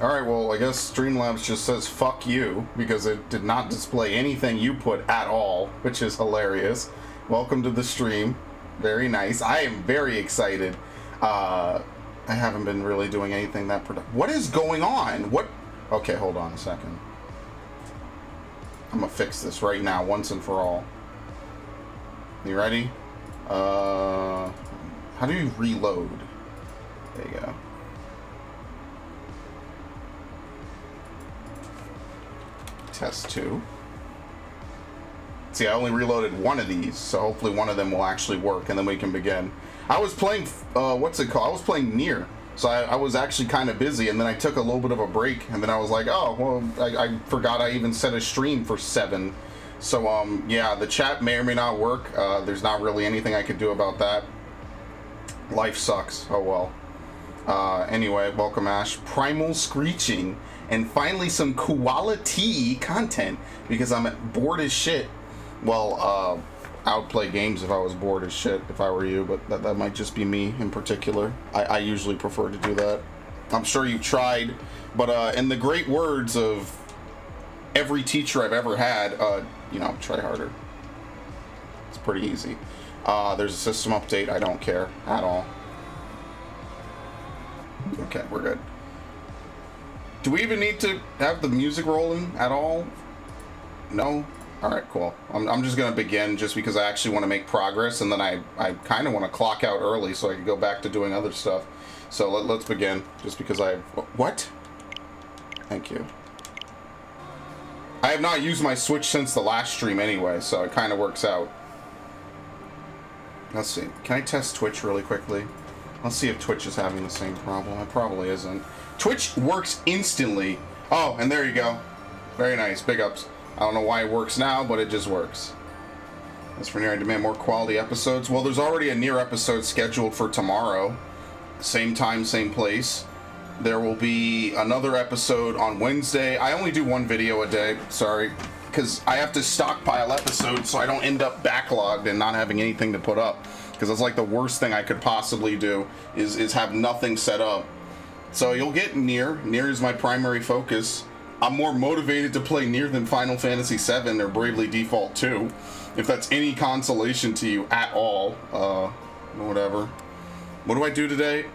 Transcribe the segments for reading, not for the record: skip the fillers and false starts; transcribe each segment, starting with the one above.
Alright, well, I guess Streamlabs just says fuck you, because it did not display anything you put at all, which is hilarious. Welcome to the stream. Very nice. I am very excited. I haven't been really doing anything that productive. What is going on? What? Okay, hold on a second. I'm gonna fix this right now, once and for all. You ready? How do you reload? There you go. Test 2. See, I only reloaded one of these, so hopefully one of them will actually work, and then we can begin. I was playing, what's it called? I was playing Nier, so I was actually kind of busy, and then I took a little bit of a break, and then I was like, oh, well, I forgot I even set a stream for 7. So, yeah, the chat may or may not work. There's not really anything I could do about that. Life sucks. Oh, well. Anyway, welcome, Ash. Primal Screeching. And finally some quality content, because I'm bored as shit. Well, I would play games if I was bored as shit, if I were you, but that might just be me in particular. I usually prefer to do that. I'm sure you've tried, but in the great words of every teacher I've ever had, you know, try harder. It's pretty easy. There's a system update. I don't care at all. Okay, we're good. Do we even need to have the music rolling at all? No? Alright, cool. I'm just going to begin just because I actually want to make progress, and then I kind of want to clock out early so I can go back to doing other stuff. So let's begin, just because I... What? Thank you. I have not used my Switch since the last stream anyway, so it kind of works out. Let's see. Can I test Twitch really quickly? Let's see if Twitch is having the same problem. It probably isn't. Twitch works instantly. Oh, and there you go. Very nice. Big ups. I don't know why it works now, but it just works. As for Nier, I demand more quality episodes. Well, there's already a Nier episode scheduled for tomorrow. Same time, same place. There will be another episode on Wednesday. I only do one video a day. Sorry. Because I have to stockpile episodes so I don't end up backlogged and not having anything to put up. Because that's like the worst thing I could possibly do is have nothing set up. So you'll get Nier. Nier is my primary focus. I'm more motivated to play Nier than Final Fantasy VII or Bravely Default 2. If that's any consolation to you at all. Whatever. What do I do today?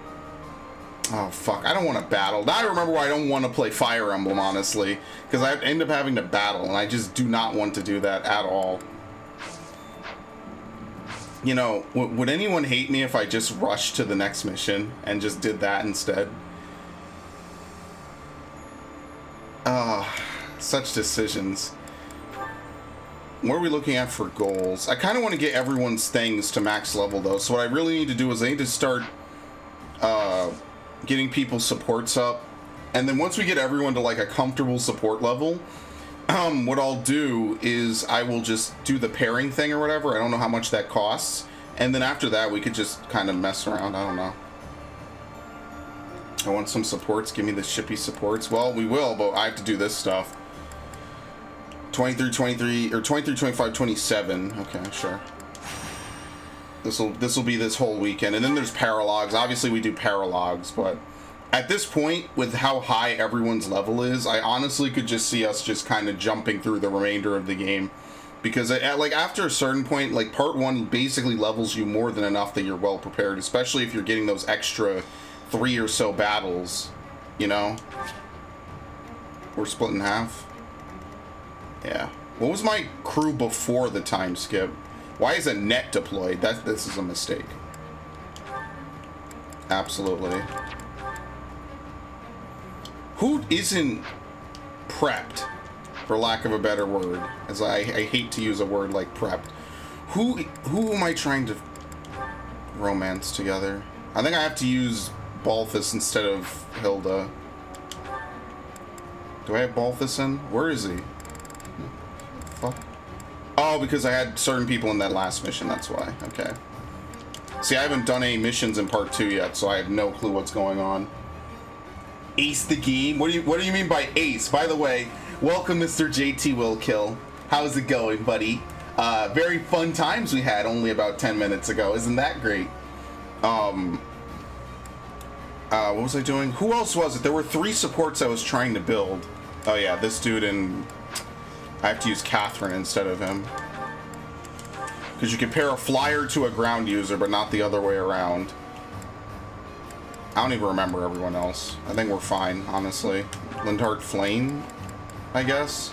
Oh, fuck. I don't want to battle. Now I remember why I don't want to play Fire Emblem, honestly. Because I end up having to battle, and I just do not want to do that at all. You know, would anyone hate me if I just rushed to the next mission and just did that instead? Such decisions. What are we looking at for goals? I kind of want to get everyone's things to max level, though. So what I really need to do is I need to start getting people's supports up. And then once we get everyone to, like, a comfortable support level, what I'll do is I will just do the pairing thing or whatever. I don't know how much that costs. And then after that, we could just kind of mess around. I don't know. I want some supports. Give me the shippy supports. Well, we will, but I have to do this stuff. 23, 23, or 23, 25, 27. Okay, sure. This will be this whole weekend. And then there's paralogs. Obviously, we do paralogs, but at this point, with how high everyone's level is, I honestly could just see us just kind of jumping through the remainder of the game. Because, like, after a certain point, like, Part 1 basically levels you more than enough that you're well prepared, especially if you're getting those extra 3 or so battles, you know? We're split in half. Yeah. What was my crew before the time skip? Why is a net deployed? This is a mistake. Absolutely. Who isn't prepped, for lack of a better word? As I hate to use a word like prepped. Who am I trying to romance together? I think I have to use Balthus instead of Hilda. Do I have Balthus in? Where is he? Fuck. Oh, because I had certain people in that last mission, that's why. Okay. See, I haven't done any missions in part 2 yet, so I have no clue what's going on. Ace the game? What do you mean by ace? By the way, welcome Mr. JT Willkill. How's it going, buddy? Very fun times we had only about 10 minutes ago. Isn't that great? What was I doing? Who else was it? There were 3 supports I was trying to build. Oh yeah, this dude, and I have to use Catherine instead of him. Because you can pair a flyer to a ground user, but not the other way around. I don't even remember everyone else. I think we're fine, honestly. Lindhart Flame, I guess.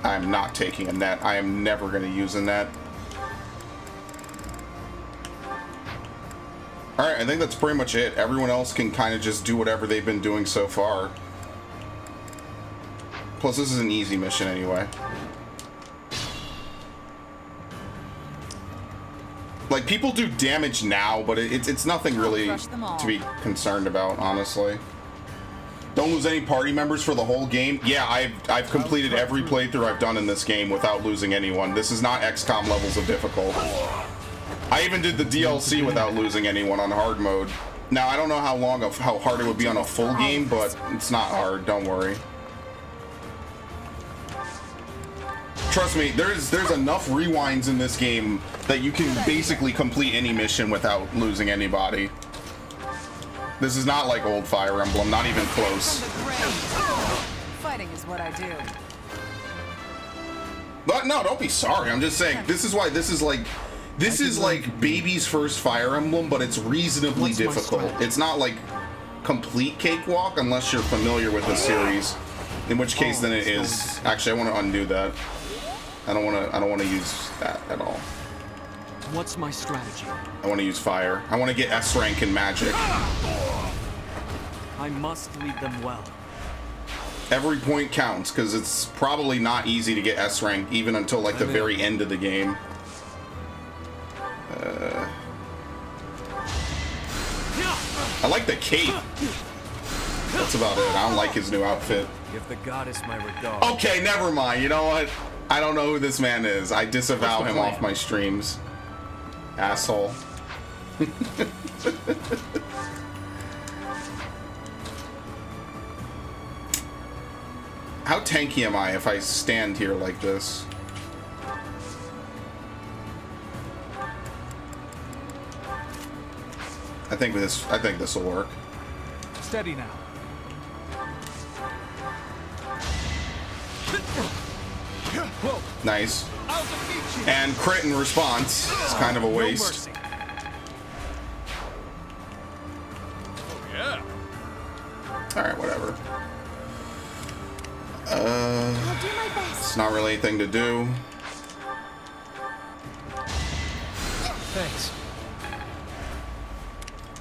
I'm not taking a net. I am never going to use a net. Alright, I think that's pretty much it. Everyone else can kind of just do whatever they've been doing so far. Plus, this is an easy mission anyway. Like, people do damage now, but it's nothing really to be concerned about, honestly. Don't lose any party members for the whole game. Yeah, I've completed every playthrough I've done in this game without losing anyone. This is not XCOM levels of difficult. I even did the DLC without losing anyone on hard mode. Now, I don't know how hard it would be on a full game, but it's not hard, don't worry. Trust me, there's enough rewinds in this game that you can basically complete any mission without losing anybody. This is not like old Fire Emblem, not even close. Fighting is what I do. But no, don't be sorry. I'm just saying this is why this is like baby's first Fire Emblem, but it's reasonably difficult. It's not like complete cakewalk unless you're familiar with the series. In which case, then it is. Actually, I want to undo that. I don't want to use that at all. What's my strategy? I want to use fire. I want to get S rank in magic. I must lead them well. Every point counts because it's probably not easy to get S rank even until like the very end of the game. I like the cape. That's about it. I don't like his new outfit. Give the goddess my regard. Okay, never mind. You know what? I don't know who this man is. I disavow him off my streams. Asshole. How tanky am I if I stand here like this? I think this will work. Steady now. Nice. And crit in response. It's kind of a waste. Oh yeah. Alright, whatever. It's not really anything to do. Thanks.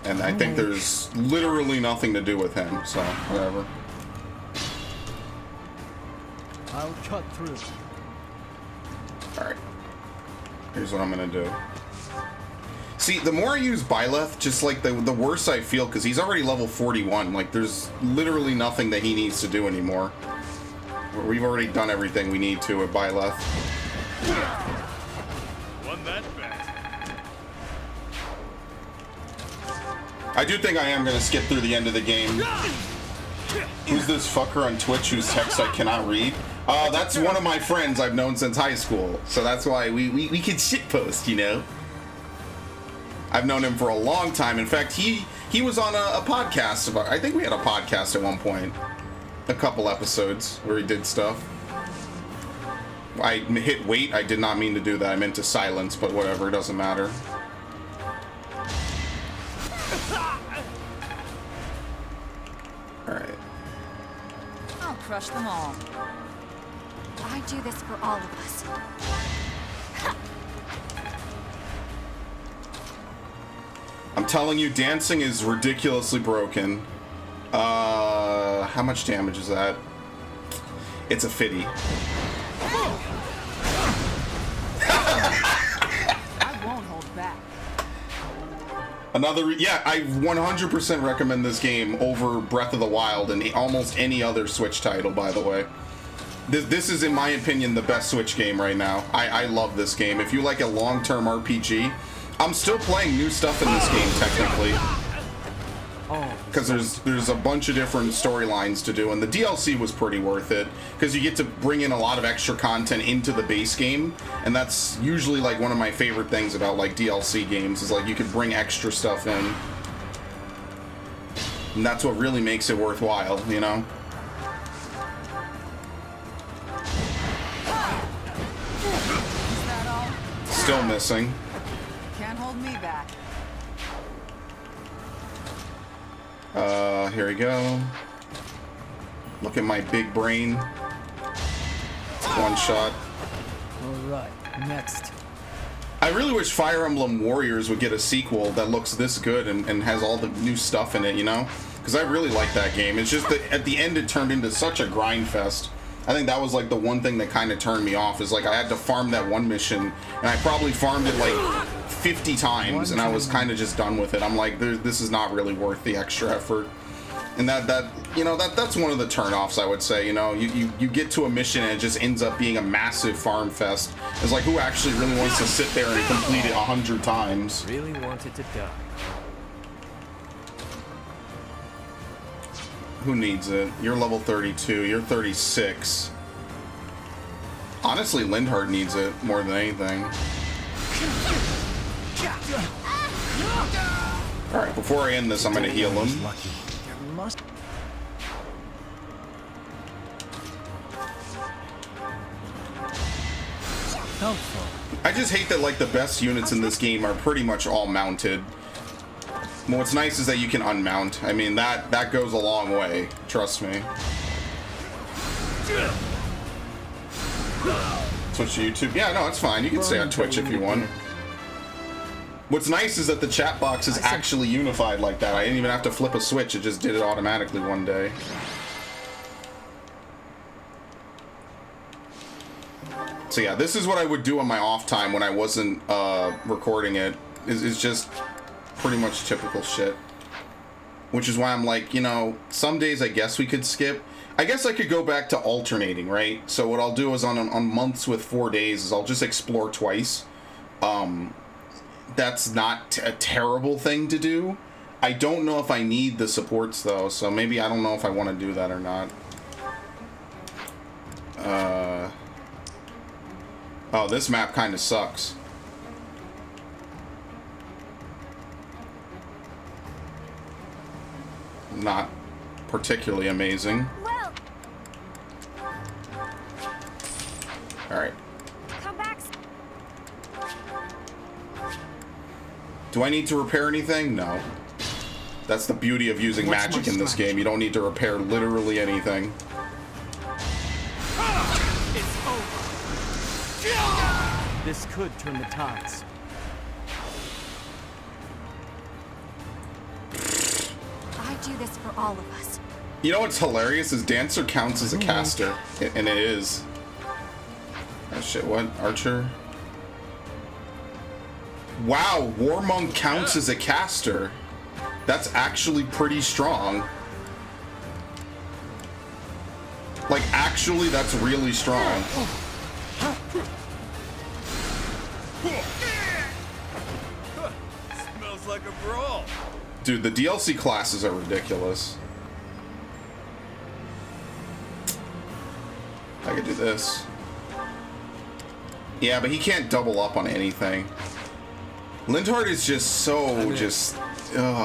And I think there's literally nothing to do with him, so whatever. I'll cut through. Alright. Here's what I'm gonna do. See, the more I use Byleth, just like the worse I feel, because he's already level 41. Like, there's literally nothing that he needs to do anymore. We've already done everything we need to with Byleth. Won that bet. I do think I am gonna skip through the end of the game. Who's this fucker on Twitch whose text I cannot read? That's one of my friends I've known since high school. So that's why we can shitpost, you know? I've known him for a long time. In fact, he was on a podcast about, I think we had a podcast at one point. A couple episodes where he did stuff. I hit wait. I did not mean to do that. I meant to silence, but whatever. It doesn't matter. Alright. I'll crush them all. I do this for all of us. I'm telling you, dancing is ridiculously broken. How much damage is that? It's a 50. I won't hold back. Another, yeah, I 100% recommend this game over Breath of the Wild and almost any other Switch title, by the way. This is, in my opinion, the best Switch game right now. I love this game. If you like a long-term RPG, I'm still playing new stuff in this game, technically. Because there's a bunch of different storylines to do, and the DLC was pretty worth it, because you get to bring in a lot of extra content into the base game, and that's usually like one of my favorite things about like DLC games, is like you can bring extra stuff in. And that's what really makes it worthwhile, you know? Is that all? Still missing. Can't hold me back. Here we go. Look at my big brain. One shot. Alright, next. I really wish Fire Emblem Warriors would get a sequel that looks this good and has all the new stuff in it, you know? Because I really like that game. It's just that at the end it turned into such a grind fest. I think that was like the one thing that kind of turned me off, is like I had to farm that one mission, and I probably farmed it like 50 times, and I was kind of just done with it. I'm like, this is not really worth the extra effort. And that's one of the turnoffs, I would say. You know, you get to a mission and it just ends up being a massive farm fest. It's like, who actually really wants to sit there and complete it 100 times? Really wanted to die. Who needs it? You're level 32. You're 36. Honestly, Lindhard needs it more than anything. Alright, before I end this, I'm gonna heal him. Lucky. There must. Helpful. I just hate that like the best units in this game are pretty much all mounted. What's nice is that you can unmount. I mean, that goes a long way. Trust me. Switch to YouTube. Yeah, no, it's fine. You can stay on Twitch if you want. What's nice is that the chat box is actually unified like that. I didn't even have to flip a switch. It just did it automatically one day. So yeah, this is what I would do on my off time when I wasn't recording it. Is just pretty much typical shit. Which is why I'm like, you know, some days I guess we could skip. I guess I could go back to alternating, right? So what I'll do is on months with 4 days is I'll just explore twice. That's not a terrible thing to do. I don't know if I need the supports though, so maybe I don't know if I want to do that or not. Oh, this map kind of sucks. Not particularly amazing. Well, Alright. come back. Do I need to repair anything? No. That's the beauty of using magic in this game. You don't need to repair literally anything. It's over. This could turn the tides. I do this for all of us. You know what's hilarious is Dancer counts as a caster, and it is. Oh shit, what? Archer? Wow, Warmonk counts as a caster. That's actually pretty strong. Like, actually, that's really strong. Smells like a brawl. Dude, the DLC classes are ridiculous. I could do this. Yeah, but he can't double up on anything. Lindhard is just so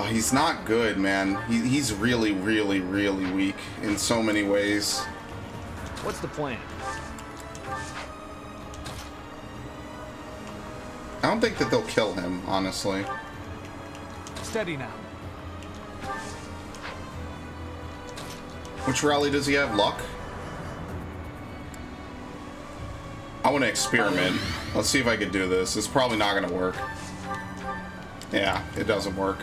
he's not good, man. He's really, really, really weak in so many ways. What's the plan? I don't think that they'll kill him, honestly. Steady now. Which rally does he have? Luck? I want to experiment. Let's see if I can do this. It's probably not going to work. Yeah, it doesn't work.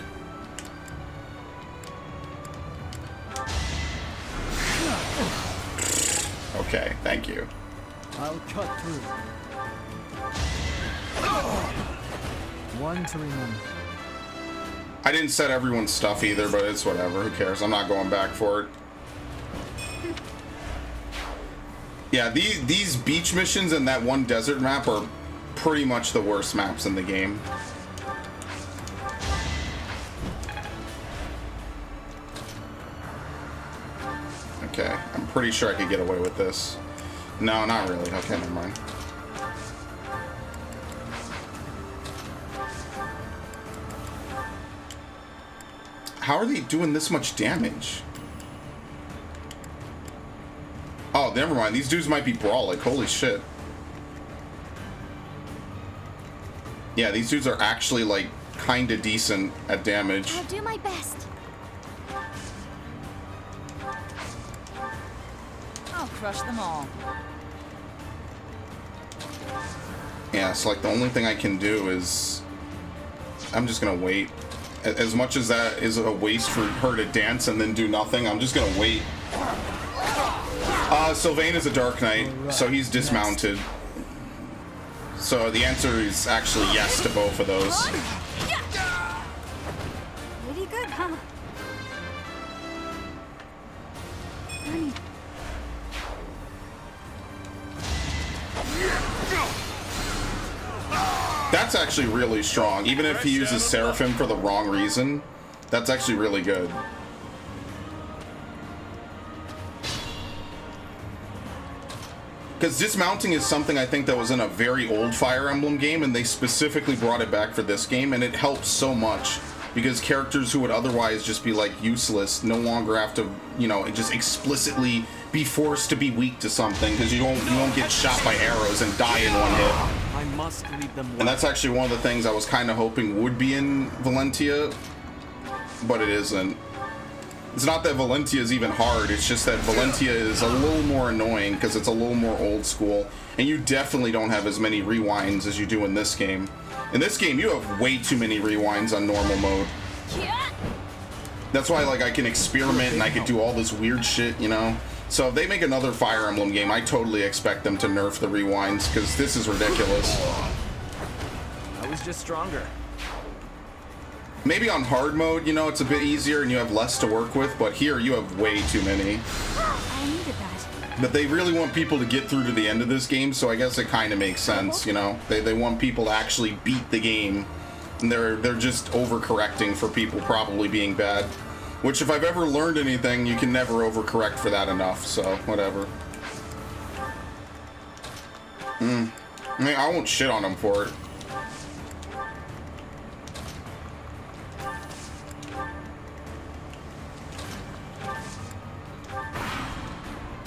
Okay, thank you. I'll cut through. One to remember. I didn't set everyone's stuff either, but it's whatever. Who cares? I'm not going back for it. Yeah, these beach missions and that one desert map are pretty much the worst maps in the game. Okay, I'm pretty sure I could get away with this. No, not really. Okay, never mind. How are they doing this much damage? Oh, never mind. These dudes might be brawlic. Holy shit. Yeah, these dudes are actually, like, kinda decent at damage. I'll do my best. I'll crush them all. Yeah, so, like, the only thing I can do is... I'm just gonna wait. As much as that is a waste for her to dance and then do nothing, I'm just gonna wait. Sylvain is a Dark Knight, so he's dismounted. So the answer is actually yes to both of those. Pretty good, huh? Honey. That's actually really strong. Even if he uses Seraphim for the wrong reason, that's actually really good. Because dismounting is something I think that was in a very old Fire Emblem game, and they specifically brought it back for this game, and it helps so much. Because characters who would otherwise just be, like, useless no longer have to, you know, just explicitly be forced to be weak to something, because you won't get shot by arrows and die in one hit. I must lead them well. And that's actually one of the things I was kind of hoping would be in Valentia, but it isn't. It's not that Valentia is even hard, it's just that Valentia is a little more annoying because it's a little more old school, and you definitely don't have as many rewinds as you do in this game. In this game, you have way too many rewinds on normal mode. That's why, like, I can experiment and I can do all this weird shit, you know? So if they make another Fire Emblem game, I totally expect them to nerf the rewinds, because this is ridiculous. I was just stronger. Maybe on hard mode, you know, it's a bit easier and you have less to work with, but here you have way too many. I needed that. But they really want people to get through to the end of this game, so I guess it kind of makes sense, you know? They want people to actually beat the game, and they're just overcorrecting for people probably being bad. Which, if I've ever learned anything, you can never overcorrect for that enough, so whatever. I mean, I won't shit on them for it.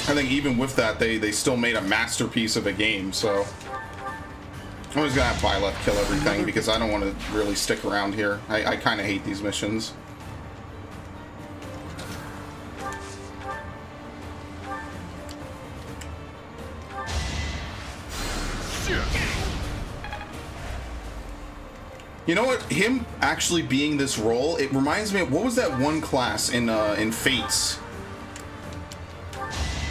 I think even with that, they still made a masterpiece of a game, so... I'm just gonna have Byleth kill everything, because I don't want to really stick around here. I kind of hate these missions. You know what? Him actually being this role, it reminds me of... What was that one class in Fates?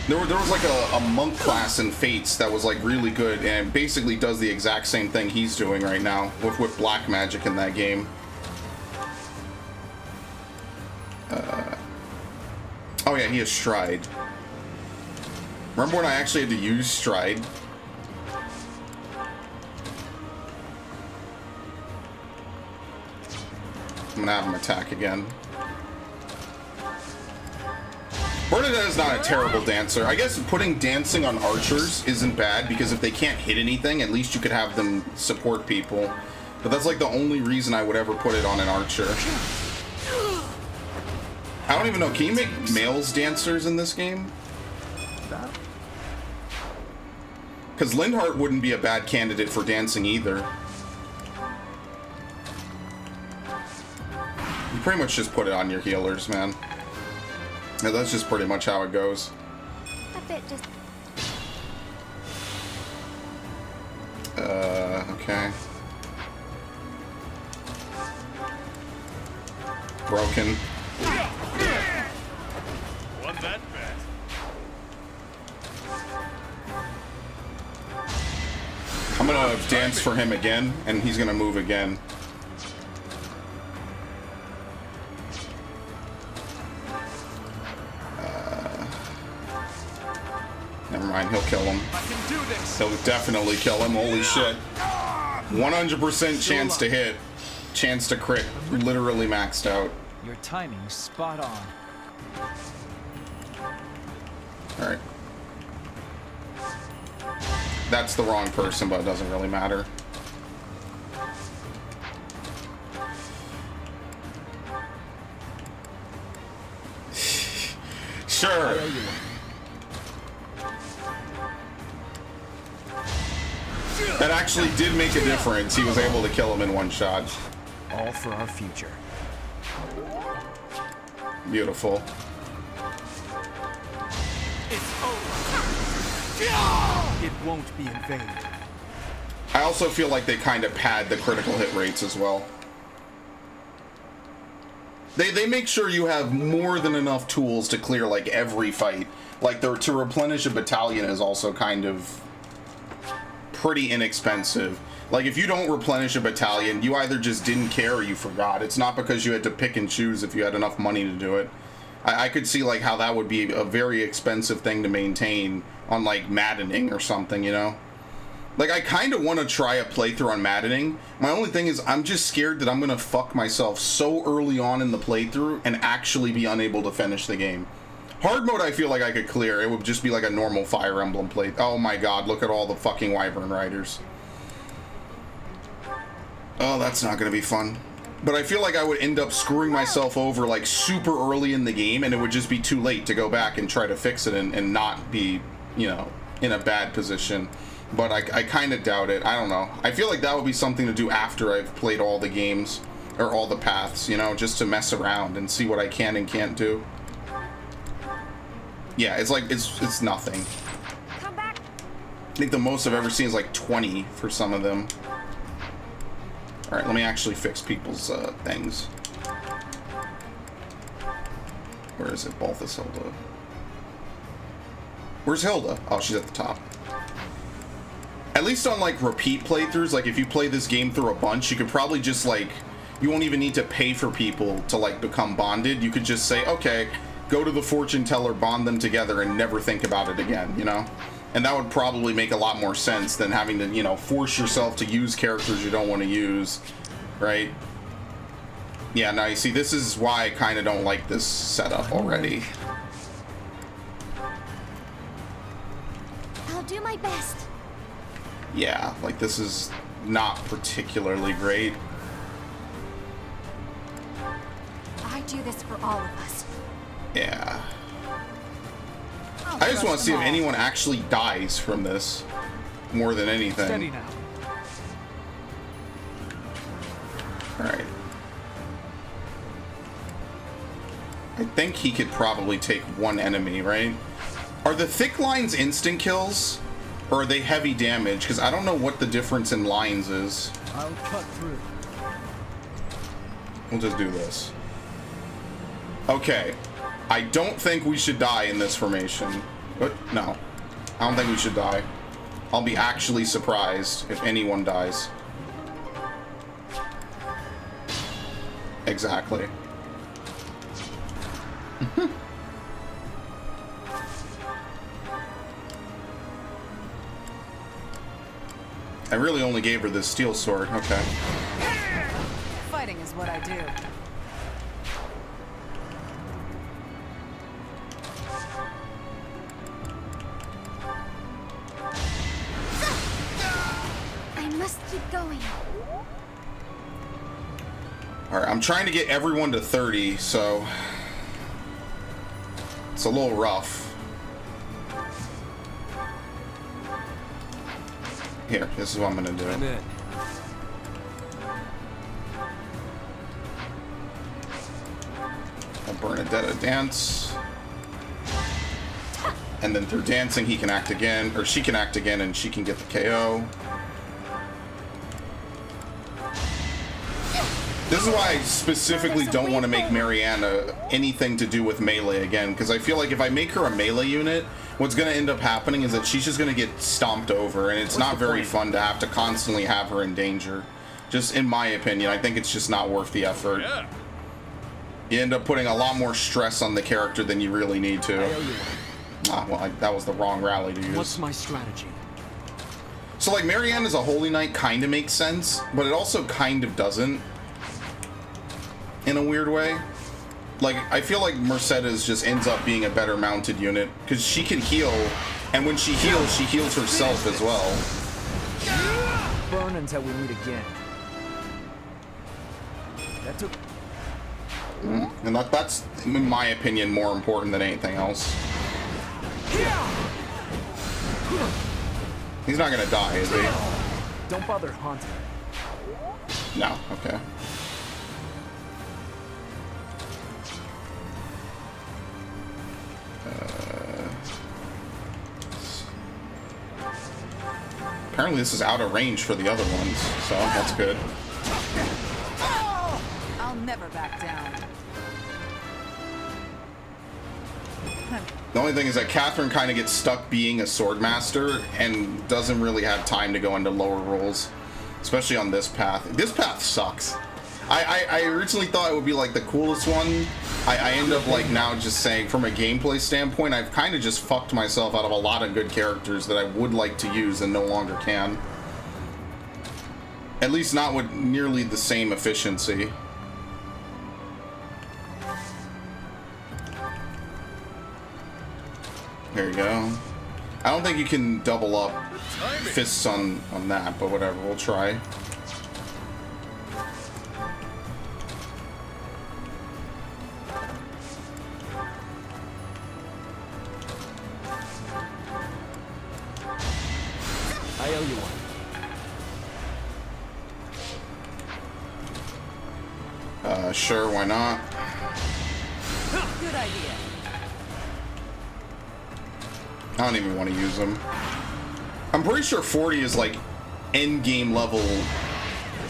There was like a monk class in Fates that was like really good, and it basically does the exact same thing he's doing right now with black magic in that game. Oh yeah, he has Stride. Remember when I actually had to use Stride? I'm gonna have him attack again. Bernadette is not a terrible dancer. I guess putting dancing on archers isn't bad, because if they can't hit anything, at least you could have them support people. But that's like the only reason I would ever put it on an archer. I don't even know, can you make males dancers in this game? Because Lindhart wouldn't be a bad candidate for dancing either. You pretty much just put it on your healers, man. Yeah, that's just pretty much how it goes. A bit just... Okay. Broken. Wasn't that bad. I'm gonna dance for him again, and he's gonna move again. Never mind, he'll kill him. I can do this. He'll definitely kill him, holy shit. 100% chance to hit. Chance to crit. Literally maxed out. Your timing's spot on. Alright. That's the wrong person, but it doesn't really matter. Sure. That actually did make a difference. He was able to kill him in one shot. All for our future. Beautiful. It's over. It won't be in vain. I also feel like they kind of pad the critical hit rates as well. They make sure you have more than enough tools to clear like every fight. Like to replenish a battalion is also kind of pretty inexpensive. Like if you don't replenish a battalion, you either just didn't care or you forgot. It's not because you had to pick and choose if you had enough money to do it. I could see like how that would be a very expensive thing to maintain on like Maddening or something, you know? Like I kind of want to try a playthrough on Maddening. My only thing is I'm just scared that I'm going to fuck myself so early on in the playthrough and actually be unable to finish the game. Hard mode I feel like I could clear. It would just be like a normal Fire Emblem play. Oh my god, look at all the fucking Wyvern Riders. Oh, that's not going to be fun. But I feel like I would end up screwing myself over like super early in the game and it would just be too late to go back and try to fix it and not be, you know, in a bad position. But I kind of doubt it. I don't know. I feel like that would be something to do after I've played all the games or all the paths, you know, just to mess around and see what I can and can't do. Yeah, it's like, it's nothing. Come back. I think the most I've ever seen is like 20 for some of them. All right, let me actually fix people's things. Where is it? Balthus Hilda. Where's Hilda? Oh, she's at the top. At least on like repeat playthroughs, like if you play this game through a bunch, you could probably just like, you won't even need to pay for people to like become bonded. You could just say, okay, go to the fortune teller, bond them together and never think about it again, you know? And that would probably make a lot more sense than having to, you know, force yourself to use characters you don't want to use, right? Yeah, now you see, this is why I kind of don't like this setup already. I'll do my best. Yeah, like this is not particularly great. I do this for all of us. Yeah. I'll I just crush want to see them if all. anyone actually dies from this more than Steady anything. now. Alright. I think he could probably take one enemy, right? Are the thick lines instant kills? Or are they heavy damage? Because I don't know what the difference in lines is. I'll cut through. We'll just do this. Okay. I don't think we should die in this formation. But no. I don't think we should die. I'll be actually surprised if anyone dies. Exactly. I really only gave her this steel sword. Okay. Fighting is what I do. I must keep going. Alright, I'm trying to get everyone to 30, so it's a little rough. Here, this is what I'm gonna do. I'm in. I'll Bernadetta dance. And then through dancing, he can act again, or she can act again, and she can get the KO. This is why I specifically don't want to make Mariana anything to do with melee again, because I feel like if I make her a melee unit, what's going to end up happening is that she's just going to get stomped over, and it's not very fun to have to constantly have her in danger. Just in my opinion, I think it's just not worth the effort. Yeah. You end up putting a lot more stress on the character than you really need to. I owe you one. Ah, well, that was the wrong rally to use. What's my strategy? So, like, Marianne as a Holy Knight kind of makes sense, but it also kind of doesn't. In a weird way. Like, I feel like Mercedes just ends up being a better mounted unit, because she can heal, and when she heals herself as well. Burn until we meet again. That took... And that's, in my opinion, more important than anything else. He's not gonna die, is he? Don't bother haunting. No, okay. Apparently this is out of range for the other ones, so that's good. I'll never back down. The only thing is that Catherine kind of gets stuck being a swordmaster and doesn't really have time to go into lower roles, especially on this path. This path sucks. I originally thought it would be like the coolest one. I end up like now just saying from a gameplay standpoint, I've kind of just fucked myself out of a lot of good characters that I would like to use and no longer can. At least not with nearly the same efficiency. There you go. I don't think you can double up fists on that, but whatever, we'll try. I owe you one. Sure, why not? Good idea. I don't even want to use them. I'm pretty sure 40 is like end game level.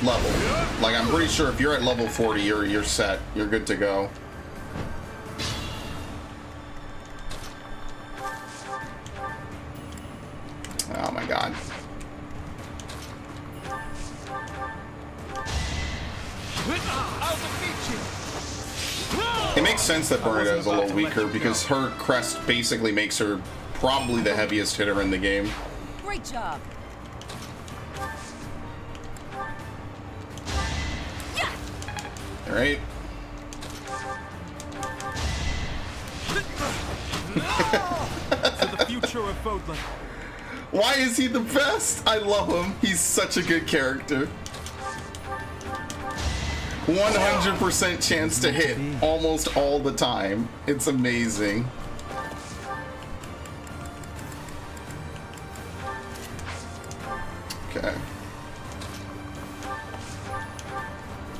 Like I'm pretty sure if you're at level 40, you're set. You're good to go. Oh my god. It makes sense that Bernadette is a little weaker because her crest basically makes her probably the heaviest hitter in the game. Great job. Alright. For the future of Fodlan. Why is he the best? I love him. He's such a good character. 100% chance to hit almost all the time. It's amazing. Okay.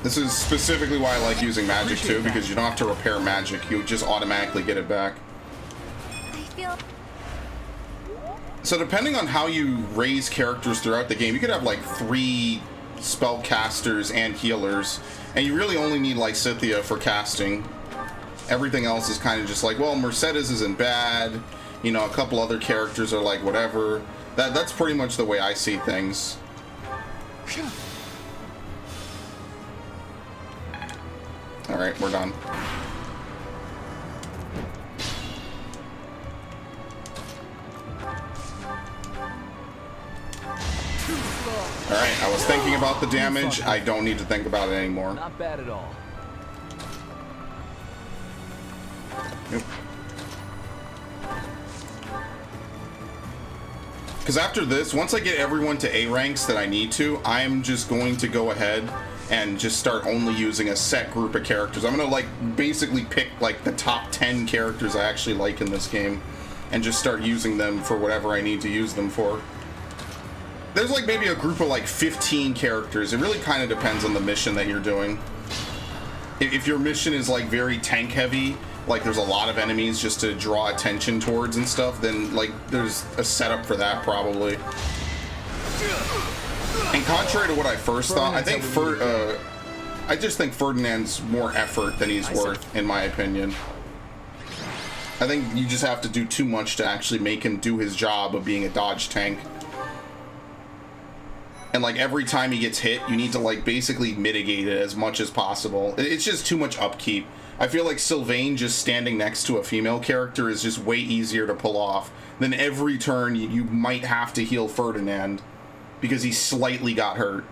This is specifically why I like using magic too, because you don't have to repair magic. You just automatically get it back. I feel... So depending on how you raise characters throughout the game, you could have like 3 spellcasters and healers, and you really only need like Scythia for casting. Everything else is kind of just like, well, Mercedes isn't bad, you know, a couple other characters are like whatever. That's pretty much the way I see things. All right, we're done. Alright, I was thinking about the damage. I don't need to think about it anymore. Not bad at all. Because after this, once I get everyone to A ranks that I need to, I'm just going to go ahead and just start only using a set group of characters. I'm going to like basically pick like the top 10 characters I actually like in this game and just start using them for whatever I need to use them for. There's like maybe a group of like 15 characters. It really kind of depends on the mission that you're doing. If your mission is like very tank heavy, like there's a lot of enemies just to draw attention towards and stuff, then like there's a setup for that probably. And contrary to what I first thought, I think I just think Ferdinand's more effort than he's worth, in my opinion. I think you just have to do too much to actually make him do his job of being a dodge tank. And like every time he gets hit, you need to like basically mitigate it as much as possible. It's just too much upkeep. I feel like Sylvain just standing next to a female character is just way easier to pull off than every turn you might have to heal Ferdinand because he slightly got hurt.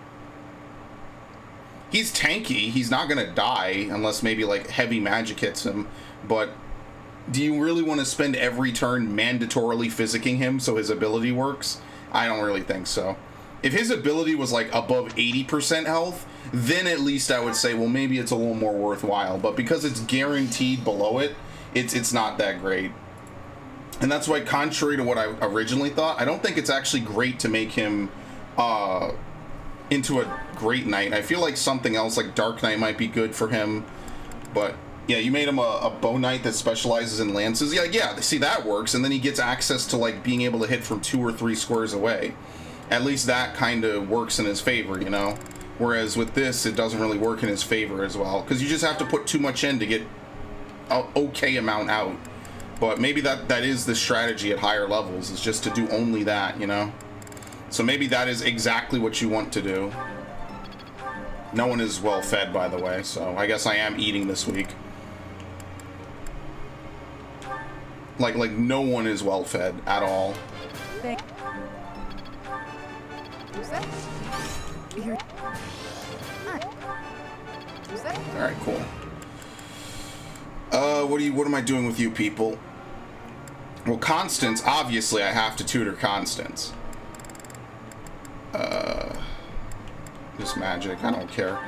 He's tanky. He's not gonna die unless maybe like heavy magic hits him. But do you really want to spend every turn mandatorily physicking him so his ability works? I don't really think so. If his ability was like above 80% health, then at least I would say, well, maybe it's a little more worthwhile. But because it's guaranteed below it, it's not that great. And that's why, contrary to what I originally thought, I don't think it's actually great to make him into a Great Knight. I feel like something else like Dark Knight might be good for him. But yeah, you made him a bow knight that specializes in lances. Yeah, see, that works. And then he gets access to like being able to hit from 2 or 3 squares away. At least that kind of works in his favor, you know? Whereas with this, it doesn't really work in his favor as well. Because you just have to put too much in to get an okay amount out. But maybe that is the strategy at higher levels, is just to do only that, you know? So maybe that is exactly what you want to do. No one is well fed, by the way, so I guess I am eating this week. Like no one is well fed at all. Who's that? You're... Who's that? All right, cool. What am I doing with you people? Well, Constance, obviously I have to tutor Constance. Just magic, I don't care.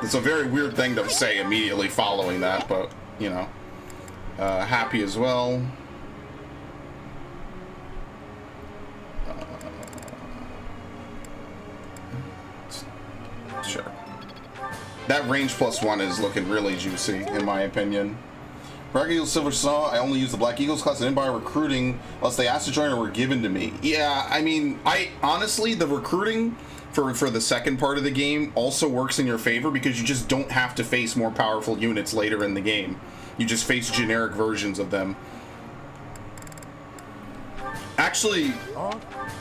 It's a very weird thing to say immediately following that, but, you know. Happy as well. Sure. That range +1 is looking really juicy, in my opinion. Black Eagle Silver Saw, I only use the Black Eagles class. I didn't buy recruiting unless they asked to join or were given to me. Yeah, I mean, honestly, the recruiting for the second part of the game also works in your favor because you just don't have to face more powerful units later in the game. You just face generic versions of them. Actually,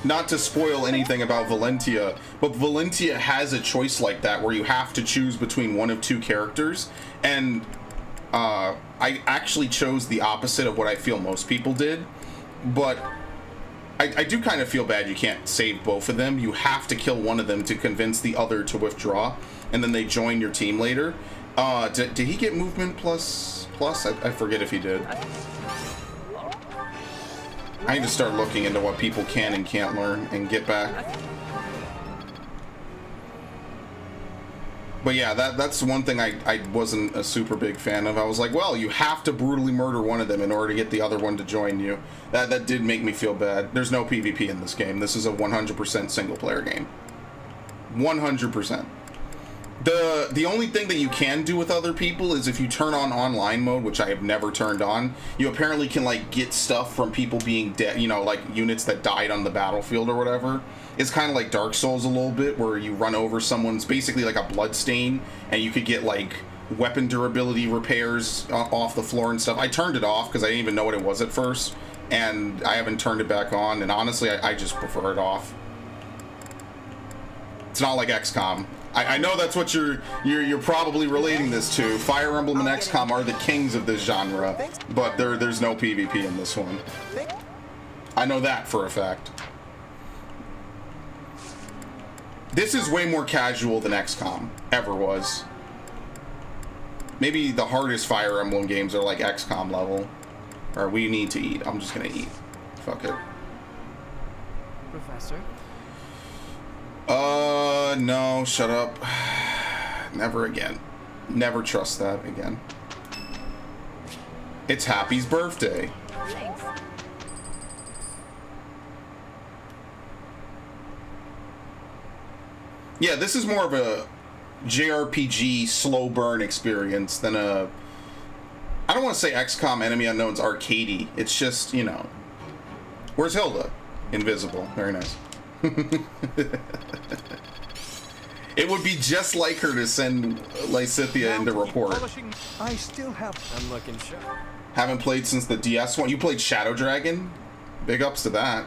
not to spoil anything about Valentia, but Valentia has a choice like that where you have to choose between one of 2 characters, and I actually chose the opposite of what I feel most people did, but I do kind of feel bad you can't save both of them. You have to kill one of them to convince the other to withdraw, and then they join your team later. Did he get movement plus? I forget if he did. I need to start looking into what people can and can't learn and get back. But yeah, that's one thing I wasn't a super big fan of. I was like, well, you have to brutally murder one of them in order to get the other one to join you. That did make me feel bad. There's no PvP in this game. This is a 100% single player game. 100%. The only thing that you can do with other people is if you turn on online mode, which I have never turned on, you apparently can like get stuff from people being dead, you know, like units that died on the battlefield or whatever. It's kind of like Dark Souls a little bit, where you run over someone's basically like a blood stain, and you could get like weapon durability repairs off the floor and stuff. I turned it off because I didn't even know what it was at first, and I haven't turned it back on, and honestly I just prefer it off. It's not like XCOM. I know that's what you're probably relating this to. Fire Emblem and XCOM are the kings of this genre, but there's no PvP in this one. I know that for a fact. This is way more casual than XCOM ever was. Maybe the hardest Fire Emblem games are like XCOM level. Or we need to eat. I'm just gonna eat. Fuck it. Professor? No, shut up. Never again. Never trust that again. It's Happy's birthday. Thanks. Yeah, this is more of a JRPG slow burn experience than a... I don't want to say XCOM Enemy Unknown's arcadey. It's just, you know... Where's Hilda? Invisible. Very nice. It would be just like her to send Lysithia into report. Polishing. I still have. I'm looking sharp. Haven't played since the DS one. You played Shadow Dragon? Big ups to that.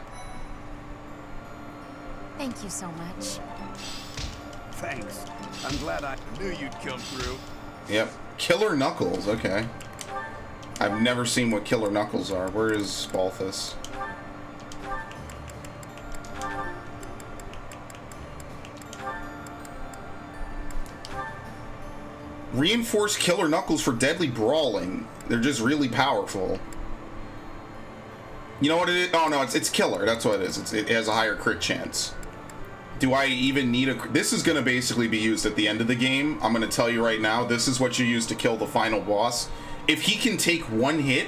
Thank you so much. Thanks. I'm glad I Knew you'd come through. Yep. Killer Knuckles, okay. I've never seen what Killer Knuckles are. Where is Balthus? Reinforced Killer Knuckles for deadly brawling. They're just really powerful. You know what it is? Oh no, it's killer. That's what it is. It has a higher crit chance. Do I even need a... This is going to basically be used at the end of the game. I'm going to tell you right now, this is what you use to kill the final boss. If he can take one hit,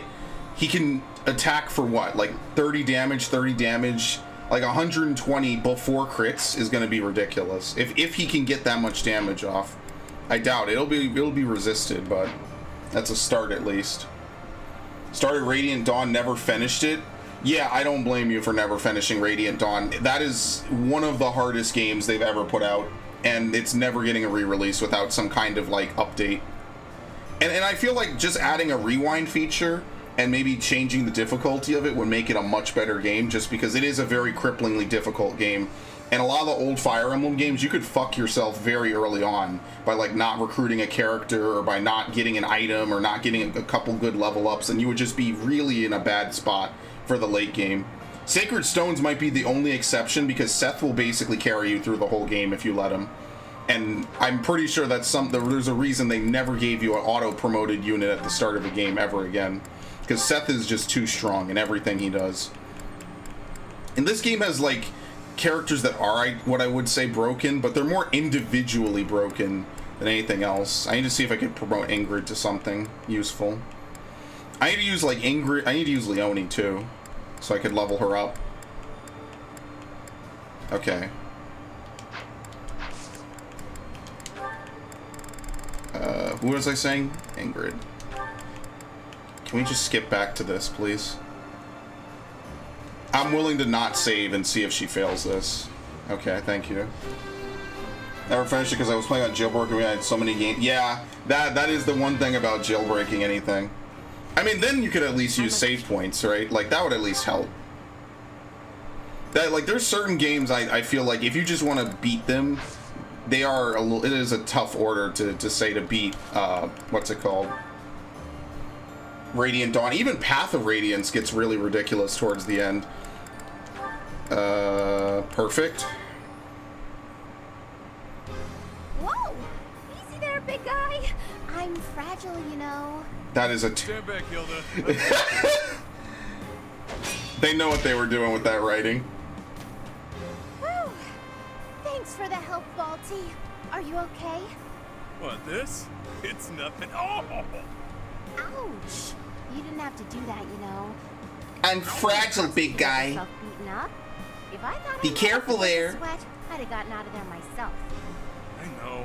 he can attack for what? Like 30 damage, like 120 before crits is going to be ridiculous. If he can get that much damage off. I doubt it. It'll be resisted, but that's a start at least. Started Radiant Dawn, never finished it. Yeah, I don't blame you for never finishing Radiant Dawn. That is one of the hardest games they've ever put out, and it's never getting a re-release without some kind of like update. And I feel like just adding a rewind feature and maybe changing the difficulty of it would make it a much better game, just because it is a very cripplingly difficult game. And a lot of the old Fire Emblem games, you could fuck yourself very early on by like not recruiting a character or by not getting an item or not getting a couple good level ups, and you would just be really in a bad spot for the late game. Sacred Stones might be the only exception because Seth will basically carry you through the whole game if you let him. And I'm pretty sure that's there's a reason they never gave you an auto-promoted unit at the start of a game ever again. Because Seth is just too strong in everything he does. And this game has like characters that are what I would say broken, but they're more individually broken than anything else. I need to see if I can promote Ingrid to something useful. I need to use like Ingrid. I need to use Leonie too, so I could level her up. Okay. Who was I saying? Ingrid. Can we just skip back to this, please? I'm willing to not save and see if she fails this. Okay, thank you. Never finished it because I was playing on jailbreak and we had so many games. Yeah, that is the one thing about jailbreaking anything. I mean, then you could at least use save points, right? Like, that would at least help. That, like, there's certain games I feel like if you just want to beat them, they are it is a tough order to say to beat, what's it called? Radiant Dawn. Even Path of Radiance gets really ridiculous towards the end. Perfect. Whoa! Easy there, big guy. I'm fragile, you know. That is a... Stand back, Hilda. They know what they were doing with that writing. Whew. Thanks for the help, Balti. Are you okay? What, this? It's nothing. Oh! Ouch! You didn't have to do that, you know. I'm fragile, big guy. Yourself beaten up. If I thought Be careful there. Sweat, I'd have gotten out of there myself. I know,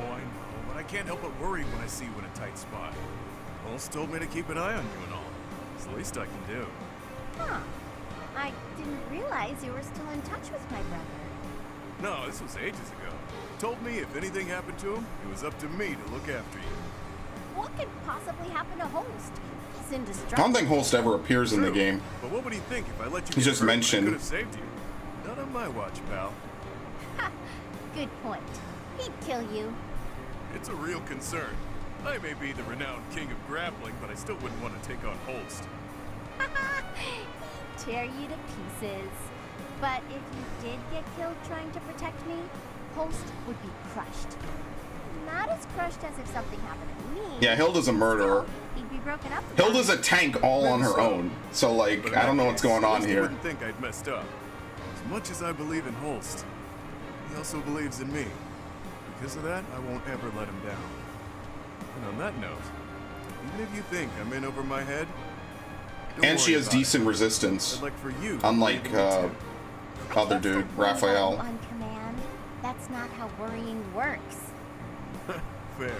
but I can't help but worry when I see you in a tight spot. Holst told me to keep an eye on you and all. It's the least I can do. Huh. I didn't realize you were still in touch with my brother. No, this was ages ago. Told me if anything happened to him, it was up to me to look after you. What could possibly happen to Holst? He's indestructible. I don't think Holst ever appears in the True. game. But what would he think if I let you He's get just hurt when mentioned. I could have saved you? Not on my watch, pal. Ha! Good point. He'd kill you. It's a real concern. I may be the renowned king of grappling, but I still wouldn't want to take on Holst. He'd tear you to pieces. But if you did get killed trying to protect me, Holst would be crushed. Not as crushed as if something happened to me. Yeah, Hilda's a murderer. Still, he'd be broken up. Hilda's a tank all on her own. So, like, But in I don't that know what's case, going at on least he here. wouldn't think I'd messed up. As much as I believe in Holst, he also believes in me. Because of that, I won't ever let him down. And on that note, even if you think I'm in over my head, don't And she worry has about decent it. resistance. I'd like for you to Unlike, believe in me, too. other dude, Raphael. On command. That's not how worrying works. Fair.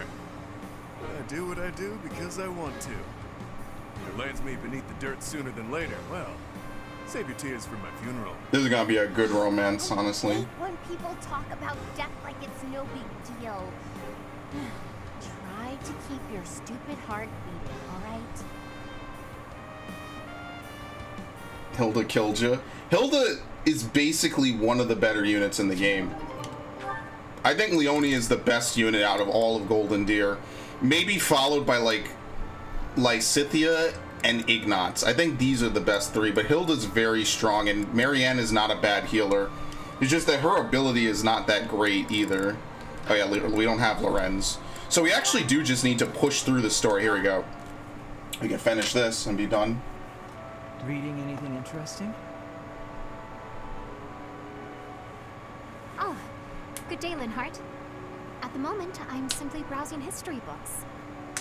I do what I do because I want to. If it lands me beneath the dirt sooner than later, well, Save your tears for my funeral. This is gonna be a good romance, honestly. I hate when people talk about death like it's no big deal. Try to keep your stupid heart beating, alright? Hilda killed you. Hilda is basically one of the better units in the game. I think Leonie is the best unit out of all of Golden Deer. Maybe followed by, like, Lysithea and Ignatz. I think these are the best three, but Hilda's very strong, and Marianne is not a bad healer. It's just that her ability is not that great either. Oh yeah, we don't have Lorenz. So we actually do just need to push through the story. Here we go. We can finish this and be done. Reading anything interesting? Oh, good day, Linhart. At the moment, I'm simply browsing history books.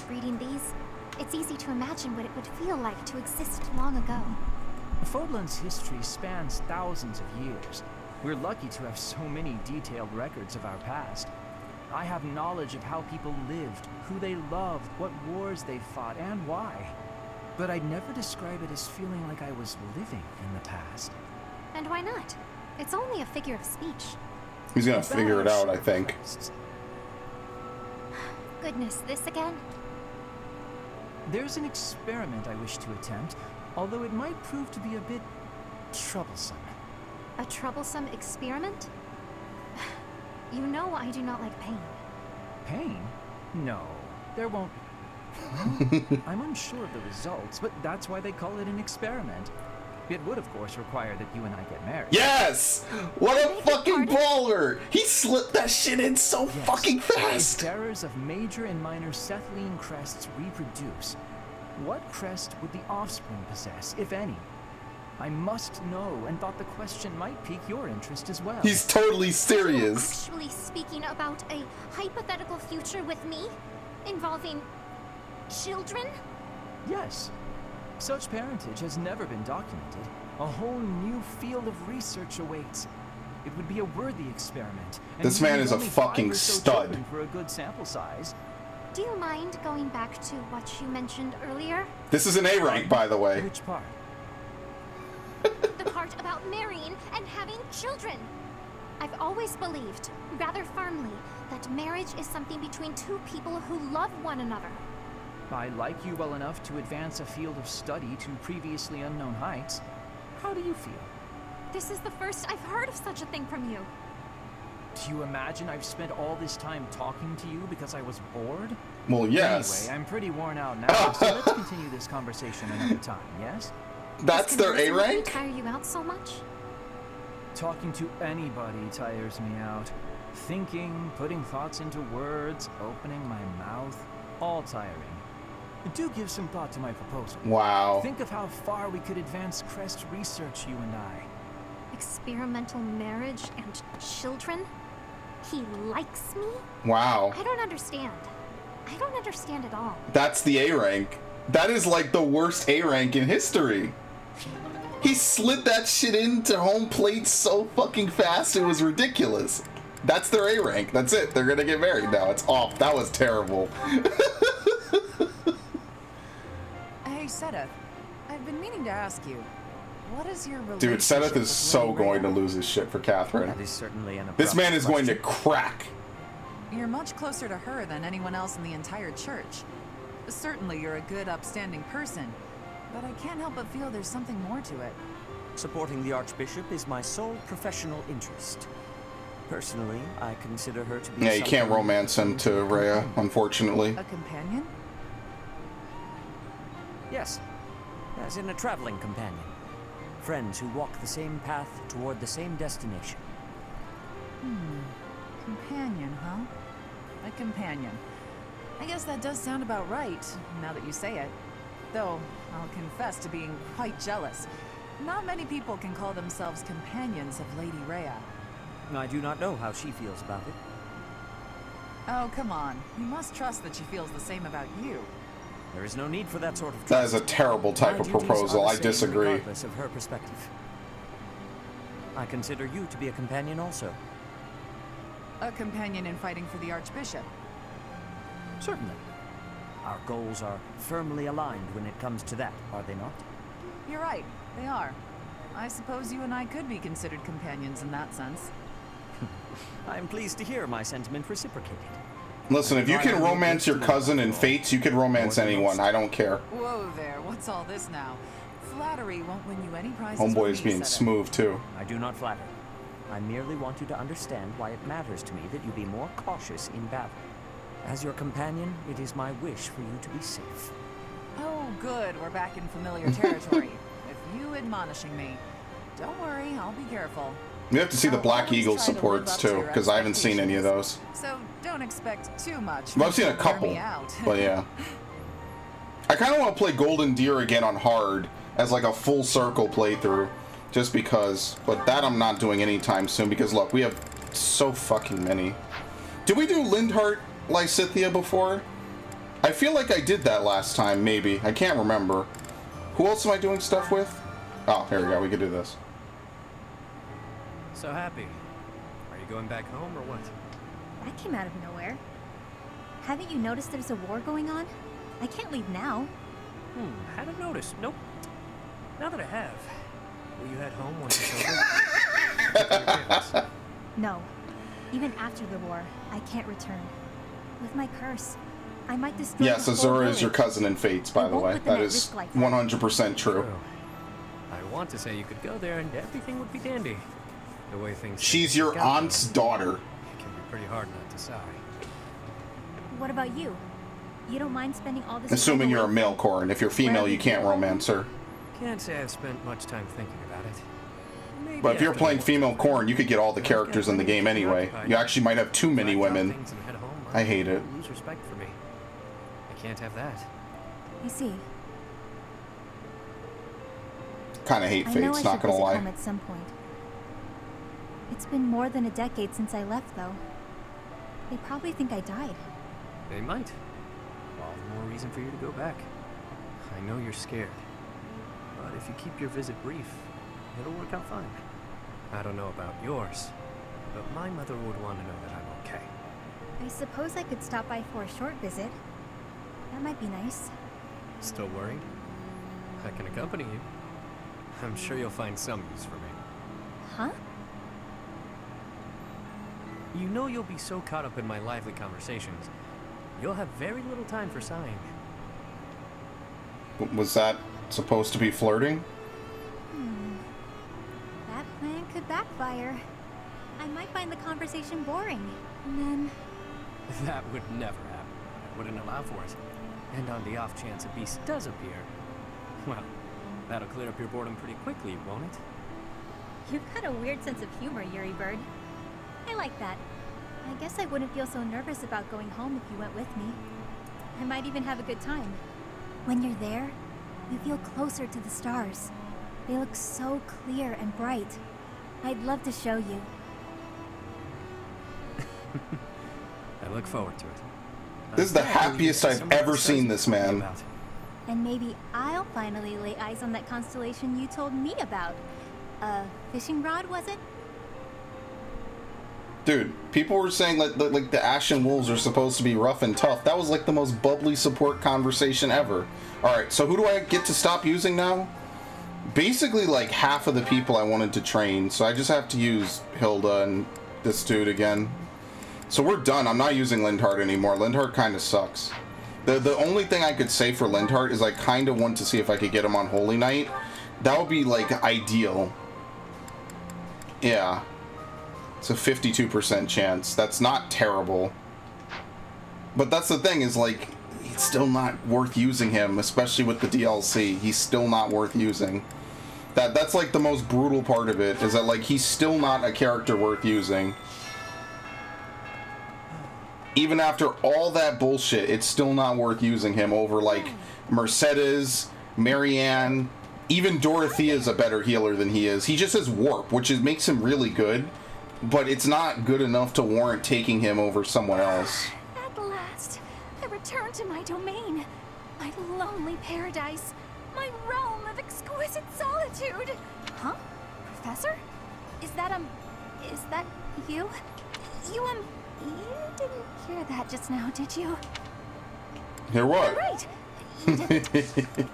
Reading these, it's easy to imagine what it would feel like to exist long ago. Fodlan's history spans thousands of years. We're lucky to have so many detailed records of our past. I have knowledge of how people lived, who they loved, what wars they fought, and why. But I'd never describe it as feeling like I was living in the past. And why not? It's only a figure of speech. He's gonna figure it out, I think. Goodness, this again? There's an experiment I wish to attempt, although it might prove to be a bit troublesome. A troublesome experiment? You know I do not like pain. Pain? No, there won't. I'm unsure of the results, but that's why they call it an experiment. It would, of course, require that you and I get married. Yes! What a fucking baller! He slipped that shit in so fucking fast! If bearers of major and minor Cethlean crests reproduce, what crest would the offspring possess, if any? I must know, and thought the question might pique your interest as well. He's totally Are you serious. actually speaking about a hypothetical future with me? Involving children? Yes. Such parentage has never been documented. A whole new field of research awaits. It would be a worthy experiment. And This we man need is a only 5 fucking or so stud. children for a good sample size. Do you mind going back to what you mentioned earlier? This is an A rank, by the way. Which part? The part about marrying and having children. I've always believed, rather firmly, that marriage is something between two people who love one another. I like you well enough to advance a field of study to previously unknown heights. How do you feel? This is the first I've heard of such a thing from you. Do you imagine I've spent all this time talking to you because I was bored? Well, yes. Anyway, I'm pretty worn out now, so let's continue this conversation another time, yes? That's their A Does rank? tire you out so much? Talking to anybody tires me out. Thinking, putting thoughts into words, opening my mouth, all tiring. Do give some thought to my proposal. Wow. Think of how far we could advance crest research, you and I. Experimental marriage and children? He likes me? Wow. I don't understand. I don't understand at all. That's the A rank. That is like the worst A rank in history. He slid that shit into home plate so fucking fast, it was ridiculous. That's their A rank. That's it. They're gonna get married now. It's off. That was terrible. Hey, Seth. I've been meaning to ask you, what is your relationship Dude, Seth with is so Lady going to Rhea? lose his shit for Catherine. That is certainly an This man abrupt is going to question. crack. You're much closer to her than anyone else in the entire church. Certainly you're a good, upstanding person, but I can't help but feel there's something more to it. Supporting the Archbishop is my sole professional interest. Personally, I consider her to be Yeah, you can't something romance him to Rhea, unfortunately. A companion? Yes, as in a traveling companion. Friends who walk the same path toward the same destination. Companion, huh? A companion. I guess that does sound about right, now that you say it. Though, I'll confess to being quite jealous. Not many people can call themselves companions of Lady Rhea. I do not know how she feels about it. Oh, come on. You must trust that she feels the same about you. There is no need for that sort of trust. That is a terrible type My of duties are proposal. the I same disagree. Regardless of her perspective. I consider you to be a companion also. A companion in fighting for the Archbishop. Certainly. Our goals are firmly aligned when it comes to that, are they not? You're right, they are. I suppose you and I could be considered companions in that sense. I'm pleased to hear my sentiment reciprocated. Listen, if you can romance your cousin in Fates, you could romance anyone. I don't care. Whoa there, what's all this now? Flattery won't win you any prizes. Homeboy is being smooth, too. I do not flatter. I merely want you to understand why it matters to me that you be more cautious in battle. As your companion, it is my wish for you to be safe. Oh, good, we're back in familiar territory. With you admonishing me. Don't worry, I'll be careful. You have to see the I'll Black always Eagle try to live supports, up to too, your because I haven't seen any of those. So don't expect too much. Well, I've seen a when you wear couple, me out. but yeah. I kind of want to play Golden Deer again on hard as like a full circle playthrough, just because. But that I'm not doing anytime soon because look, we have so fucking many. Did we do Lindhart Lysithea before? I feel like I did that last time, maybe. I can't remember. Who else am I doing stuff with? Oh, here we go. We could do this. So happy. Are you going back home or what? That came out of nowhere. Haven't you noticed there's a war going on? I can't leave now. Hadn't noticed. Nope. Now that I have, will you head home once it's over? No. Even after the war, I can't return. With my curse, I might destroy Yes, the whole Azura is your village. cousin in Fates, by I the won't way. put them That at is risk like that. 100% true. I want to say you could go there and everything would be dandy. The way things She's seem to your work out, aunt's though, daughter. it can be pretty hard not to sigh. What about you? You don't mind spending all this Assuming time you're a away male from- core, and if you're female, you can't romance her. Can't say I've spent much time thinking about it. Maybe But if you're after playing the- female Corn, you could get all the characters in the game anyway. You actually might have too many If I drop women. things and head home, I hate it. Lose respect for me. I can't have that. I see. Kind of hate I know Fates, I not should gonna visit lie. home at some point. It's been more than a decade since I left, though. They probably think I died. They might. All the more reason for you to go back. I know you're scared. But if you keep your visit brief, it'll work out fine. I don't know about yours, but my mother would want to know that I'm okay. I suppose I could stop by for a short visit. That might be nice. Still worried? I can accompany you. I'm sure you'll find some use for me. Huh? You know you'll be so caught up in my lively conversations, you'll have very little time for sighing. Was that supposed to be flirting? That plan could backfire. I might find the conversation boring, and then... That would never happen. I wouldn't allow for it. And on the off chance a beast does appear, well, that'll clear up your boredom pretty quickly, won't it? You've got a weird sense of humor, Yuri Bird. I like that. I guess I wouldn't feel so nervous about going home if you went with me. I might even have a good time. When you're there, you feel closer to the stars. They look so clear and bright. I'd love to show you. I look forward to it. This is the happiest I've ever seen this man. And maybe I'll finally lay eyes on that constellation you told me about. A fishing rod, was it? Dude, people were saying like the Ashen Wolves are supposed to be rough and tough. That was like the most bubbly support conversation ever. Alright, so who do I get to stop using now? Basically like half of the people I wanted to train, so I just have to use Hilda and this dude again. So we're done. I'm not using Lindhart anymore. Lindhart kind of sucks. The only thing I could say for Lindhart is I kind of want to see if I could get him on Holy Night. That would be like ideal. Yeah. It's a 52% chance. That's not terrible. But that's the thing is like, it's still not worth using him, especially with the DLC. He's still not worth using. That's like the most brutal part of it, is that like he's still not a character worth using. Even after all that bullshit, it's still not worth using him over like Mercedes, Marianne, even Dorothea's a better healer than he is. He just has warp, which makes him really good, but it's not good enough to warrant taking him over someone else. At last, I return to my domain. My lonely paradise. My realm of exquisite solitude. Huh? Professor? Is that you? You didn't hear that just now, did you? Hear what? Right. You didn't.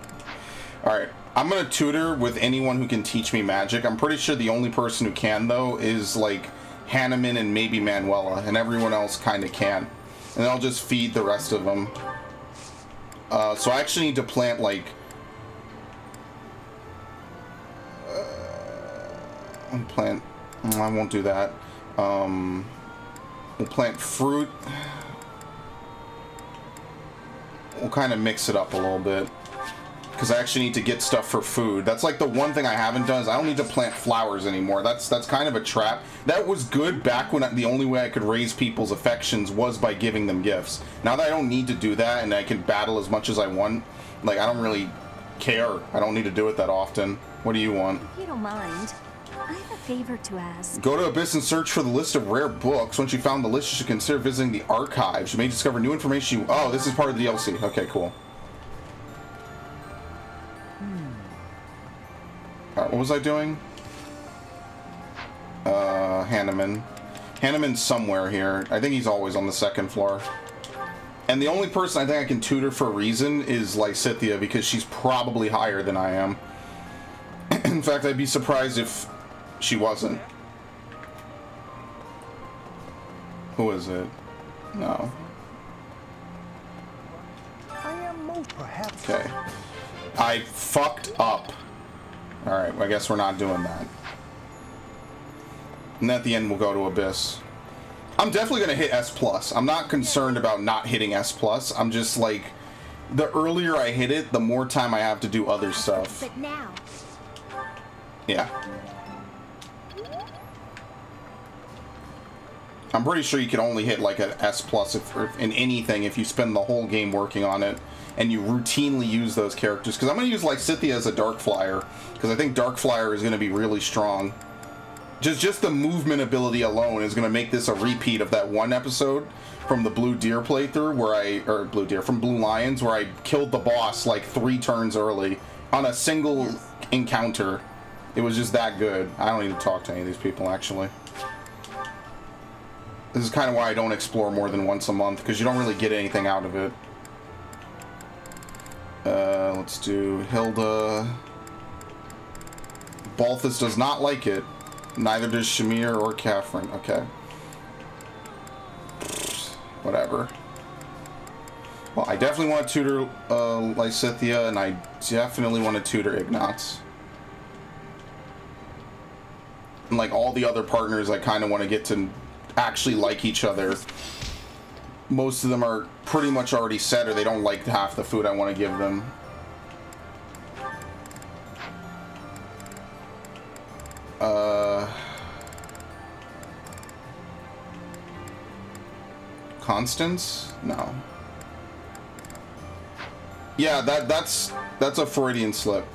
Alright, I'm gonna tutor with anyone who can teach me magic. I'm pretty sure the only person who can, though, is like Hanneman and maybe Manuela, and everyone else kind of can. And I'll just feed the rest of them. So I actually need to plant like... I won't do that. We'll plant fruit. We'll kind of mix it up a little bit. Because I actually need to get stuff for food. That's like the one thing I haven't done is I don't need to plant flowers anymore. That's kind of a trap. That was good back when the only way I could raise people's affections was by giving them gifts. Now that I don't need to do that and I can battle as much as I want, like, I don't really care. I don't need to do it that often. What do you want? If you don't mind, I have a favor to ask. Go to Abyss and search for the list of rare books. Once you found the list, you should consider visiting the archives. You may discover new information. Oh, this is part of the DLC. Okay, cool. Alright, what was I doing? Hanneman. Hanneman's somewhere here. I think he's always on the second floor. And the only person I think I can tutor for a reason is Lysithea, because she's probably higher than I am. In fact, I'd be surprised if she wasn't. Who is it? No. Okay. I fucked up. Alright, I guess we're not doing that. And at the end, we'll go to Abyss. I'm definitely going to hit S+. I'm not concerned about not hitting S+. I'm just like, the earlier I hit it, the more time I have to do other stuff. But now. Yeah. I'm pretty sure you can only hit like an S+ if in anything if you spend the whole game working on it and you routinely use those characters. Because I'm going to use Lysithea as a Dark Flyer, because I think Dark Flyer is going to be really strong. Just the movement ability alone is going to make this a repeat of that one episode from the Blue Deer playthrough where from Blue Lions, where I killed the boss like 3 turns early on a single encounter. It was just that good. I don't need to talk to any of these people, actually. This is kind of why I don't explore more than once a month, because you don't really get anything out of it. Let's do Hilda. Balthus does not like it. Neither does Shamir or Catherine. Okay. Whatever. Well, I definitely want to tutor Lysithea, and I definitely want to tutor Ignatz. And like all the other partners, I kind of want to get to actually like each other. Most of them are pretty much already set, or they don't like half the food I want to give them. Constance? No. Yeah, that's a Freudian slip.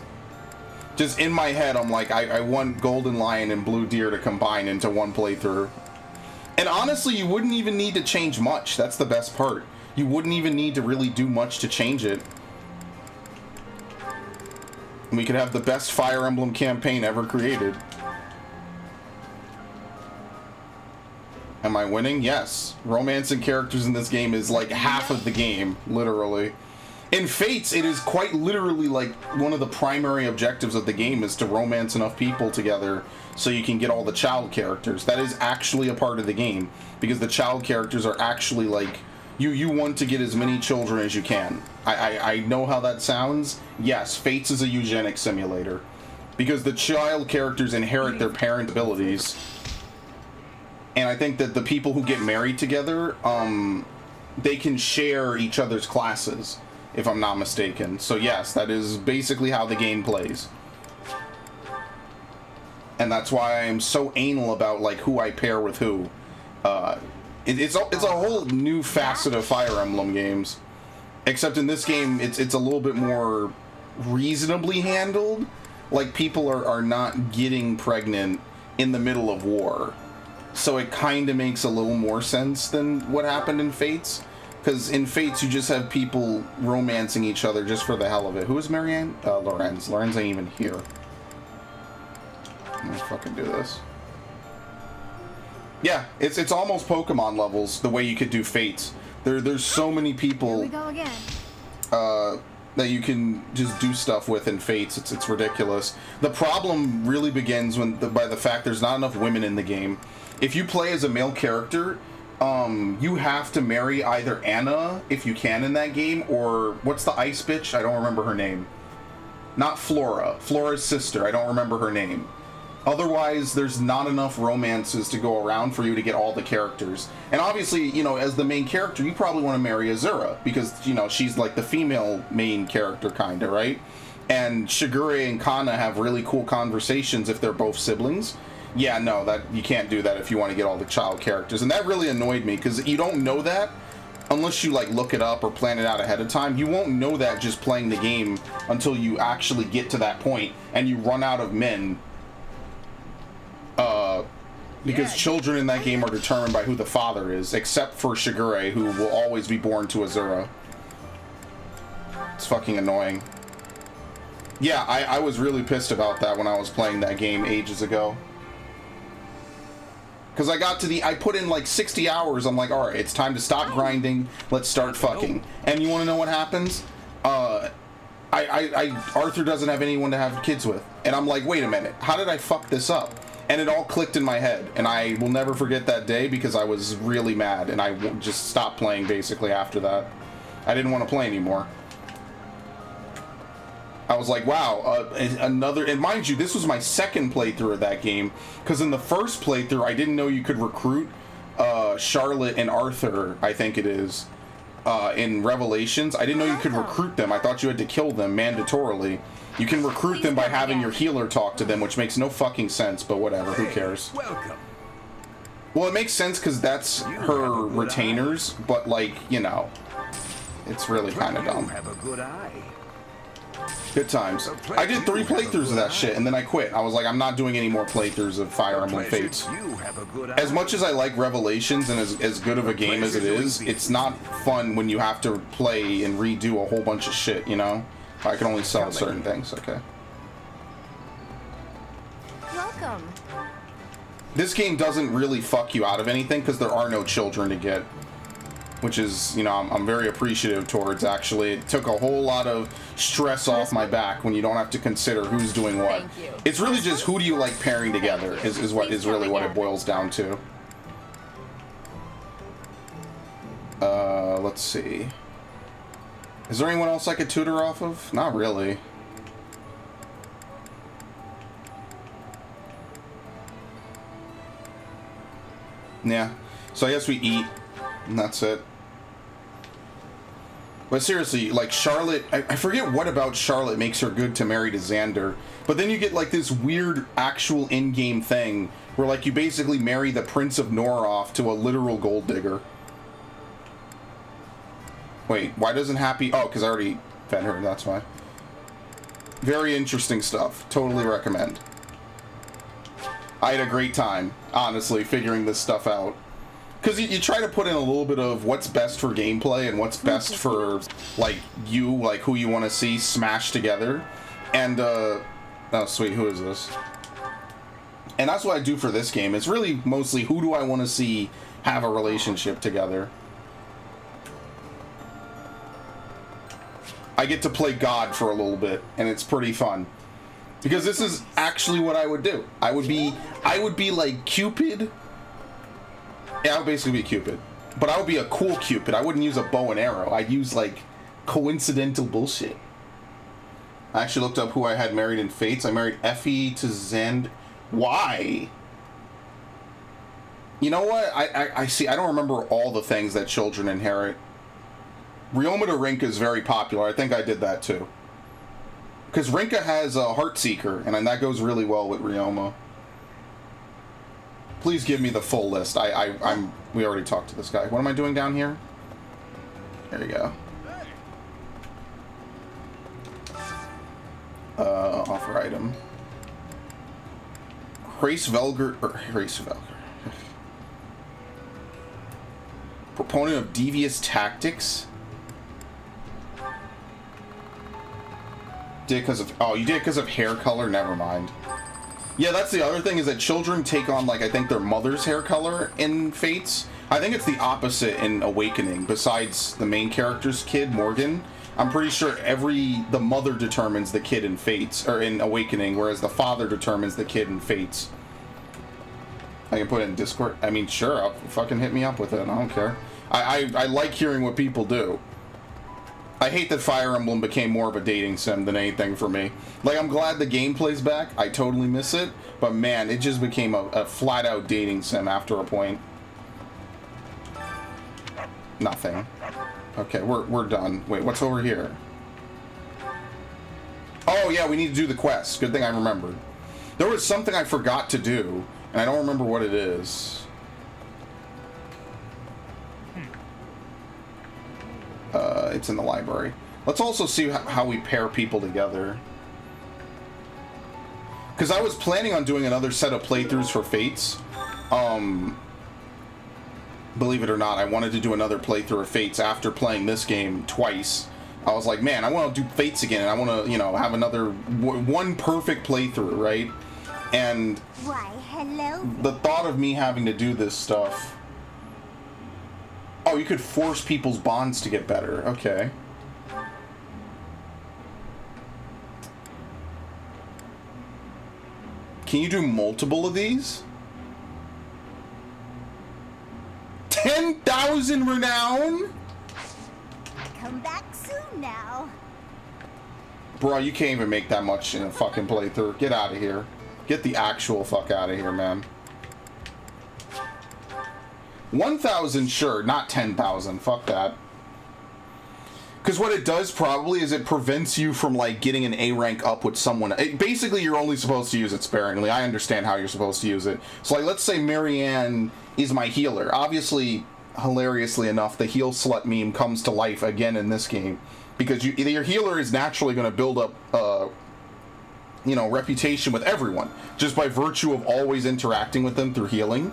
Just in my head, I'm like, I want Golden Lion and Blue Deer to combine into one playthrough. And honestly, you wouldn't even need to change much. That's the best part. You wouldn't even need to really do much to change it. And we could have the best Fire Emblem campaign ever created. Am I winning? Yes. Romancing characters in this game is like half of the game, literally. In Fates, it is quite literally like one of the primary objectives of the game is to romance enough people together so you can get all the child characters. That is actually a part of the game, because the child characters are actually like, you want to get as many children as you can. I know how that sounds. Yes, Fates is a eugenic simulator, because the child characters inherit their parent abilities. And I think that the people who get married together, they can share each other's classes, if I'm not mistaken. So yes, that is basically how the game plays. And that's why I'm so anal about like who I pair with who. It's a whole new facet of Fire Emblem games. Except in this game, it's a little bit more reasonably handled. Like, people are not getting pregnant in the middle of war. So it kind of makes a little more sense than what happened in Fates. Because in Fates, you just have people romancing each other just for the hell of it. Who is Marianne? Lorenz. Lorenz ain't even here. I'm gonna fucking do this. Yeah, it's almost Pokemon levels, the way you could do Fates. There's so many people... Here we go again. that you can just do stuff with in Fates. It's ridiculous. The problem really begins by the fact there's not enough women in the game. If you play as a male character, you have to marry either Anna, if you can in that game, or what's the ice bitch? I don't remember her name. Not Flora. Flora's sister. I don't remember her name. Otherwise, there's not enough romances to go around for you to get all the characters. And obviously, you know, as the main character, you probably want to marry Azura, because, you know, she's like the female main character, kinda, right? And Shigure and Kana have really cool conversations if they're both siblings. Yeah, no, that you can't do that if you want to get all the child characters. And that really annoyed me, because you don't know that unless you like look it up or plan it out ahead of time. You won't know that just playing the game until you actually get to that point and you run out of men. Because children in that game are determined by who the father is, except for Shigure, who will always be born to Azura. It's fucking annoying. Yeah, I was really pissed about that when I was playing that game ages ago. Because I put in like 60 hours, I'm like, alright, it's time to stop grinding, let's start fucking. And you want to know what happens? Arthur doesn't have anyone to have kids with. And I'm like, wait a minute, how did I fuck this up? And it all clicked in my head, and I will never forget that day because I was really mad, and I just stopped playing basically after that. I didn't want to play anymore. I was like, wow, another, and mind you, this was my second playthrough of that game, because in the first playthrough, I didn't know you could recruit Charlotte and Arthur, I think it is, in Revelations. I didn't know you could recruit them. I thought you had to kill them mandatorily. You can recruit them by having your healer talk to them, which makes no fucking sense, but whatever, who cares? Welcome. Well, it makes sense because that's her retainers, but like, you know, it's really kind of dumb. Have a good eye. Good times. I did 3 playthroughs of that shit, and then I quit. I was like, I'm not doing any more playthroughs of Fire Emblem Fates. As much as I like Revelations and as good of a game as it is, it's not fun when you have to play and redo a whole bunch of shit, you know? I can only sell certain things, okay. Welcome. This game doesn't really fuck you out of anything because there are no children to get. Which is, you know, I'm very appreciative towards, actually. It took a whole lot of stress off my back when you don't have to consider who's doing what. It's really just who do you like pairing together is really what it boils down to. Let's see. Is there anyone else I could tutor off of? Not really. Yeah. So I guess we eat, and that's it. But seriously, like Charlotte, I forget what about Charlotte makes her good to marry to Xander. But then you get like this weird actual in-game thing where like you basically marry the Prince of Noroth to a literal gold digger. Wait, why doesn't Happy... Oh, because I already fed her, that's why. Very interesting stuff. Totally recommend. I had a great time, honestly, figuring this stuff out. Because you try to put in a little bit of what's best for gameplay and what's best for, like, you, like, who you want to see smashed together. And, oh, sweet, who is this? And that's what I do for this game. It's really mostly who do I want to see have a relationship together. I get to play God for a little bit, and it's pretty fun. Because this is actually what I would do. I would be like Cupid. Yeah, I would basically be Cupid. But I would be a cool Cupid. I wouldn't use a bow and arrow. I'd use, like, coincidental bullshit. I actually looked up who I had married in Fates. I married Effie to Zend. Why? You know what? I see. I don't remember all the things that children inherit. Ryoma to Rinka is very popular. I think I did that too. Because Rinka has a Heartseeker, and that goes really well with Ryoma. Please give me the full list. We already talked to this guy. What am I doing down here? There you go. Offer item. Race Velger. Proponent of devious tactics. Did it because of... Oh, you did it because of hair color? Never mind. Yeah, that's the other thing, is that children take on, like, I think their mother's hair color in Fates. I think it's the opposite in Awakening, besides the main character's kid, Morgan. I'm pretty sure the mother determines the kid in Fates, or in Awakening, whereas the father determines the kid in Fates. I can put it in Discord. I mean, sure, fucking hit me up with it. I don't care. I like hearing what people do. I hate that Fire Emblem became more of a dating sim than anything for me. Like, I'm glad the gameplay's back. I totally miss it. But man, it just became a flat-out dating sim after a point. Nothing. Okay, we're done. Wait, what's over here? Oh yeah, we need to do the quest. Good thing I remembered. There was something I forgot to do, and I don't remember what it is. It's in the library. Let's also see how we pair people together. Because I was planning on doing another set of playthroughs for Fates. Believe it or not, I wanted to do another playthrough of Fates after playing this game twice. I was like, man, I want to do Fates again, and I want to, you know, have another one perfect playthrough, right? And Why, hello. the thought of me having to do this stuff... Oh, you could force people's bonds to get better. Okay. Can you do multiple of these? 10,000 renown? Come back soon now. Bro, you can't even make that much in a fucking playthrough. Get out of here. Get the actual fuck out of here, man. 1,000, sure, not 10,000. Fuck that. Because what it does probably is it prevents you from, like, getting an A rank up with someone. Basically, you're only supposed to use it sparingly. I understand how you're supposed to use it. So, like, let's say Marianne is my healer. Obviously, hilariously enough, the heal slut meme comes to life again in this game. Because your healer is naturally going to build up, you know, reputation with everyone. Just by virtue of always interacting with them through healing.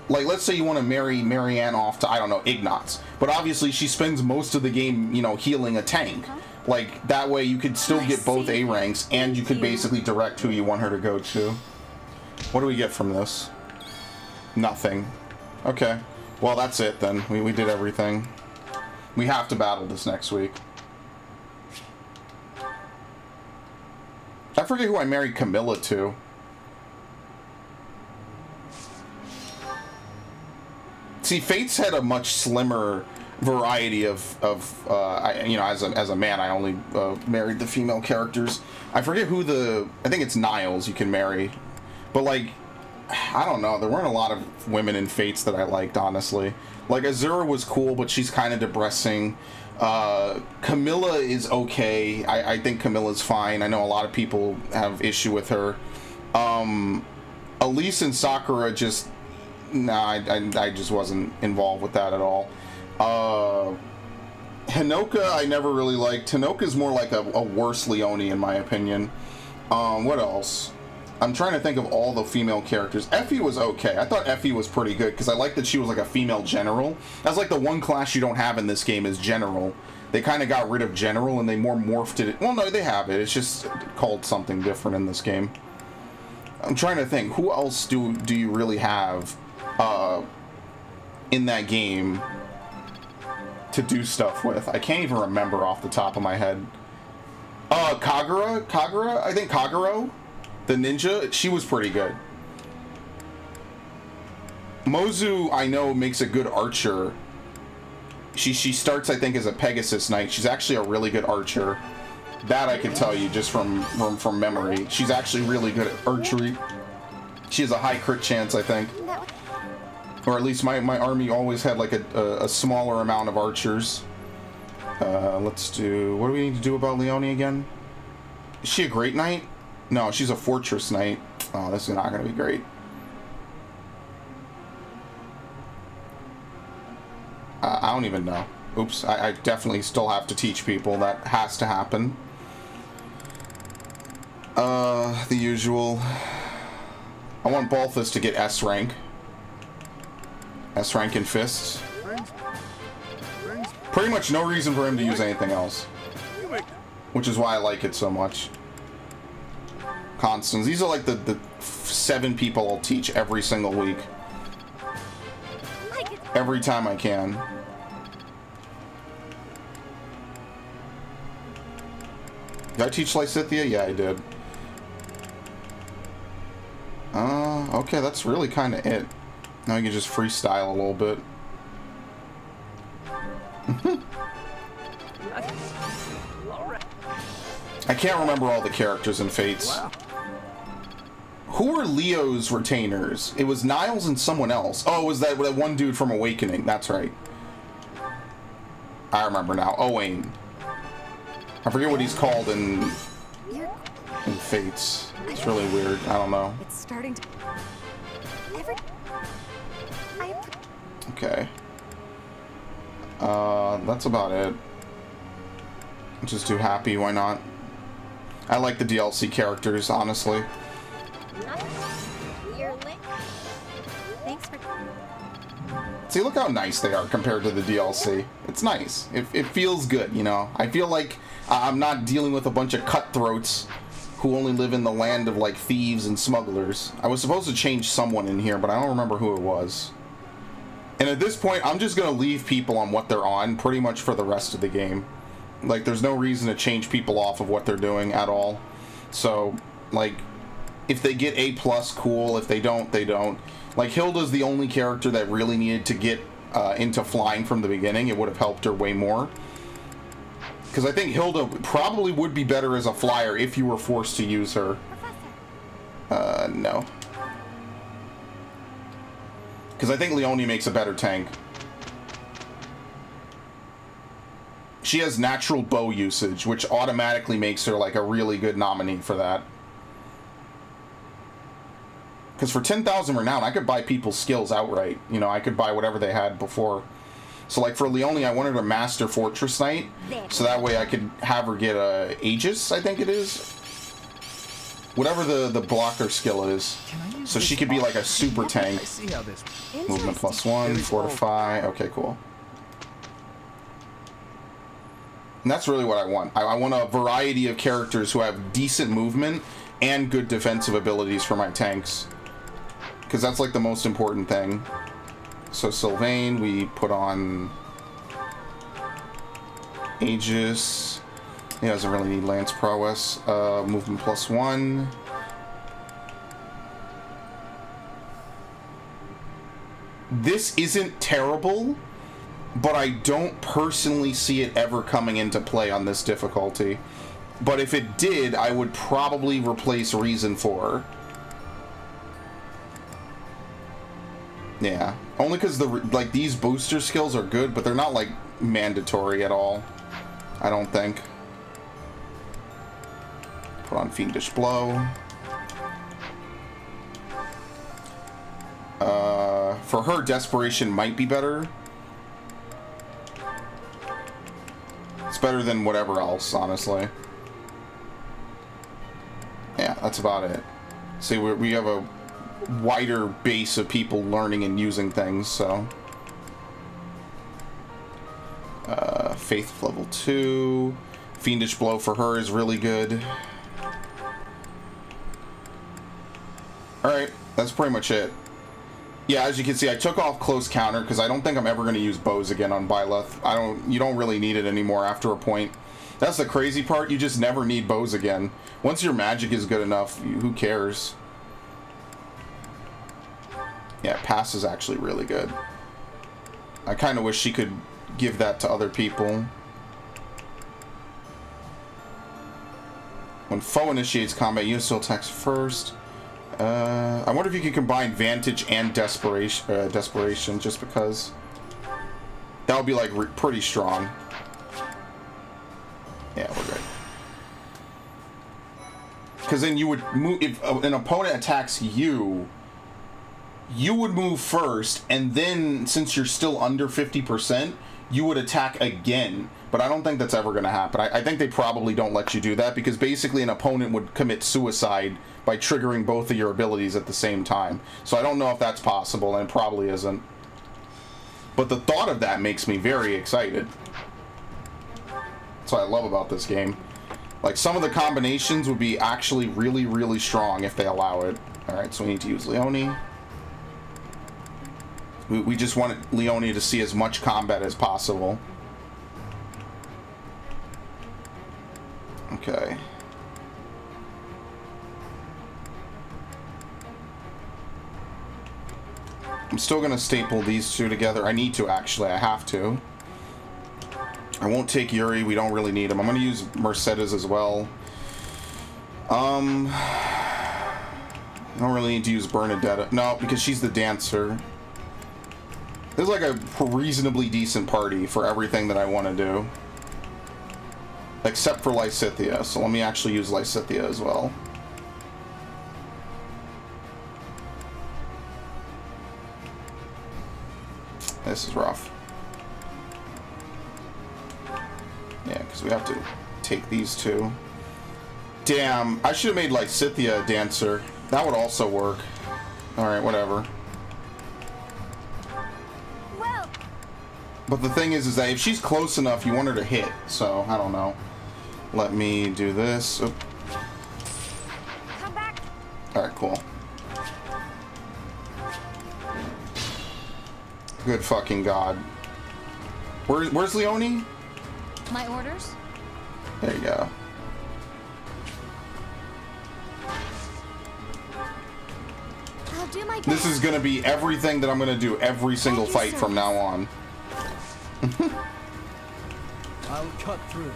Like, let's say you want to marry Marianne off to, I don't know, Ignatz. But obviously, she spends most of the game, you know, healing a tank. Like, that way you could still get both A ranks, and you could basically direct who you want her to go to. What do we get from this? Nothing. Okay. Well, that's it, then. We did everything. We have to battle this next week. I forget who I married Camilla to. See, Fates had a much slimmer variety of you know, as a man, I only married the female characters. I forget who I think it's Niles you can marry. But, like, I don't know, there weren't a lot of women in Fates that I liked, honestly. Like, Azura was cool, but she's kind of depressing. Camilla is okay. I think Camilla's fine. I know a lot of people have issue with her. Elise and Sakura just... Nah, I just wasn't involved with that at all. Hinoka I never really liked. Hinoka's more like a worse Leone in my opinion. What else? I'm trying to think of all the female characters. Effie was okay. I thought Effie was pretty good because I liked that she was like a female general. That's like the one class you don't have in this game is general. They kind of got rid of general and they more morphed it. Well, no, they have it. It's just called something different in this game. I'm trying to think. Who else do you really have in that game to do stuff with? I can't even remember off the top of my head. Kagura? I think Kaguro, the ninja, she was pretty good. Mozu, I know, makes a good archer. She starts, I think, as a Pegasus Knight. She's actually a really good archer. That I can tell you just from memory. She's actually really good at archery. She has a high crit chance, I think. Or at least my army always had like a smaller amount of archers. Let's do... What do we need to do about Leone again? Is she a Great Knight? No, she's a Fortress Knight. Oh, this is not going to be great. I don't even know. Oops, I definitely still have to teach people. That has to happen. The usual. I want Balthus to get S rank. S rank in fists. Pretty much no reason for him to use anything else. Which is why I like it so much. Constants. These are like the 7 people I'll teach every single week. Every time I can. Did I teach Lysithia? Yeah, I did. Okay, that's really kind of it. Now you can just freestyle a little bit. I can't remember all the characters in Fates. Wow. Who were Leo's retainers? It was Niles and someone else. Oh, it was that one dude from Awakening. That's right. I remember now. Owain. I forget what he's called in Fates. It's really weird. I don't know. It's starting to... Okay. That's about it. I'm just too happy. Why not? I like the DLC characters, honestly. Thanks for... See, look how nice they are compared to the DLC. It's nice. It feels good, you know? I feel like I'm not dealing with a bunch of cutthroats who only live in the land of, like, thieves and smugglers. I was supposed to change someone in here, but I don't remember who it was. And at this point, I'm just going to leave people on what they're on pretty much for the rest of the game. Like, there's no reason to change people off of what they're doing at all. So, like, if they get A+, cool. If they don't, they don't. Like, Hilda's the only character that really needed to get into flying from the beginning. It would have helped her way more. Because I think Hilda probably would be better as a flyer if you were forced to use her. No. Because I think Leonie makes a better tank. She has natural bow usage, which automatically makes her like a really good nominee for that. Because for 10,000 renown, I could buy people's skills outright. You know, I could buy whatever they had before. So like for Leonie, I wanted a Master Fortress Knight, so that way I could have her get a Aegis, I think it is. Whatever the blocker skill is. So she could be like a super tank. Movement +1, Fortify. Okay, cool. And that's really what I want. I want a variety of characters who have decent movement and good defensive abilities for my tanks. Because that's like the most important thing. So Sylvain, we put on Aegis. He doesn't really need Lance Prowess. Movement +1. This isn't terrible, but I don't personally see it ever coming into play on this difficulty. But if it did, I would probably replace Reason 4. Yeah, only because like these booster skills are good, but they're not like mandatory at all. I don't think. Put on Fiendish Blow. For her, Desperation might be better. It's better than whatever else, honestly. Yeah, that's about it. See, we have a wider base of people learning and using things, so. Faith level 2. Fiendish Blow for her is really good. Alright, that's pretty much it. Yeah, as you can see, I took off Close Counter because I don't think I'm ever going to use bows again on Byleth. You don't really need it anymore after a point. That's the crazy part, you just never need bows again. Once your magic is good enough, who cares? Yeah, Pass is actually really good. I kind of wish she could give that to other people. When foe initiates combat, you still attacks first. I wonder if you can combine Vantage and Desperation, just because. That would be like pretty strong. Yeah, we're good. Because then you would move, if an opponent attacks you, you would move first, and then since you're still under 50%, you would attack again. But I don't think that's ever going to happen. I think they probably don't let you do that, because basically an opponent would commit suicide by triggering both of your abilities at the same time. So I don't know if that's possible, and it probably isn't. But the thought of that makes me very excited. That's what I love about this game. Like, some of the combinations would be actually really, really strong if they allow it. Alright, so we need to use Leonie. We just want Leonie to see as much combat as possible. Okay. I'm still gonna staple these two together. I need to, actually. I have to. I won't take Yuri. We don't really need him. I'm gonna use Mercedes as well. I don't really need to use Bernadetta. No, because she's the dancer. This is like a reasonably decent party for everything that I want to do. Except for Lysithea. So let me actually use Lysithea as well. This is rough. Yeah, because we have to take these two. Damn, I should have made Lysithea a dancer. That would also work. Alright, whatever. Well, But the thing is that if she's close enough, you want her to hit. So, I don't know. Let me do this. Oop. come back. Alright, cool. Good fucking god. Where's Leone? My orders? There you go. I'll do my best. This is gonna be everything that I'm gonna do every single fight from now on. I'll cut through.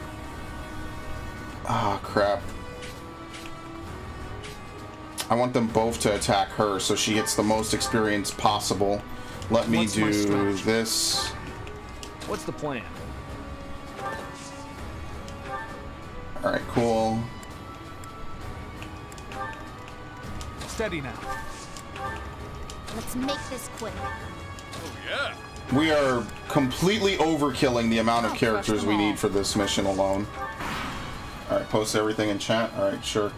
Ah, crap. I want them both to attack her so she gets the most experience possible. Let me What's my do strategy? this. What's the plan? Alright, cool. Steady now. Let's make this quick. We are completely overkilling the amount of I'll characters crush we them all. need for this mission alone. Alright, post everything in chat. Alright, sure.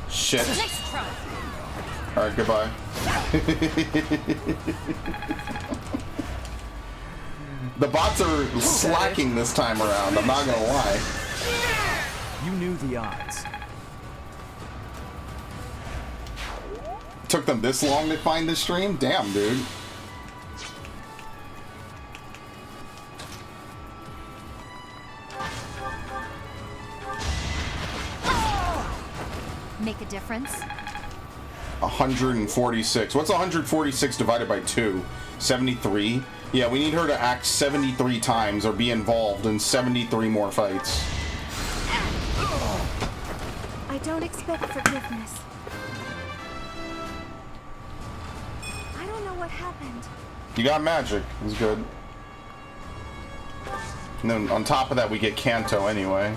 Shit. Nice try. Alright, goodbye. The bots are slacking this time around, I'm not gonna lie. You knew the odds. Took them this long to find this stream? Damn, dude. Make a difference. 146. What's 146 divided by 2? 73? Yeah, we need her to act 73 times or be involved in 73 more fights. I don't expect forgiveness. I don't know what happened. You got magic. It's good. And then on top of that, we get Kanto anyway.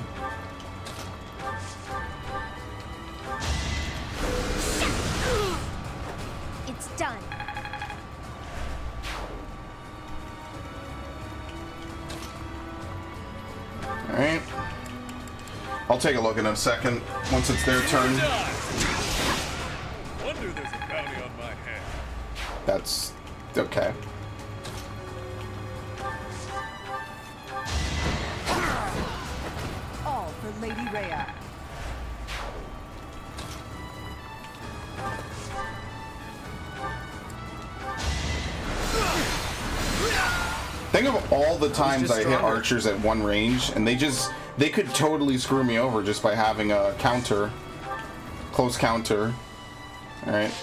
It's done. Alright. I'll take a look in a second once it's their turn. Wonder there's a bounty on my head. That's okay. All for Lady Rhea. Think of all the times just I hit stronger. archers at one range, and they could totally screw me over just by having a counter. Close counter. Alright.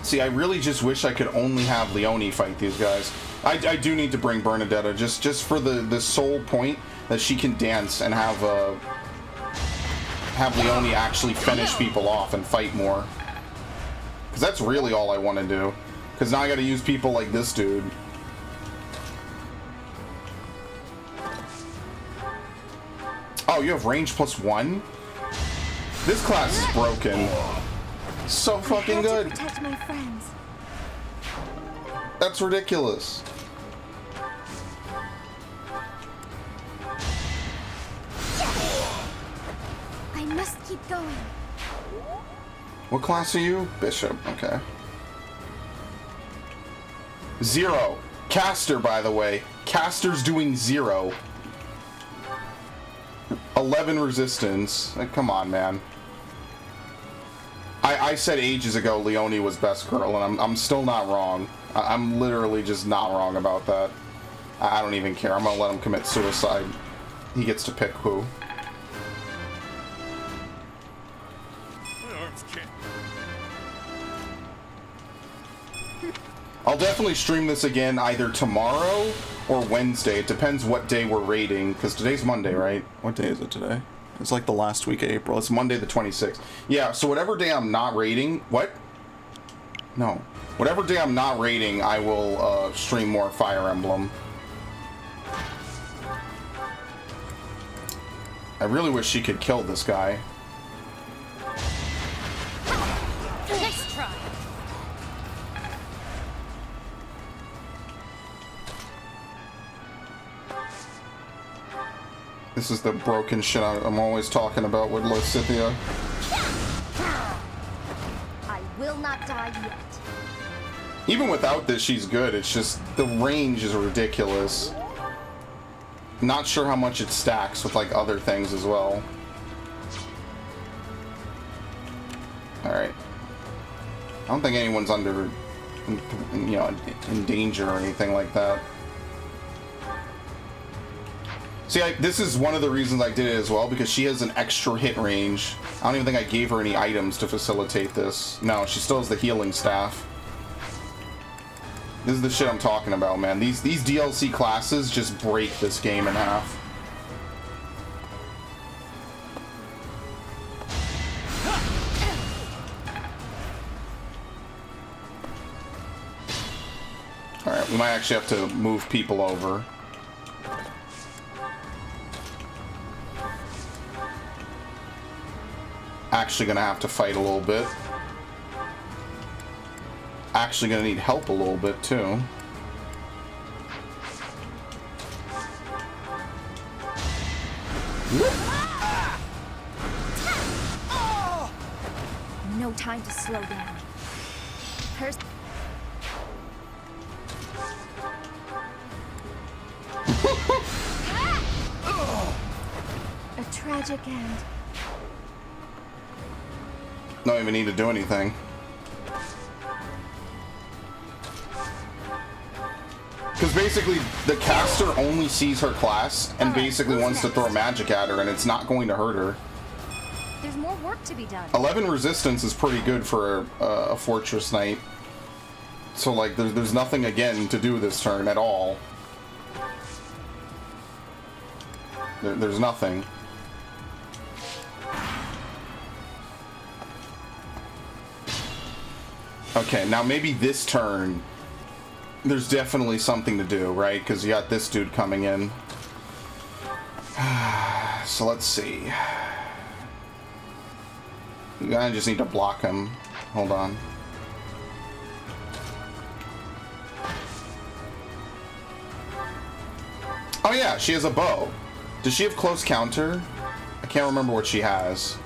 See, I really just wish I could only have Leone fight these guys. I do need to bring Bernadetta, just for the sole point that she can dance and have Leone actually finish people off and fight more. Because that's really all I want to do. Because now I got to use people like this dude. Oh, you have range +1? This class is broken. So fucking I had good. to protect my friends. That's ridiculous. I must keep going. What class are you? Bishop, okay. 0. Caster, by the way. Caster's doing 0. 11 resistance. Like, come on, man. I said ages ago Leone was best girl, and I'm still not wrong. I'm literally just not wrong about that. I don't even care. I'm gonna let him commit suicide. He gets to pick who. I'll definitely stream this again either tomorrow or Wednesday. It depends what day we're raiding, because today's Monday, right? What day is it today? It's like the last week of April. It's Monday the 26th. Yeah, so whatever day I'm not raiding... What? No. Whatever day I'm not raiding, I will stream more Fire Emblem. I really wish she could kill this guy. Nice try. This is the broken shit I'm always talking about with Lysithea. I will not die yet. Even without this, she's good. It's just the range is ridiculous. Not sure how much it stacks with like other things as well. Alright. I don't think anyone's under, you know, in danger or anything like that. See, this is one of the reasons I did it as well, because she has an extra hit range. I don't even think I gave her any items to facilitate this. No, she still has the healing staff. This is the shit I'm talking about, man. These DLC classes just break this game in half. Alright, we might actually have to move people over. Actually gonna have to fight a little bit. Actually gonna need help a little bit too. No time to slow down. A tragic end. Don't even need to do anything. Because basically, the caster only sees her class and basically wants to throw magic at her, and it's not going to hurt her. There's more work to be done. 11 resistance is pretty good for a Fortress Knight. So, like, there's nothing, again, to do this turn at all. There's nothing. Okay, now maybe this turn, there's definitely something to do, right? Because you got this dude coming in. So let's see. I just need to block him. Hold on. Oh yeah, she has a bow. Does she have close counter? I can't remember what she has.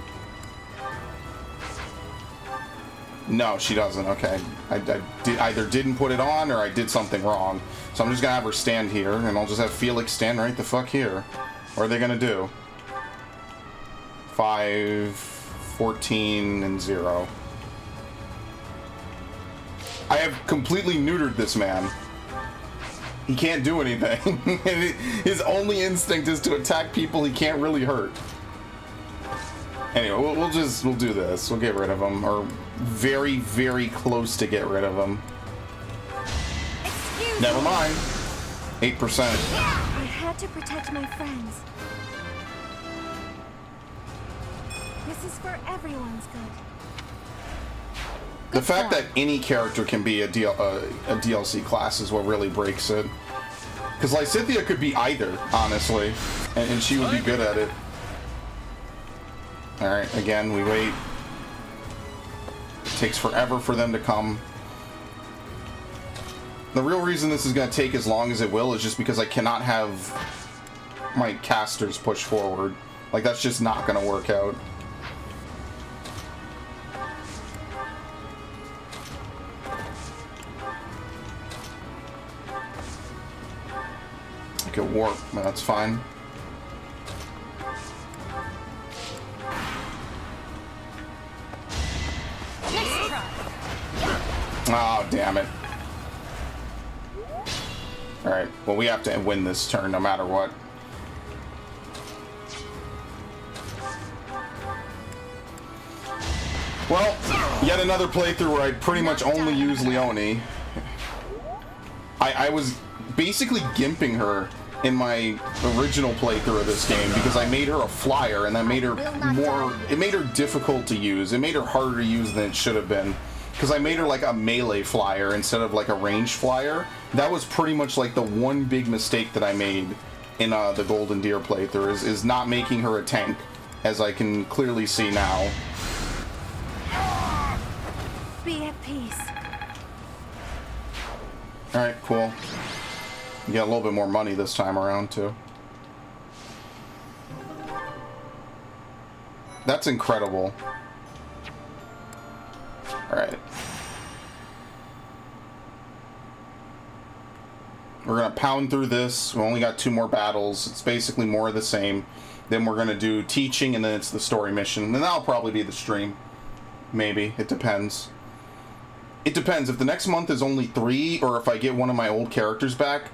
No, she doesn't. Okay. I either didn't put it on or I did something wrong. So I'm just gonna have her stand here, and I'll just have Felix stand right the fuck here. What are they gonna do? 5, 14, and 0. I have completely neutered this man. He can't do anything. His only instinct is to attack people he can't really hurt. Anyway, we'll do this. We'll get rid of him, or very, very close to get rid of him. Never mind. 8%. I had to protect my friends. This is for everyone's good. The fact that any character can be a DLC class is what really breaks it. Because Lysithea could be either, honestly, and she would be good at it. Alright, again, we wait. It takes forever for them to come. The real reason this is going to take as long as it will is just because I cannot have my casters push forward. Like, that's just not going to work out. I could warp, but that's fine. Oh, damn it. Alright, well, we have to win this turn no matter what. Well, yet another playthrough where I pretty much only use Leone. I was basically gimping her in my original playthrough of this game because I made her a flyer, and that made her it made her difficult to use. It made her harder to use than it should have been, because I made her like a melee flyer instead of like a range flyer. That was pretty much like the one big mistake that I made in the Golden Deer playthrough, is not making her a tank, as I can clearly see now. Be at peace. Alright, cool. You got a little bit more money this time around, too. That's incredible. Alright. We're gonna pound through this. We only got 2 more battles. It's basically more of the same. Then we're gonna do teaching, and then it's the story mission. And that'll probably be the stream. Maybe. It depends. It depends. If the next month is only 3, or if I get one of my old characters back,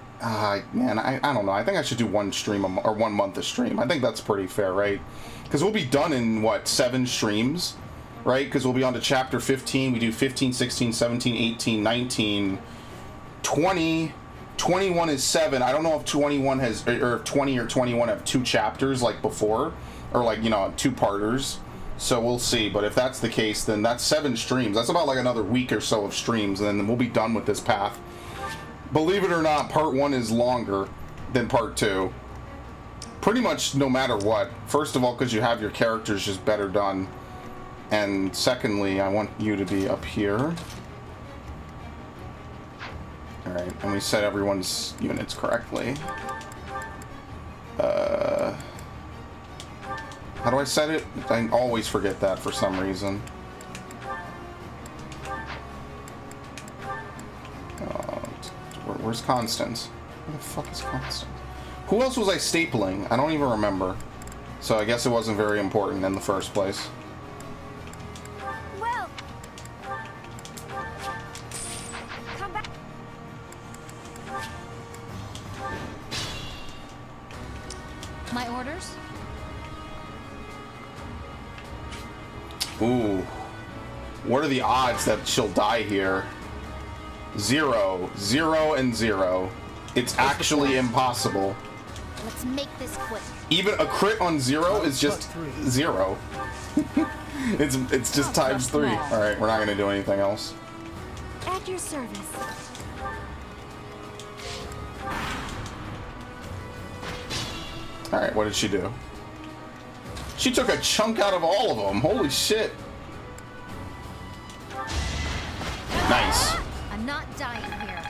man, I don't know. I think I should do 1 stream or 1 month a stream. I think that's pretty fair, right? Because we'll be done in, what, 7 streams? Right? Because we'll be on to chapter 15. We do 15, 16, 17, 18, 19, 20... 21 is 7. I don't know if 21 has, or if 20 or 21 have 2 chapters like before, or like, you know, 2-parters. So we'll see. But if that's the case, then that's 7 streams. That's about like another week or so of streams, and then we'll be done with this path. Believe it or not, part 1 is longer than part 2. Pretty much no matter what. First of all, because you have your characters just better done. And secondly, I want you to be up here. Alright, and we set everyone's units correctly. How do I set it? I always forget that for some reason. Where's Constance? Where the fuck is Constance? Who else was I stapling? I don't even remember. So I guess it wasn't very important in the first place. Well, come back. My orders? Ooh. What are the odds that she'll die here? 0, 0, and 0. It's actually impossible. Let's make this quick. Even a crit on 0 is just 0. it's just times 3. Alright, we're not gonna do anything else. At your service. Alright, what did she do? She took a chunk out of all of them. Holy shit. Nice. I'm not dying here.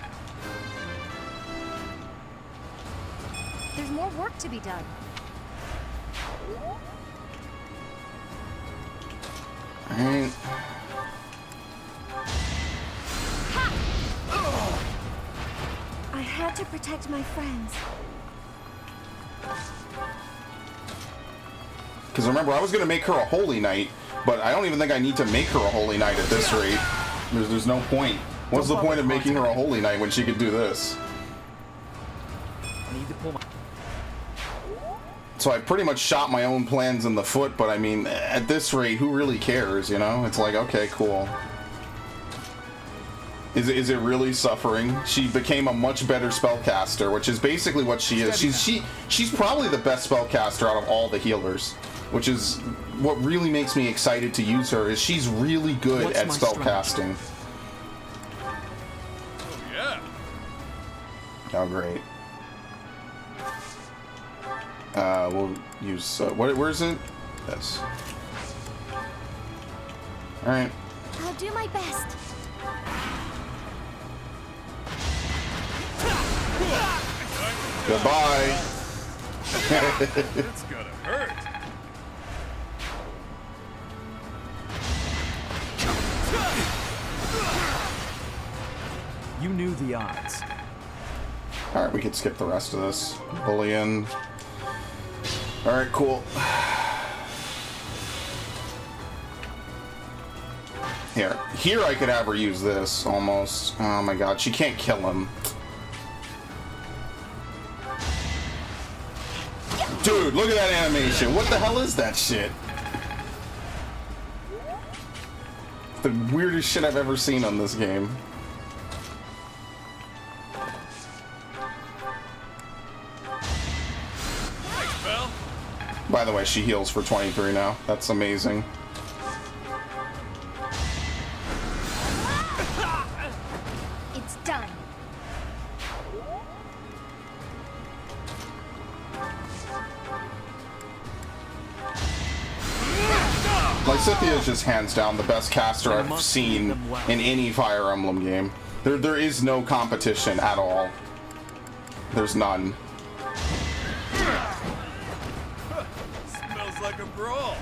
There's more work to be done. Alright. I had to protect my friends. Because remember, I was going to make her a holy knight, but I don't even think I need to make her a holy knight at this rate. There's no point. What's the point of making her a holy knight when she could do this? I need to pull my... So I pretty much shot my own plans in the foot, but I mean, at this rate, who really cares, you know? It's like, okay, cool. Is it really suffering? She became a much better spellcaster, which is basically what she is. She's probably the best spellcaster out of all the healers, which is what really makes me excited to use her, is she's really good at spellcasting. Oh, yeah. Oh, great. We'll use, where is it? This. Alright. I'll do my best. Goodbye. It's gonna hurt. You knew the odds. Alright, we can skip the rest of this. Bullion. Alright, cool. Here I could have her use this, almost. Oh my god, she can't kill him. Dude, look at that animation. What the hell is that shit? The weirdest shit I've ever seen on this game. By the way, she heals for 23 now. That's amazing. It's done. Lysithea is just hands down the best caster I've seen in any Fire Emblem game. There is no competition at all. There's none. Smells like a brawl.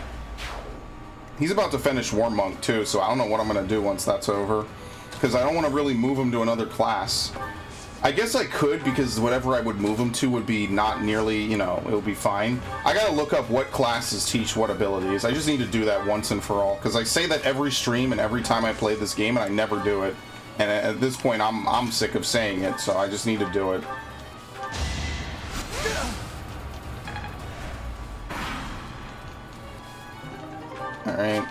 He's about to finish War Monk too, so I don't know what I'm gonna do once that's over. Because I don't want to really move him to another class. I guess I could, because whatever I would move him to would be not nearly, you know, it would be fine. I gotta look up what classes teach what abilities. I just need to do that once and for all. Because I say that every stream and every time I play this game, and I never do it. And at this point, I'm sick of saying it, so I just need to do it. Alright.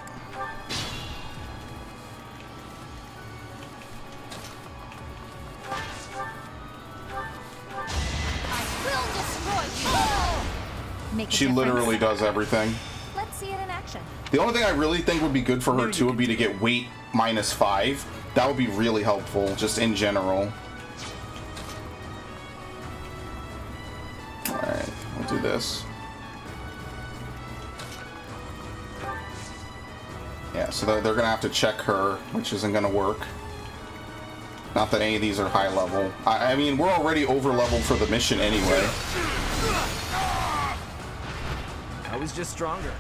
She literally does everything. Let's see it in action. The only thing I really think would be good for her too would be to get weight -5. That would be really helpful, just in general. Alright, we'll do this. Yeah, so they're gonna have to check her, which isn't gonna work. Not that any of these are high level. I mean, we're already over leveled for the mission anyway. I was just stronger.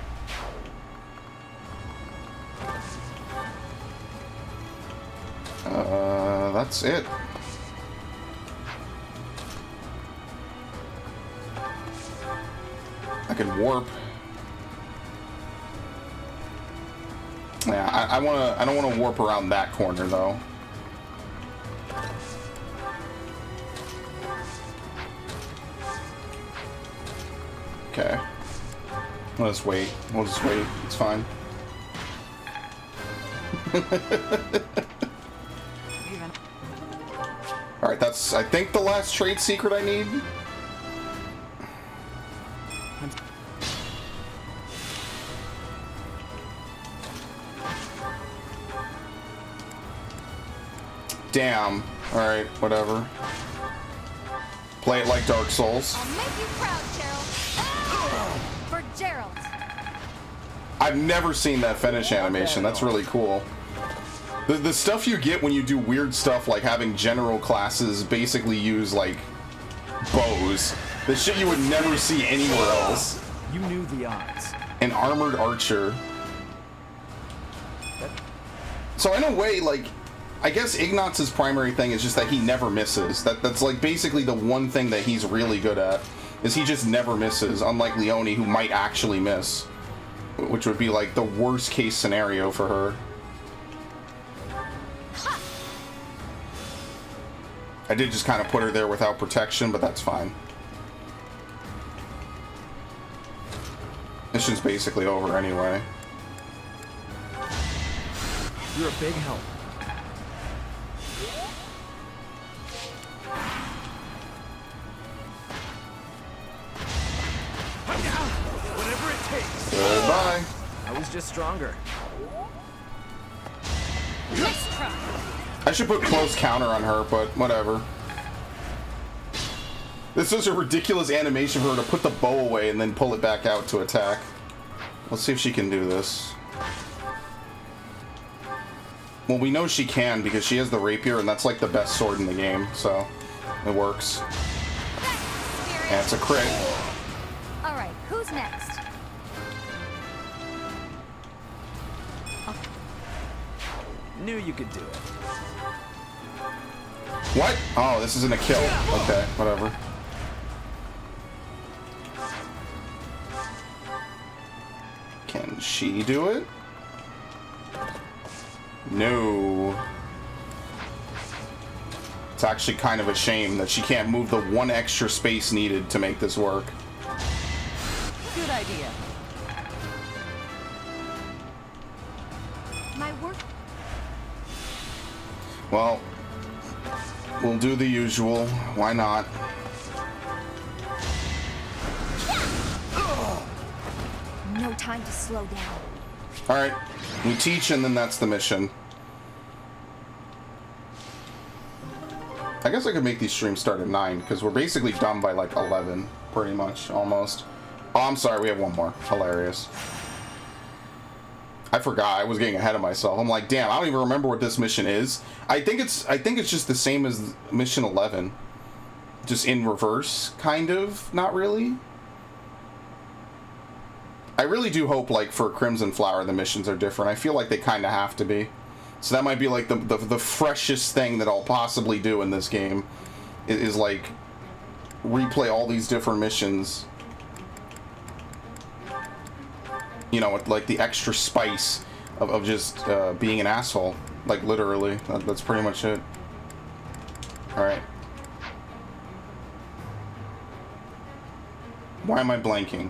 That's it. I can warp. Yeah, I don't wanna warp around that corner though. Okay. We'll just wait. We'll just wait. It's fine. Alright, that's, I think, the last trade secret I need. Damn. Alright, whatever. Play it like Dark Souls. I'll make you proud, Gerald. For Gerald. I've never seen that finish animation. That's really cool. The stuff you get when you do weird stuff like having general classes basically use, like, bows. The shit you would never see anywhere else. You knew the odds. An armored archer. So in a way, like, I guess Ignat's primary thing is just that he never misses. That's like basically the one thing that he's really good at, is he just never misses, unlike Leonie, who might actually miss. Which would be like the worst case scenario for her. I did just kind of put her there without protection, but that's fine. Mission's basically over anyway. You're a big help. Whatever it takes. Goodbye. I was just stronger. Let's try. I should put close counter on her, but whatever. This is a ridiculous animation for her to put the bow away and then pull it back out to attack. Let's see if she can do this. Well, we know she can because she has the rapier, and that's like the best sword in the game, so it works. And it's a crit. All right, who's next? Knew you could do it. What? Oh, this isn't a kill. Okay, whatever. Can she do it? No. It's actually kind of a shame that she can't move the one extra space needed to make this work. Good idea. My work. Well, we'll do the usual. Why not? time to slow down. Alright, we teach and then that's the mission. I guess I could make these streams start at 9, because we're basically done by like 11, pretty much, almost. Oh, I'm sorry, we have one more. Hilarious. I forgot, I was getting ahead of myself. I'm like, damn, I don't even remember what this mission is. I think it's just the same as mission 11. Just in reverse, kind of, not really. I really do hope, like, for Crimson Flower, the missions are different. I feel like they kind of have to be. So that might be, like, the freshest thing that I'll possibly do in this game. Is like, replay all these different missions. You know, with, like, the extra spice of just being an asshole. Like, literally. That's pretty much it. Alright. Why am I blanking?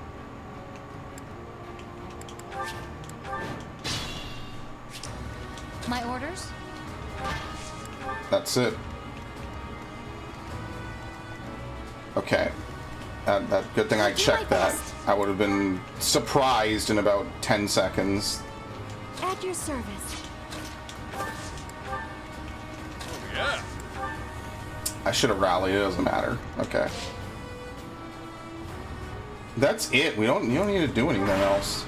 My orders? That's it. Okay. That good thing I checked that. I would have been surprised in about 10 seconds. At your service. Yeah. I should have rallied, it doesn't matter. Okay. That's it. You don't need to do anything else.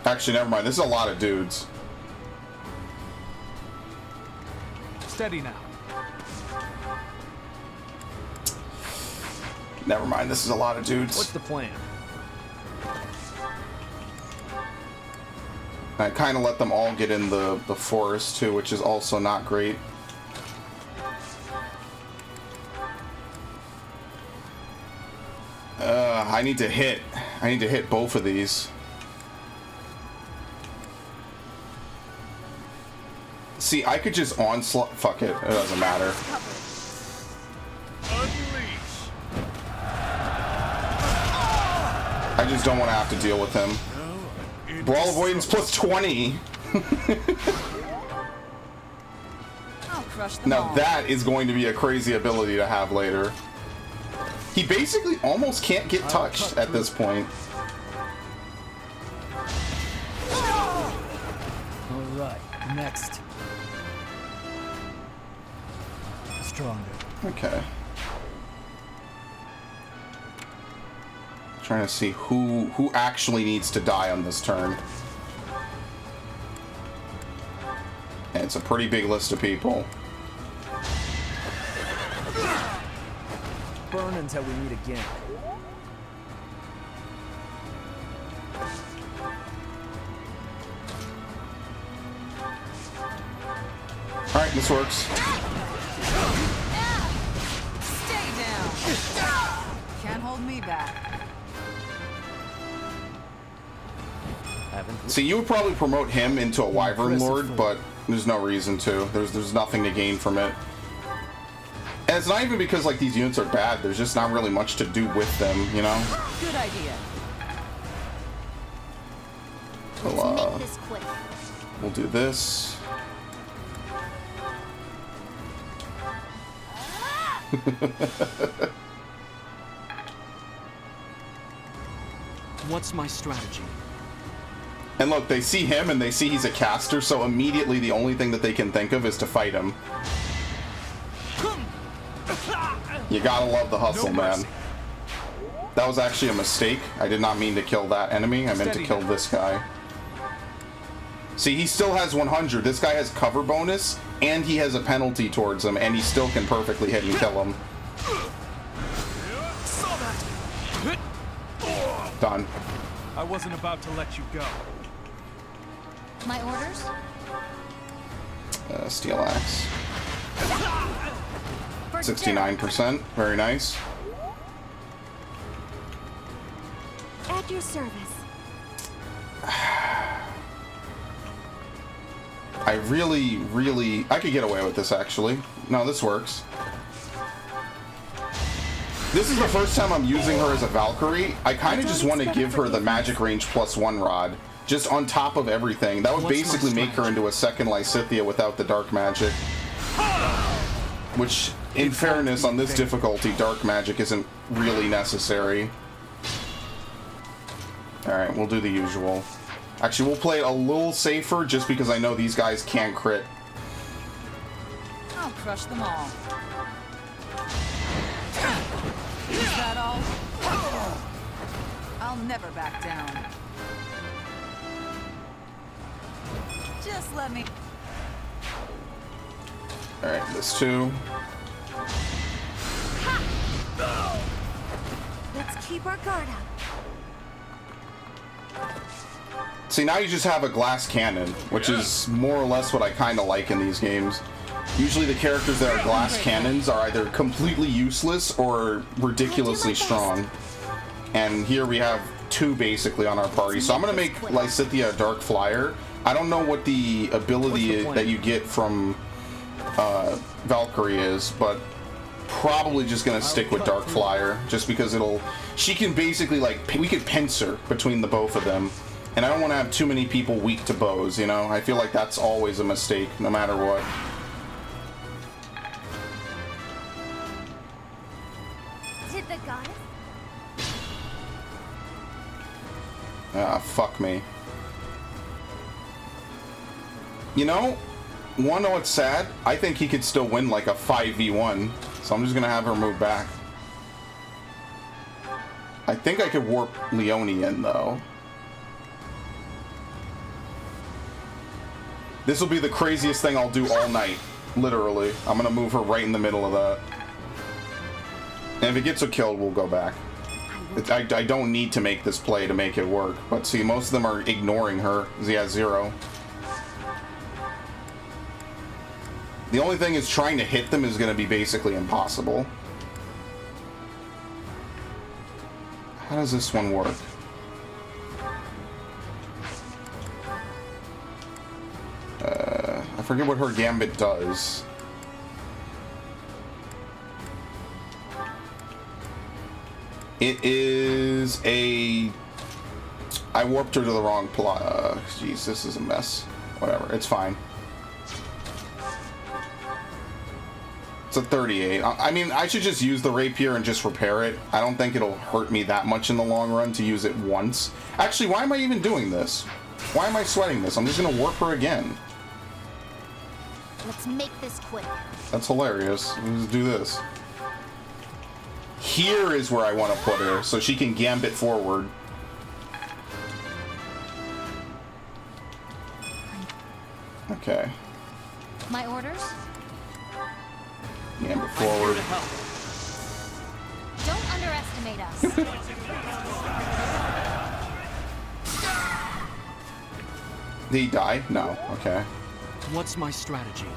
Actually, never mind. This is a lot of dudes. Steady now. Never mind. This is a lot of dudes. What's the plan? I kind of let them all get in the forest too, which is also not great. I need to hit both of these. See, I could just onslaught. Fuck it. It doesn't matter. Unleash. I just don't want to have to deal with him. No, Brawl avoidance plus 20. I'll crush them Now all. that is going to be a crazy ability to have later. He basically almost can't get touched at this point. Alright, next. Stronger. Okay. Trying to see who actually needs to die on this turn. And it's a pretty big list of people. Burn until we meet again. Alright, this works. Stay down. Can't hold me back. See, you would probably promote him into a Wyvern Lord, but there's no reason to. There's nothing to gain from it. And it's not even because, like, these units are bad. There's just not really much to do with them, you know? Good idea. So, Make this quick. we'll do this. What's my strategy? And look, they see him and they see he's a caster, so immediately the only thing that they can think of is to fight him. You gotta love the hustle, man. That was actually a mistake. I did not mean to kill that enemy. I meant to kill this guy. See, he still has 100. This guy has cover bonus, and he has a penalty towards him, and he still can perfectly hit and kill him. Done. I wasn't about to let you go. My orders? Steel axe. 69%. Very nice. At your service. I really... I could get away with this, actually. No, this works. This is the first time I'm using her as a Valkyrie. I kind of just want to give her the magic range +1 rod. Just on top of everything. That would basically make her into a second Lysithea without the dark magic. Which in fairness, on this difficulty, dark magic isn't really necessary. Alright, we'll do the usual. Actually, we'll play it a little safer just because I know these guys can't crit. I'll crush them all. Is that all? I'll never back down. Just let me... Alright, this too. Let's keep our guard up. See, now you just have a glass cannon, which is more or less what I kind of like in these games. Usually the characters that are glass cannons are either completely useless or ridiculously strong. And here we have two basically on our party. So I'm going to make Lysithea Dark Flyer. I don't know what the ability that you get from Valkyrie is, but probably just going to stick with Dark Flyer just because she can basically, like, we could pincer between the both of them. And I don't want to have too many people weak to bows, you know? I feel like that's always a mistake, no matter what. Did the goddess? Ah, fuck me. You know, wanna know what's sad? I think he could still win like a 5v1, so I'm just gonna have her move back. I think I could warp Leone in, though. This will be the craziest thing I'll do all night. Literally. I'm gonna move her right in the middle of that. And if it gets her killed, we'll go back. I don't need to make this play to make it work. But see, most of them are ignoring her, because he has 0. The only thing is trying to hit them is going to be basically impossible. How does this one work? I forget what her gambit does. It is a... I warped her to the wrong plot. Jeez, this is a mess. Whatever, it's fine. It's a 38. I mean, I should just use the rapier and just repair it. I don't think it'll hurt me that much in the long run to use it once. Actually, why am I even doing this? Why am I sweating this? I'm just gonna warp her again. Let's make this quick. That's hilarious. Let's do this. Here is where I want to put her, so she can gambit forward. Okay. My orders? Gambit forward. Don't underestimate us. Did he die? No. Okay. What's my strategy?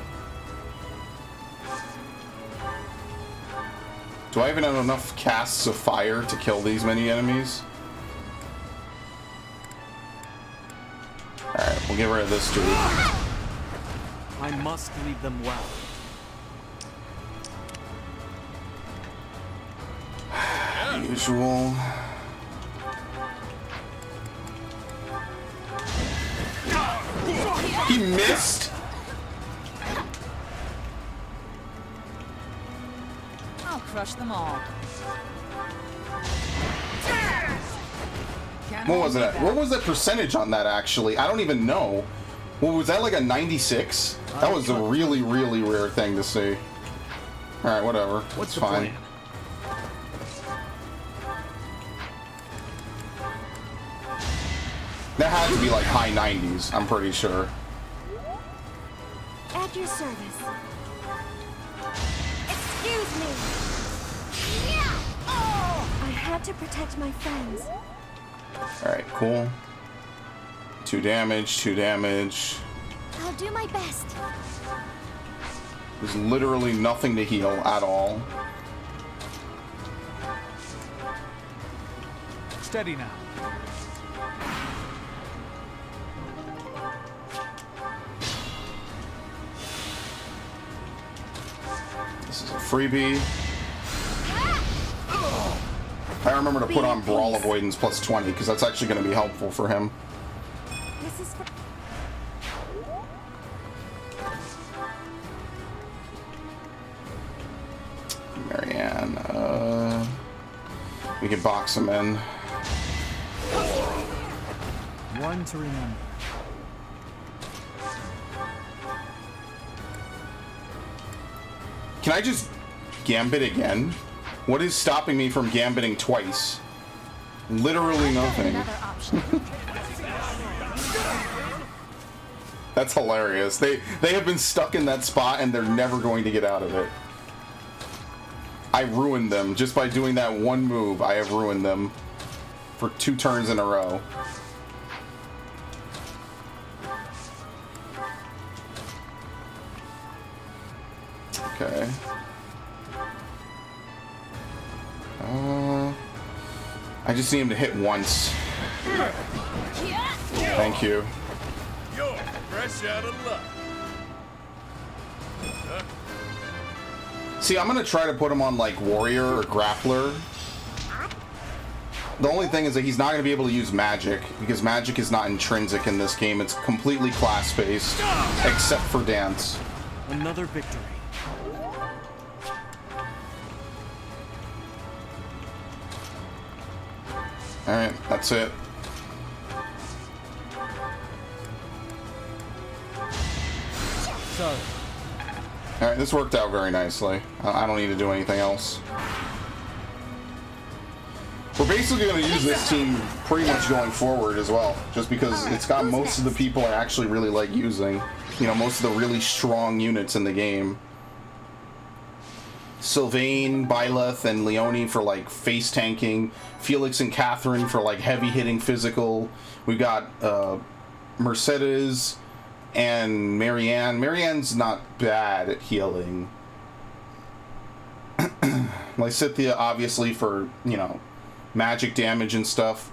Do I even have enough casts of fire to kill these many enemies? Alright, we'll get rid of this dude. I must lead them well. Usual. He missed? I'll crush them all. What was that? What was the percentage on that, actually? I don't even know. What was that, like a 96? That was a really, really rare thing to see. Alright, whatever. What's the fine. plan? That had to be like high 90s, I'm pretty sure. At your service. Excuse me. Yeah. Oh! I had to protect my friends. Alright, cool. 2 damage, 2 damage. I'll do my best. There's literally nothing to heal at all. Steady now. This is a freebie. I remember to put on Brawl Avoidance plus 20, because that's actually going to be helpful for him. This is for... We can box him in. One to remember. Can I just gambit again? What is stopping me from gambiting twice? Literally nothing. Another option. That's hilarious. They have been stuck in that spot and they're never going to get out of it. I ruined them just by doing that one move. I have ruined them for 2 turns in a row. Okay. I just need him to hit once. Thank you. You're fresh out of luck. See, I'm gonna try to put him on like warrior or grappler. The only thing is that he's not gonna be able to use magic because magic is not intrinsic in this game. It's completely class-based, except for dance. Another victory. Alright, that's it. Sorry. Alright, this worked out very nicely. I don't need to do anything else. We're basically going to use this team pretty much going forward as well, just because it's got most of the people I actually really like using. You know, most of the really strong units in the game. Sylvain, Byleth, and Leonie for like face tanking. Felix and Catherine for like heavy hitting physical. We've got Mercedes and Marianne. Marianne's not bad at healing. Lysithea obviously for, you know, magic damage and stuff.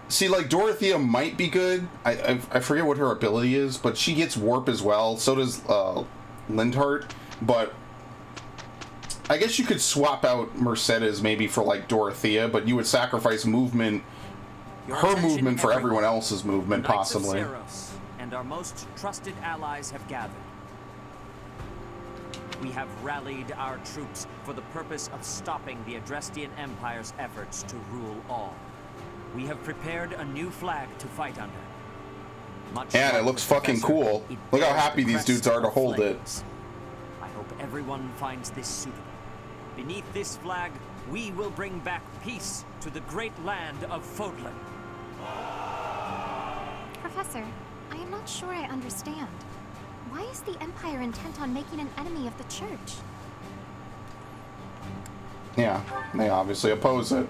See, like, Dorothea might be good. I forget what her ability is, but she gets warp as well. So does Lindhart. But I guess you could swap out Mercedes maybe for, like, Dorothea, but you would sacrifice movement, her movement for everyone else's movement, possibly. Knights of Seiros and our most trusted allies have gathered. We have rallied our troops for the purpose of stopping the Adrestian Empire's efforts to rule all. We have prepared a new flag to fight under. Much And like it looks the fucking Professor, cool. it Look how bears happy the these dudes crest are to of hold it. flames. I hope everyone finds this suitable. Beneath this flag, we will bring back peace to the great land of Fodlan. Professor, I am not sure I understand. Why is the Empire intent on making an enemy of the Church? Yeah, they obviously oppose it.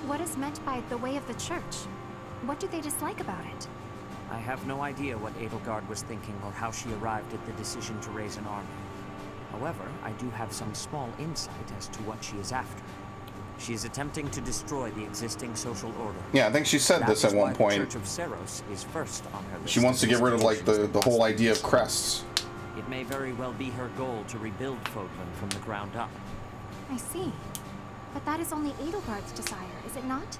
What is meant by the way of the Church? What do they dislike about it? I have no idea what Edelgard was thinking or how she arrived at the decision to raise an army. However, I do have some small insight as to what she is after. She is attempting to destroy the existing social order. Yeah, I think she said this at one point. The Church of Seiros is first on her list. She wants to get rid of, like, the whole idea of crests. It may very well be her goal to rebuild Fodlan from the ground up. I see. But that is only Edelgard's desire, is it not?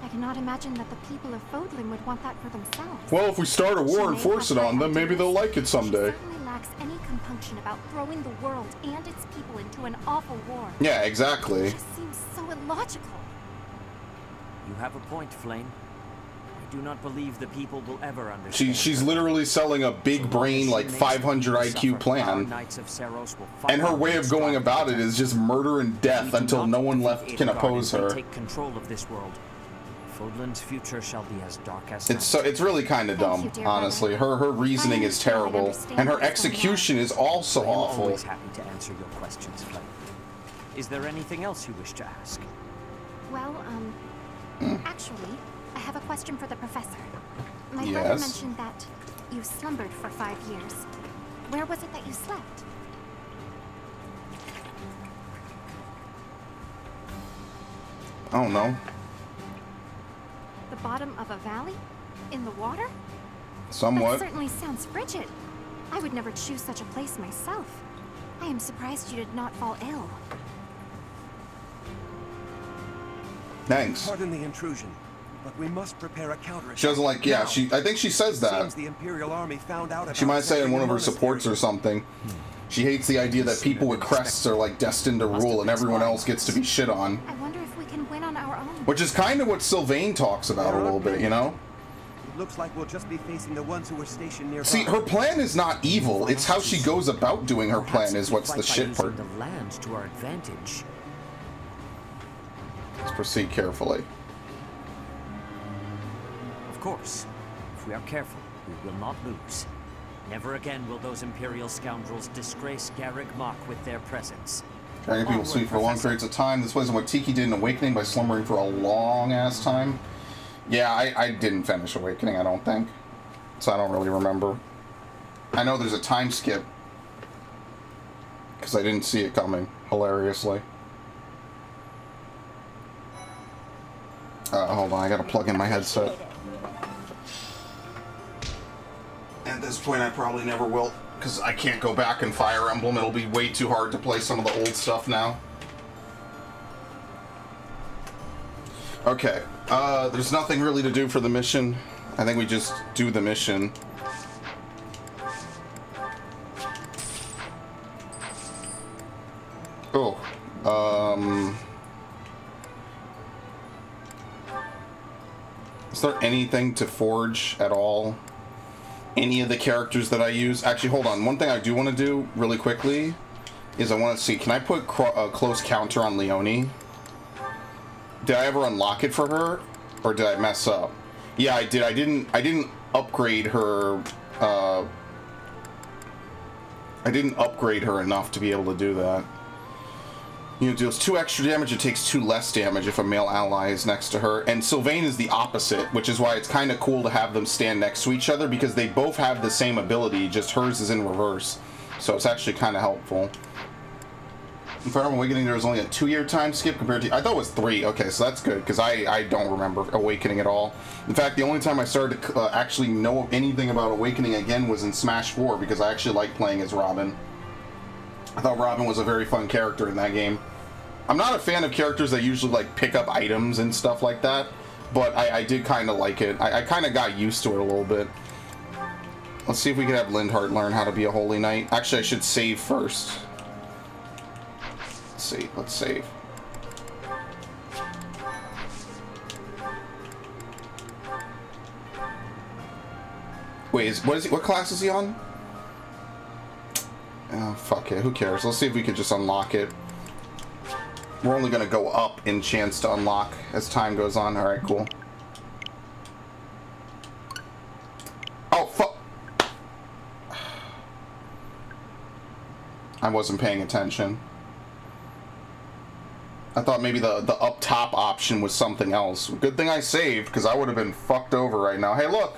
I cannot imagine that the people of Fodlan would want that for themselves. Well, if we start a war and force it on them, maybe they'll like it She someday. certainly lacks any compunction about throwing the world and its people into an awful war. Yeah, It exactly. just seems so illogical. You have a point, Flame. I do not believe the people will ever understand. She's literally selling a big brain, like 500 IQ plan. And her way of going about it is just murder and death until no one left can oppose her. Take control of this world. Fodlan's future shall be as dark as It's really kind of Thank you, dumb, dear honestly. Her reasoning is terrible, and her execution is also I am awful. always happy to answer your questions, Flame. Is there anything else you wish to ask? Well, actually, I have a question for the professor. My brother Yes? mentioned that you slumbered for 5 years. Where was it that you slept? I don't know. The bottom of a valley? In the water? That Somewhat. certainly sounds frigid. I would never choose such a place myself. I am surprised you did not fall ill. Thanks. Pardon the intrusion, but we must prepare a counterattack. She doesn't like, yeah, now. I think she says that. Seems the Imperial Army found out about She might say in one of her monastery. supports or something. She hates the idea that people with crests are like destined to rule and everyone else gets to be shit on. I wonder if we can win on our own. Which is kind of what Sylvain talks about a little bit, you know? It looks like we'll just be facing the ones who were stationed nearby. See, her plan is not evil. It's how she goes about doing her plan is what's the shit part. The land to our advantage. Let's proceed carefully. Of course. If we are careful, we will not lose. Never again will those Imperial scoundrels disgrace Garrick Mach with their presence. Carrying people sleep for long periods of time. This wasn't what Tiki did in Awakening by slumbering for a long-ass time. Yeah, I didn't finish Awakening, I don't think. So I don't really remember. I know there's a time skip. Because I didn't see it coming, hilariously. Hold on, I gotta plug in my headset. At this point, I probably never will, because I can't go back and Fire Emblem. It'll be way too hard to play some of the old stuff now. Okay, there's nothing really to do for the mission. I think we just do the mission. Oh, is there anything to forge at all? Any of the characters that I use? Actually, hold on. One thing I do want to do really quickly is I want to see, can I put a close counter on Leonie? Did I ever unlock it for her, or did I mess up? Yeah, I did. I didn't upgrade her. I didn't upgrade her enough to be able to do that. You know, deals 2 extra damage, it takes 2 less damage if a male ally is next to her. And Sylvain is the opposite, which is why it's kind of cool to have them stand next to each other, because they both have the same ability, just hers is in reverse. So it's actually kind of helpful. In Fire Emblem Awakening, there was only a 2-year time skip compared to... I thought it was 3. Okay, so that's good, because I don't remember Awakening at all. In fact, the only time I started to actually know anything about Awakening again was in Smash 4, because I actually liked playing as Robin. I thought Robin was a very fun character in that game. I'm not a fan of characters that usually like pick up items and stuff like that, but I did kind of like it. I kind of got used to it a little bit. Let's see if we can have Lindhart learn how to be a Holy Knight. Actually, I should save first. Let's see. Let's save. Wait, what class is he on? Oh, fuck it. Who cares? Let's see if we can just unlock it. We're only going to go up in chance to unlock as time goes on. Alright, cool. Oh, fuck! I wasn't paying attention. I thought maybe the up top option was something else. Good thing I saved, because I would have been fucked over right now. Hey, look!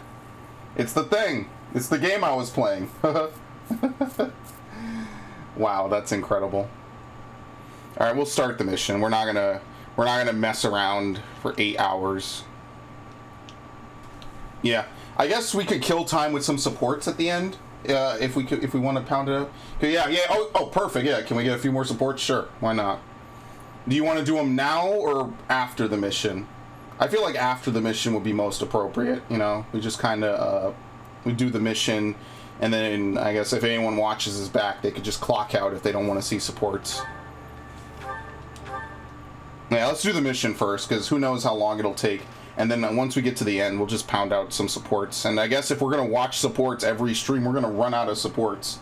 It's the thing! It's the game I was playing. Wow, that's incredible. All right, we'll start the mission. We're not gonna mess around for 8 hours. Yeah, I guess we could kill time with some supports at the end, if we want to pound it up. Yeah. Oh, perfect. Yeah, can we get a few more supports? Sure, why not? Do you want to do them now or after the mission? I feel like after the mission would be most appropriate. You know, we just kind of we do the mission, and then I guess if anyone watches us back, they could just clock out if they don't want to see supports. Yeah, let's do the mission first, because who knows how long it'll take. And then once we get to the end, we'll just pound out some supports. And I guess if we're going to watch supports every stream, we're going to run out of supports.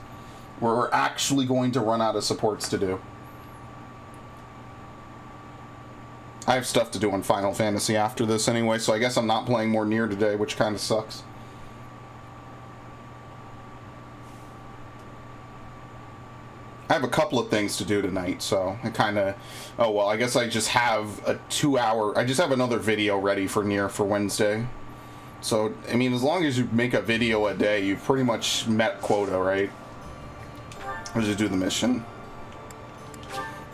We're actually going to run out of supports to do. I have stuff to do on Final Fantasy after this anyway, so I guess I'm not playing more Nier today, which kind of sucks. I have a couple of things to do tonight, so I kind of... Oh, well, I guess I just have a 2-hour... I just have another video ready for Nier for Wednesday. So, I mean, as long as you make a video a day, you've pretty much met quota, right? Let's just do the mission.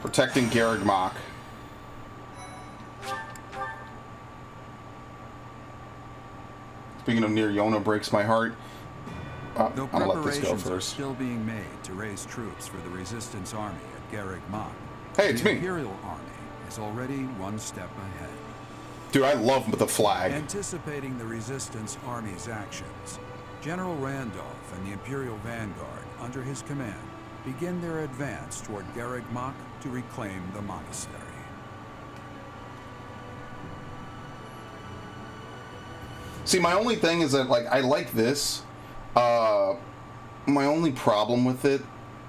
Protecting Garrick Mach. Speaking of Nier, Yona breaks my heart. Though I'll let this go preparations are first. still being made to raise troops for the Resistance Army at Garrick Mach, Hey, it's the me. Imperial Army is already one step ahead. Dude, I love the flag. Anticipating the Resistance Army's actions, General Randolph and the Imperial Vanguard, under his command, begin their advance toward Garreg Mach to reclaim the monastery. See, my only thing is that, like, I like this. My only problem with it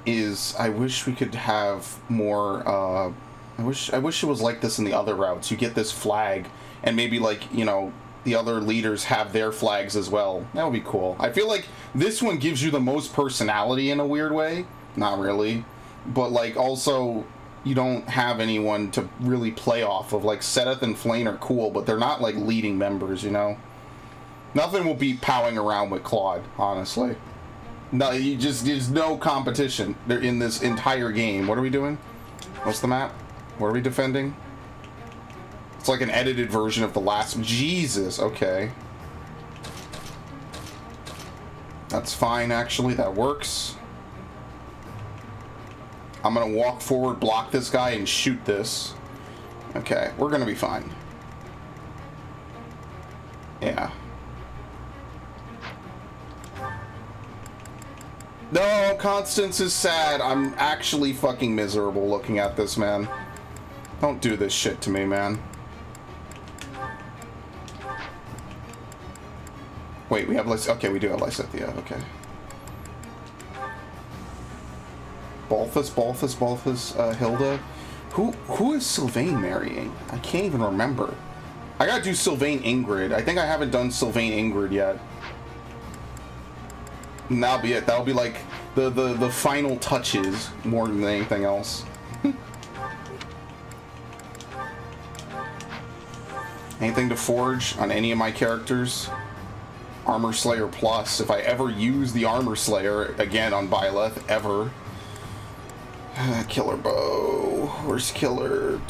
is I wish we could have more, I wish it was like this in the other routes. You get this flag, and maybe, like, you know, the other leaders have their flags as well. That would be cool. I feel like this one gives you the most personality in a weird way. Not really. But, like, also, you don't have anyone to really play off of. Like, Seth and Flane are cool, but they're not, like, leading members, you know? Nothing will beat powing around with Claude, honestly. No, there's no competition in this entire game. What are we doing? What's the map? What are we defending? It's like an edited version of the last... Jesus, okay. That's fine, actually. That works. I'm gonna walk forward, block this guy, and shoot this. Okay, we're gonna be fine. Yeah. No, Constance is sad. I'm actually fucking miserable looking at this, man. Don't do this shit to me, man. Wait, we have okay, we do have Lysithea, okay. Balthus, Hilda. Who is Sylvain marrying? I can't even remember. I gotta do Sylvain Ingrid. I think I haven't done Sylvain Ingrid yet. And that'll be it. That'll be like the final touches more than anything else. Anything to forge on any of my characters? Armor Slayer Plus. If I ever use the Armor Slayer again on Byleth, ever. Killer Bow. Where's Killer?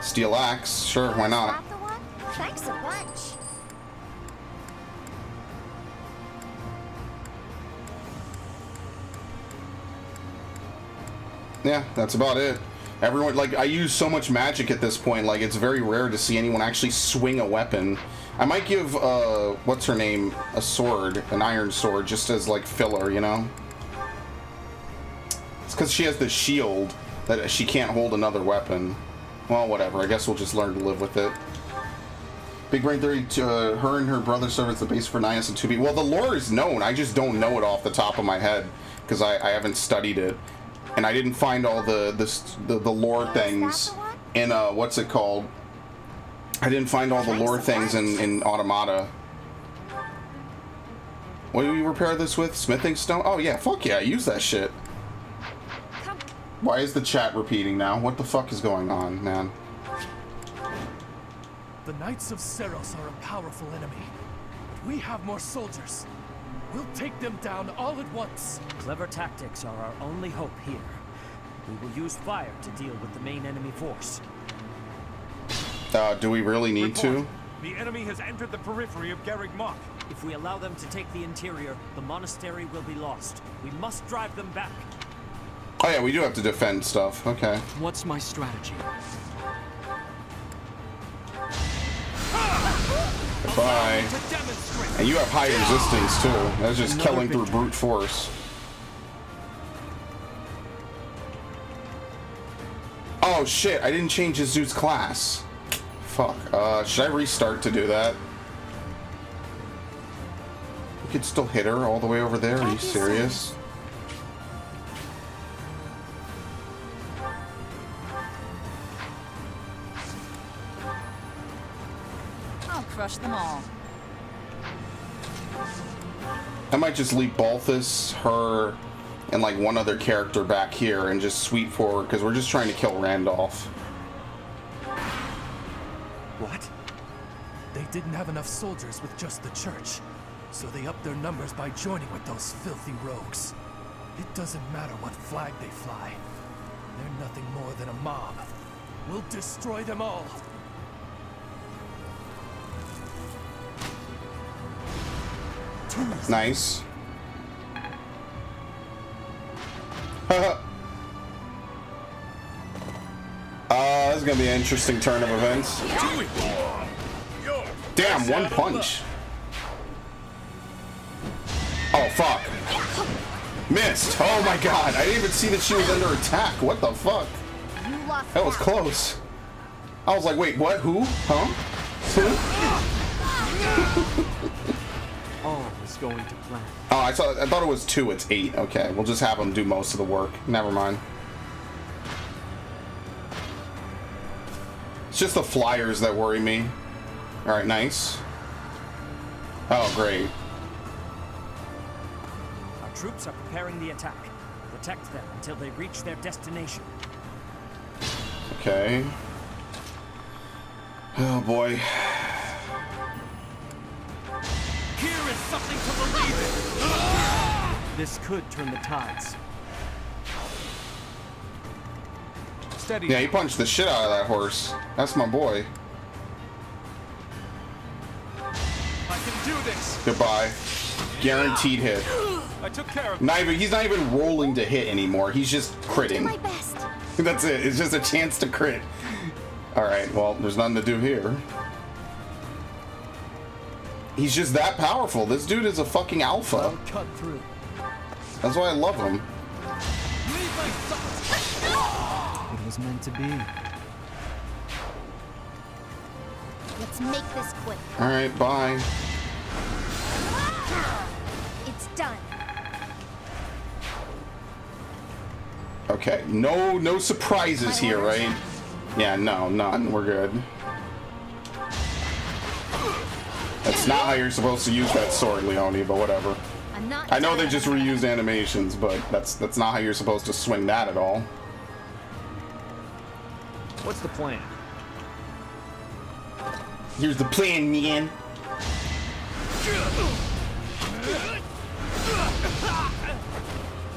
Steel Axe. Sure, why not? That the one? Thanks a bunch. Yeah, that's about it. Everyone, like, I use so much magic at this point, like, it's very rare to see anyone actually swing a weapon. I might give, what's her name, a sword, an iron sword, just as, like, filler, you know? It's because she has the shield that she can't hold another weapon. Well, whatever, I guess we'll just learn to live with it. Big Brain Theory, her and her brother serve as the base for Nias and 2B. Well, the lore is known, I just don't know it off the top of my head, because I haven't studied it. And I didn't find all the lore things in what's it called? I didn't find all the lore things in Automata. What do we repair this with? Smithing stone? Oh yeah, fuck yeah, use that shit. Why is the chat repeating now? What the fuck is going on, man? The Knights of Seros are a powerful enemy, but we have more soldiers. We'll take them down all at once. Clever tactics are our only hope here. We will use fire to deal with the main enemy force. Do we really need to? The enemy has entered the periphery of Garreg Mach. If we allow them to take the interior, the monastery will be lost. We must drive them back. Oh yeah, we do have to defend stuff. Okay. What's my strategy? Goodbye. And you have high resistance too. That's just killing through brute force. Oh shit, I didn't change Azuz's class. Fuck. Should I restart to do that? You could still hit her all the way over there? Are you serious? I'll crush them all. I might just leave Balthus, her, and like one other character back here and just sweep forward because we're just trying to kill Randolph. What? They didn't have enough soldiers with just the church, so they upped their numbers by joining with those filthy rogues. It doesn't matter what flag they fly. They're nothing more than a mob. We'll destroy them all. Nice. This is gonna be an interesting turn of events. Damn, one punch. Oh, fuck. Missed. Oh my god. I didn't even see that she was under attack. What the fuck? That was close. I was like, wait, what? Who? Huh? Who? All is going to plan. Oh, I thought it was 2. It's 8. Okay, we'll just have them do most of the work. Never mind. It's just the flyers that worry me. All right, nice. Oh, great. Our troops are preparing the attack. Protect them until they reach their destination. Okay. Oh boy. Here is something to believe in. This could turn the tides. Steady. Yeah, he punched the shit out of that horse. That's my boy. I can do this. Goodbye. Guaranteed hit. I took care of He's not even rolling to hit anymore. He's just Do critting. my best. That's it. It's just a chance to crit. Alright, well, there's nothing to do here. He's just that powerful. This dude is a fucking alpha. I'll cut through. That's why I love him. It was meant to be. Let's make this quick. Alright, bye. It's done. Okay, no surprises here, right? Yeah, no, none. We're good. That's not how you're supposed to use that sword, Leone, but whatever. I'm not. I know they just reused animations, but that's not how you're supposed to swing that at all. What's the plan? Here's the plan, man.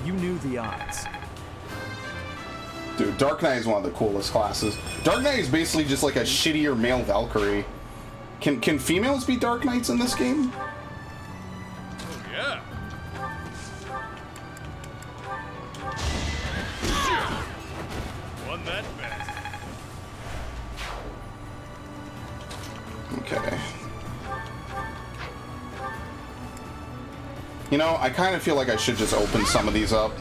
You knew the odds. Dude, Dark Knight is one of the coolest classes. Dark Knight is basically just like a shittier male Valkyrie. Can females be Dark Knights in this game? Oh, yeah. Won that bet. Okay. You know, I kind of feel like I should just open some of these up.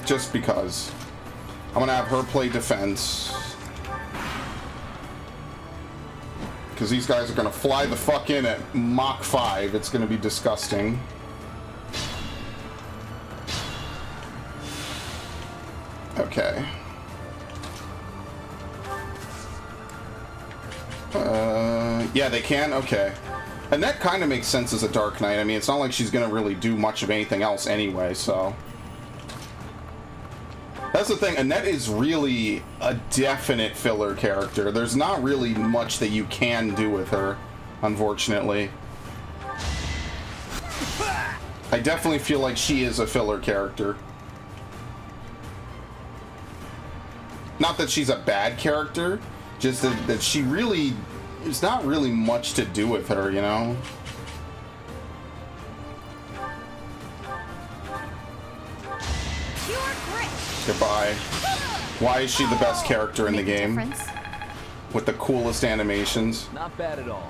Just because. I'm gonna have her play defense. Because these guys are gonna fly the fuck in at Mach 5. It's gonna be disgusting. Okay. Yeah, they can? Okay. And that kind of makes sense as a Dark Knight. I mean, it's not like she's gonna really do much of anything else anyway, so... That's the thing, Annette is really a definite filler character. There's not really much that you can do with her, unfortunately. I definitely feel like she is a filler character. Not that she's a bad character, just that she really... There's not really much to do with her, you know? Goodbye. Why is she the best character in the game? With the coolest animations? Not bad at all.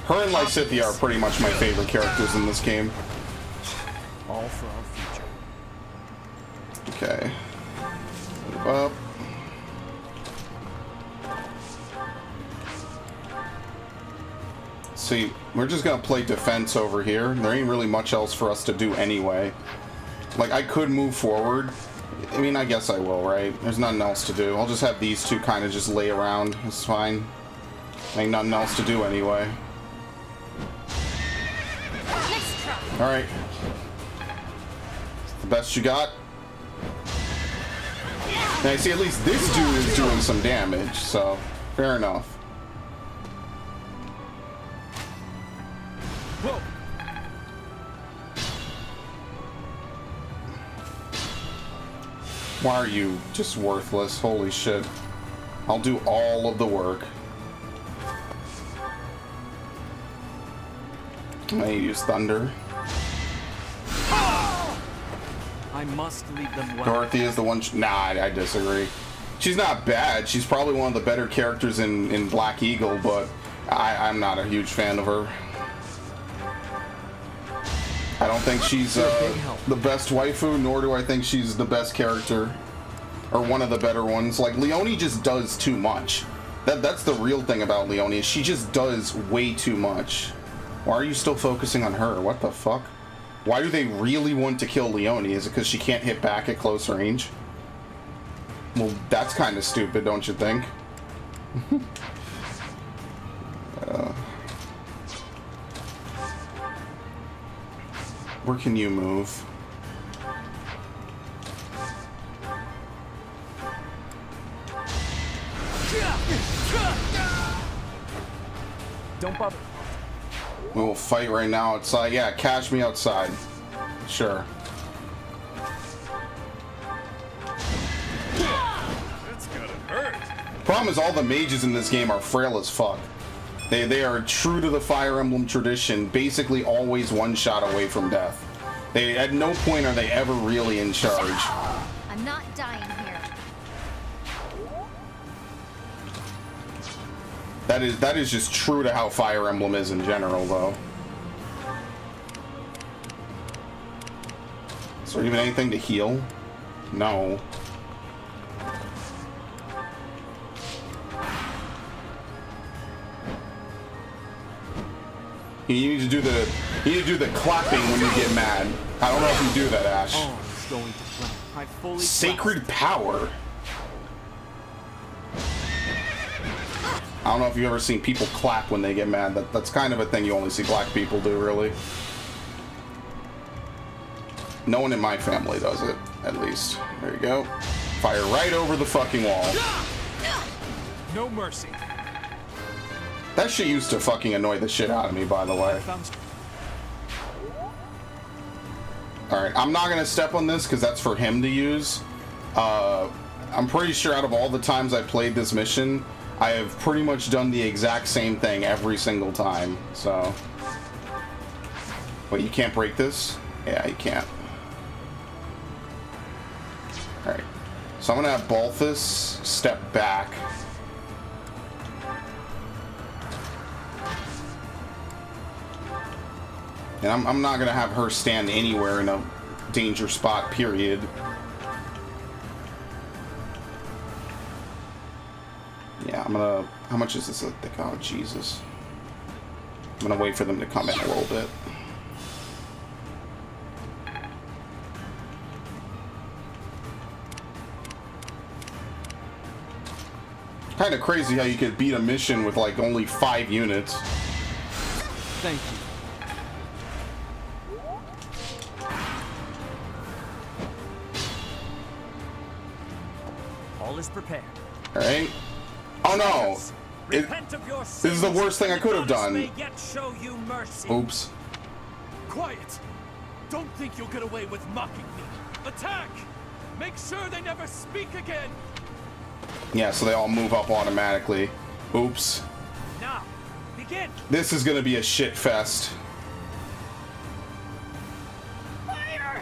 Her and Lysithea are pretty much my favorite characters in this game. All for our future. Okay. Move up. See, we're just gonna play defense over here. There ain't really much else for us to do anyway. Like, I could move forward. I mean, I guess I will, right? There's nothing else to do. I'll just have these two kind of just lay around. It's fine. Ain't nothing else to do anyway. Alright. The best you got? Now, you see, at least this dude is doing some damage, so fair enough. Whoa. Why are you just worthless? Holy shit. I'll do all of the work. I use thunder. I must lead them well. Dorothy is the one. Nah, I disagree. She's not bad. She's probably one of the better characters in Black Eagle, but I'm not a huge fan of her. I don't think she's the best waifu, nor do I think she's the best character. Or one of the better ones. Like, Leonie just does too much. That's the real thing about Leonie, is she just does way too much. Why are you still focusing on her? What the fuck? Why do they really want to kill Leonie? Is it because she can't hit back at close range? Well, that's kind of stupid, don't you think? Where can you move? Don't bother. We will fight right now outside. Yeah, catch me outside. Sure. That's gotta hurt. Problem is, all the mages in this game are frail as fuck. They are true to the Fire Emblem tradition, basically always one shot away from death. They at no point are they ever really in charge. I'm not dying here. That is just true to how Fire Emblem is in general, though. Is there even anything to heal? No. You need to do the clapping when you get mad. I don't know if you do that, Ash. All is going to plan. I fully Sacred power. I don't know if you've ever seen people clap when they get mad. That's kind of a thing you only see black people do, really. No one in my family does it, at least. There you go. Fire right over the fucking wall. No mercy. That shit used to fucking annoy the shit out of me, by the way. Alright, I'm not gonna step on this because that's for him to use. I'm pretty sure out of all the times I played this mission, I have pretty much done the exact same thing every single time, so... Wait, you can't break this? Yeah, you can't. Alright. So I'm gonna have Balthus step back. And I'm not gonna have her stand anywhere in a danger spot, period. Yeah, I'm gonna... How much is this? Oh, Jesus. I'm gonna wait for them to come in a little bit. Kind of crazy how you could beat a mission with like only 5 units. Thank you. All is prepared. Alright. Oh no! This is the worst thing I could have done. Oops. Quiet. Don't think you'll get away with mocking me. Attack! Make sure they never speak again. Yeah, so they all move up automatically. Oops. Now, begin. This is gonna be a shit fest. Fire!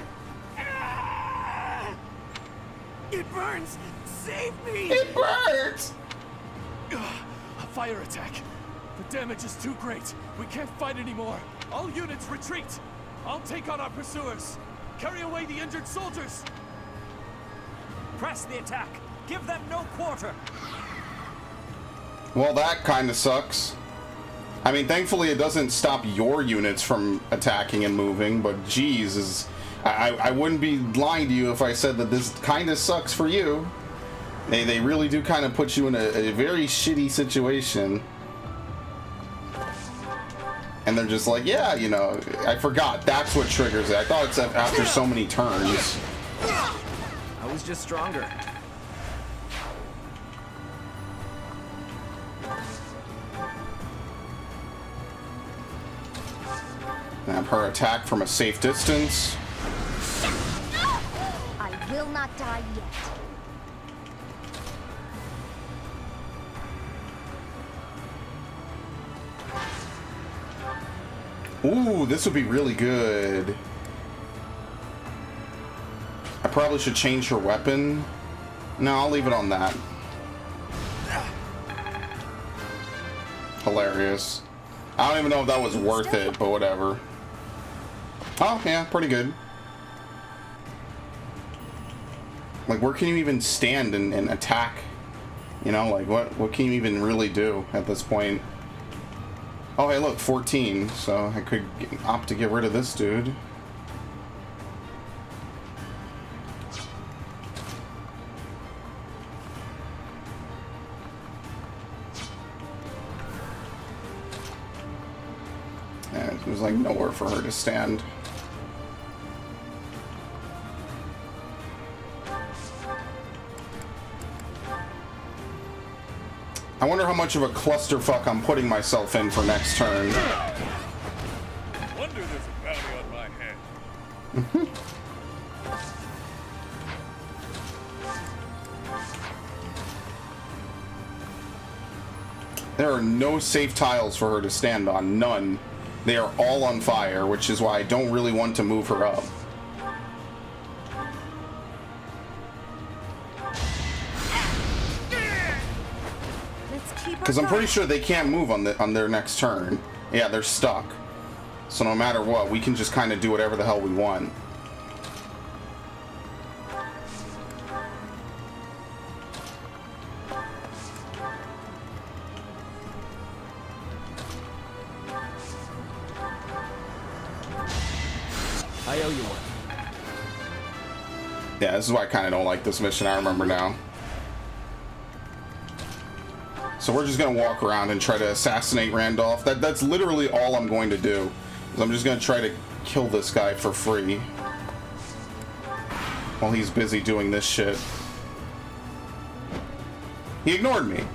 It burns! Save me! It burns! A fire attack. The damage is too great. We can't fight anymore. All units retreat. I'll take on our pursuers. Carry away the injured soldiers. Press the attack. Give them no quarter. Well, that kind of sucks. I mean, thankfully it doesn't stop your units from attacking and moving, but geez, I wouldn't be lying to you if I said that this kind of sucks for you. They really do kind of put you in a very shitty situation. And they're just like, yeah, you know, I forgot. That's what triggers it. I thought it's after so many turns. I was just stronger. Have her attack from a safe distance. I will not die yet. Ooh, this would be really good. I probably should change her weapon. No, I'll leave it on that. hilarious. I don't even know if that was worth it, but whatever. Oh, yeah, pretty good. Like, where can you even stand and attack? You know, like, what can you even really do at this point? Oh, hey, look, 14. So I could opt to get rid of this dude. Yeah, there's like nowhere for her to stand. I wonder how much of a clusterfuck I'm putting myself in for next turn. Wonder there's a bounty on my head. There are no safe tiles for her to stand on. None. They are all on fire, which is why I don't really want to move her up. Because I'm pretty sure they can't move on their next turn. Yeah, they're stuck. So no matter what, we can just kind of do whatever the hell we want. I owe you one. Yeah, this is why I kind of don't like this mission. I remember now. So we're just gonna walk around and try to assassinate Randolph. That's literally all I'm going to do. Is I'm just gonna try to kill this guy for free while he's busy doing this shit. He ignored me.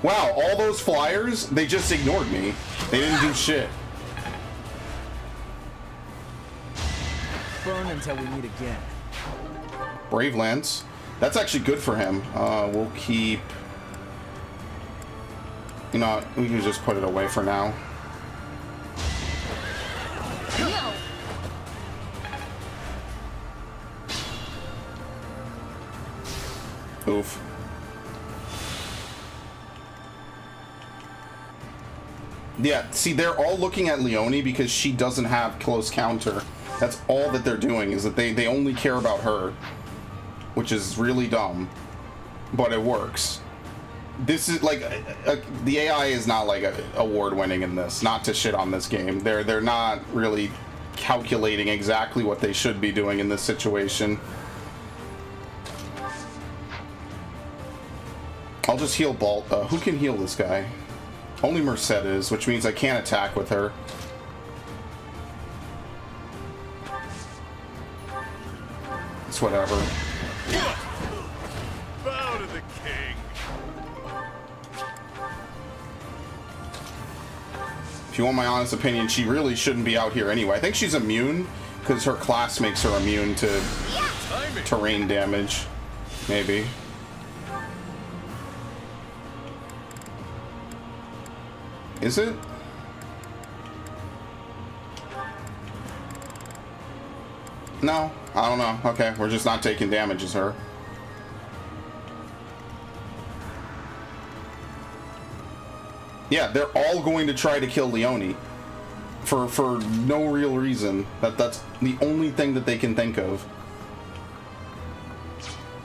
Wow, all those flyers, they just ignored me. They didn't do shit. Burn until we meet again. Brave Lance. That's actually good for him. We'll keep... You know what? We can just put it away for now. No. Oof. Yeah, see, they're all looking at Leonie because she doesn't have close counter. That's all that they're doing, is that they only care about her. Which is really dumb. But it works. This is like the AI is not like award winning in this. Not to shit on this game. They're not really calculating exactly what they should be doing in this situation. I'll just heal Balt. Who can heal this guy? Only Mercedes, which means I can't attack with her. It's whatever. Bow to the king. If you want my honest opinion, she really shouldn't be out here anyway. I think she's immune because her class makes her immune to terrain damage. Maybe. Is it? No, I don't know. Okay, we're just not taking damage as her. Yeah, they're all going to try to kill Leonie for no real reason. That's the only thing that they can think of.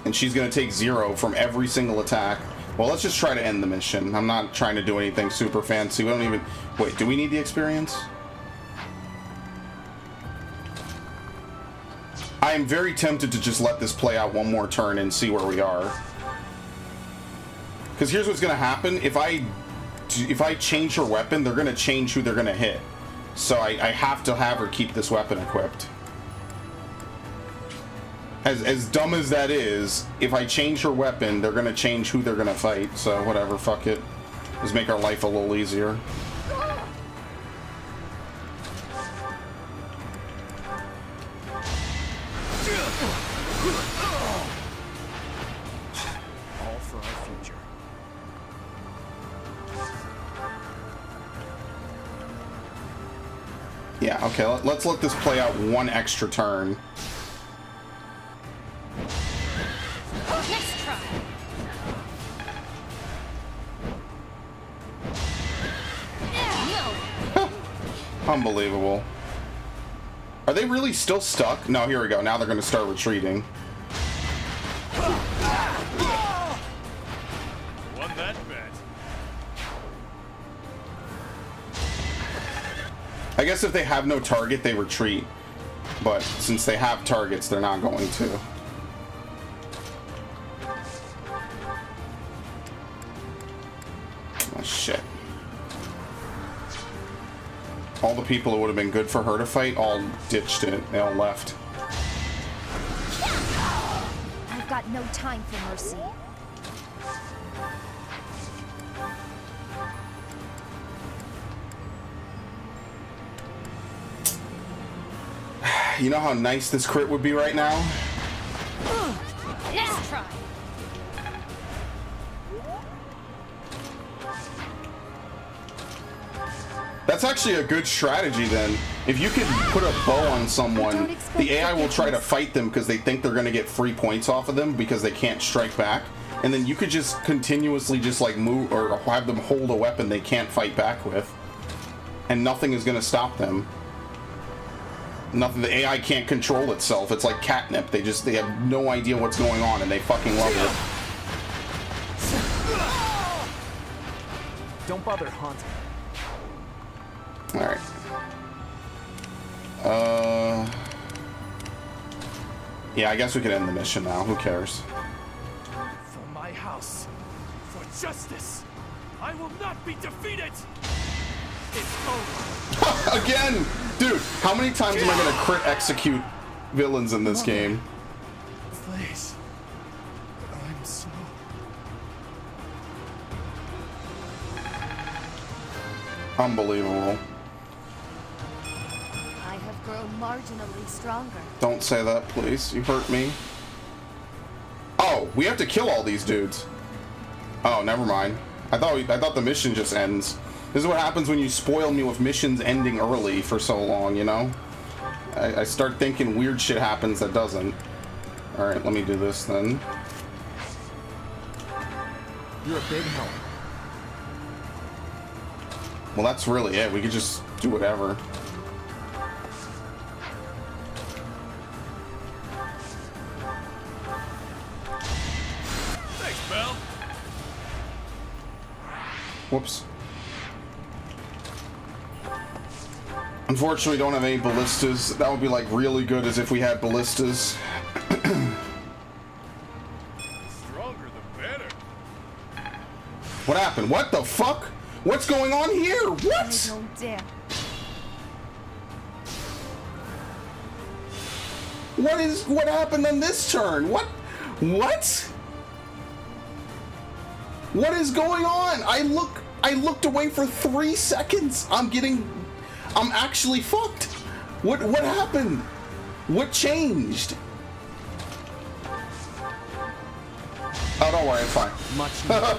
And she's going to take 0 from every single attack. Well, let's just try to end the mission. I'm not trying to do anything super fancy. We don't even... Wait, do we need the experience? I am very tempted to just let this play out one more turn and see where we are. Because here's what's going to happen. If I change her weapon, they're going to change who they're going to hit. So I have to have her keep this weapon equipped. As dumb as that is, if I change her weapon, they're going to change who they're going to fight. So whatever, fuck it. Just make our life a little easier. All for our future. Yeah, okay, let's let this play out one extra turn. Let's try. Unbelievable. Are they really still stuck? No, here we go. Now they're going to start retreating. Won that bet. I guess if they have no target, they retreat. But since they have targets, they're not going to. Oh, shit. All the people who would have been good for her to fight all ditched it. They all left. I've got no time for mercy. You know how nice this crit would be right now? Let's try. That's actually a good strategy then. If you could put a bow on someone, the AI will try to fight them because they think they're going to get free points off of them because they can't strike back. And then you could just continuously just like move or have them hold a weapon they can't fight back with. And nothing is going to stop them. Nothing. The AI can't control itself. It's like catnip. They have no idea what's going on and they fucking love it. Don't bother haunting. Alright. Yeah, I guess we could end the mission now. Who cares? For my house, for justice, I will not be defeated. It's over. Again! Dude, how many times am I gonna crit execute villains in this game? Please. I'm so... Unbelievable. I have grown marginally stronger. Don't say that, please. You hurt me. Oh, we have to kill all these dudes. Oh, never mind. I thought the mission just ends. This is what happens when you spoil me with missions ending early for so long, you know? I start thinking weird shit happens that doesn't. Alright, let me do this then. You're a big help. Well, that's really it. We could just do whatever. Thanks, Belle. Whoops. Unfortunately, we don't have any ballistas. That would be like really good as if we had ballistas. Stronger the better. What happened? What the fuck? What's going on here? What? I don't dare. What happened on this turn? What? What is going on? I looked away for 3 seconds. I'm actually fucked. What happened? What changed? Oh, don't worry, it's fine. Much needed.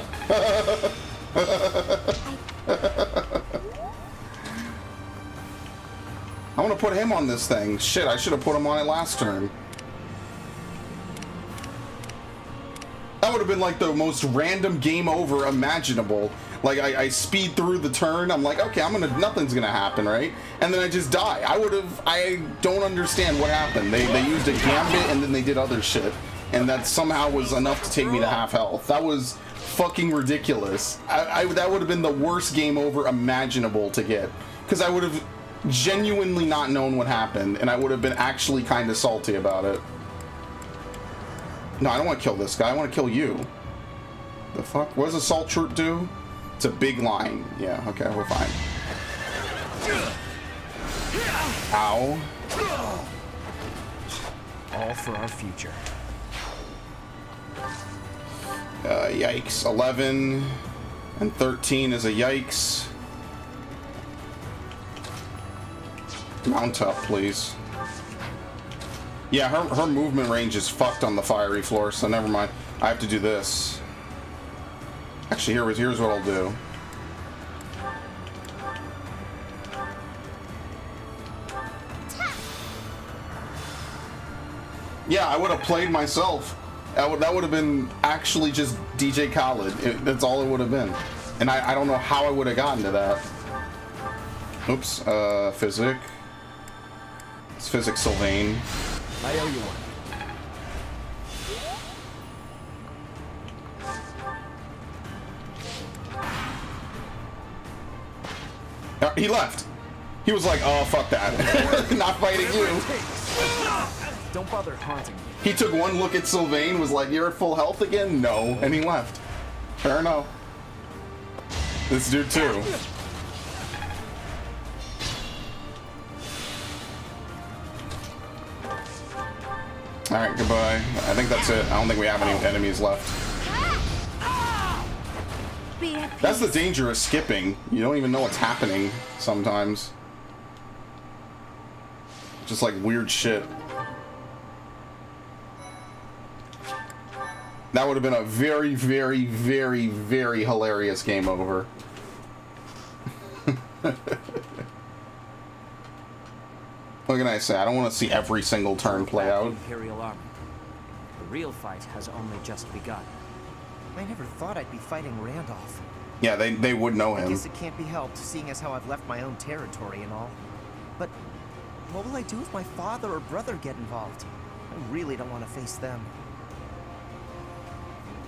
I want to put him on this thing. Shit, I should have put him on it last turn. That would have been like the most random game over imaginable. Like I speed through the turn. I'm like, okay, nothing's gonna happen, right? And then I just die. I don't understand what happened. They used a gambit and then they did other shit, and that somehow was enough to take me to half health. That was fucking ridiculous. That would have been the worst game over imaginable to get, because I would have genuinely not known what happened, and I would have been actually kind of salty about it. No, I don't want to kill this guy. I want to kill you. The fuck? What does Assault Troop do? It's a big line. Yeah, okay, we're fine. Ow. All for our future. Yikes. 11 and 13 is a yikes. Mount up, please. Yeah, her movement range is fucked on the fiery floor, so never mind. I have to do this. Actually, here's what I'll do. Yeah, I would have played myself. That would have been actually just DJ Khaled. That's all it would have been. And I don't know how I would have gotten to that. Oops, Physic. It's Physic Sylvain. I owe you one. He left. He was like, oh, fuck that. Not fighting you. Don't bother haunting me. He took one look at Sylvain, was like, you're at full health again? No. And he left. Fair enough. This dude too. Alright, goodbye. I think that's it. I don't think we have any enemies left. That's the danger of skipping. You don't even know what's happening sometimes. Just like weird shit. That would have been a very, very, very, very hilarious game over. What can I say? I don't want to see every single turn play out. Imperial Army. The real fight has only just begun. I never thought I'd be fighting Randolph. Yeah, they would know I him. guess it can't be helped, seeing as how I've left my own territory and all. But what will I do if my father or brother get involved? I really don't want to face them.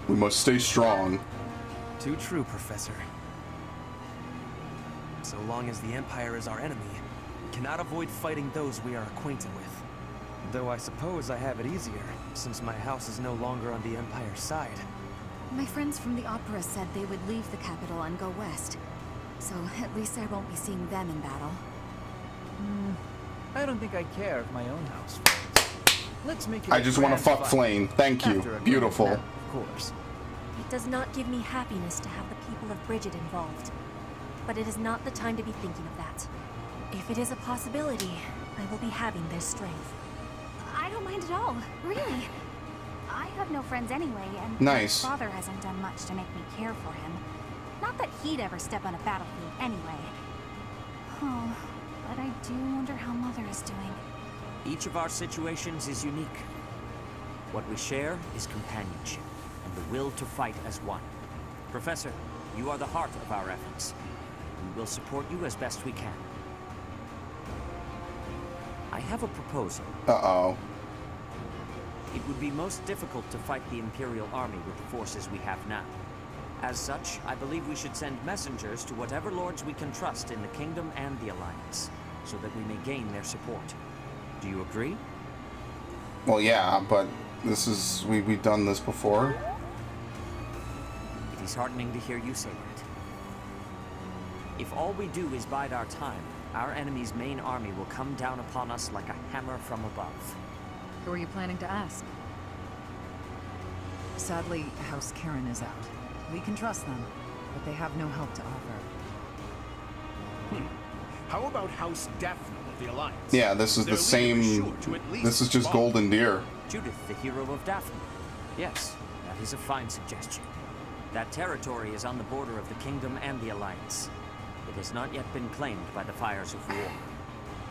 We must stay strong. Too true, Professor. So long as the Empire is our enemy, we cannot avoid fighting those we are acquainted with. Though I suppose I have it easier, since my house is no longer on the Empire's side. My friends from the opera said they would leave the capital and go west. So at least I won't be seeing them in battle. I don't think I care if my own house falls. Let's make it I just want to fuck Flame. Thank you. Beautiful. Of course. It does not give me happiness to have the people of Bridget involved. But it is not the time to be thinking of that. If it is a possibility, I will be having their strength. I don't mind at all, really. I have no friends anyway, and Nice. my father hasn't done much to make me care for him. Not that he'd ever step on a battlefield anyway. Oh, but I do wonder how Mother is doing. Each of our situations is unique. What we share is companionship, and the will to fight as one. Professor, you are the heart of our efforts. We will support you as best we can. I have a proposal. Uh-oh. It would be most difficult to fight the Imperial Army with the forces we have now. As such, I believe we should send messengers to whatever lords we can trust in the Kingdom and the Alliance, so that we may gain their support. Do you agree? Well, yeah, but this is... We've done this before. It is heartening to hear you say that. If all we do is bide our time, our enemy's main army will come down upon us like a hammer from above. Who are you planning to ask? Sadly, House Karen is out. We can trust them, but they have no help to offer. How about House Daphne of the Alliance? Yeah, this is the same... This is just Golden Deer. Judith, the hero of Daphne. Yes, that is a fine suggestion. That territory is on the border of the Kingdom and the Alliance. It has not yet been claimed by the fires of war.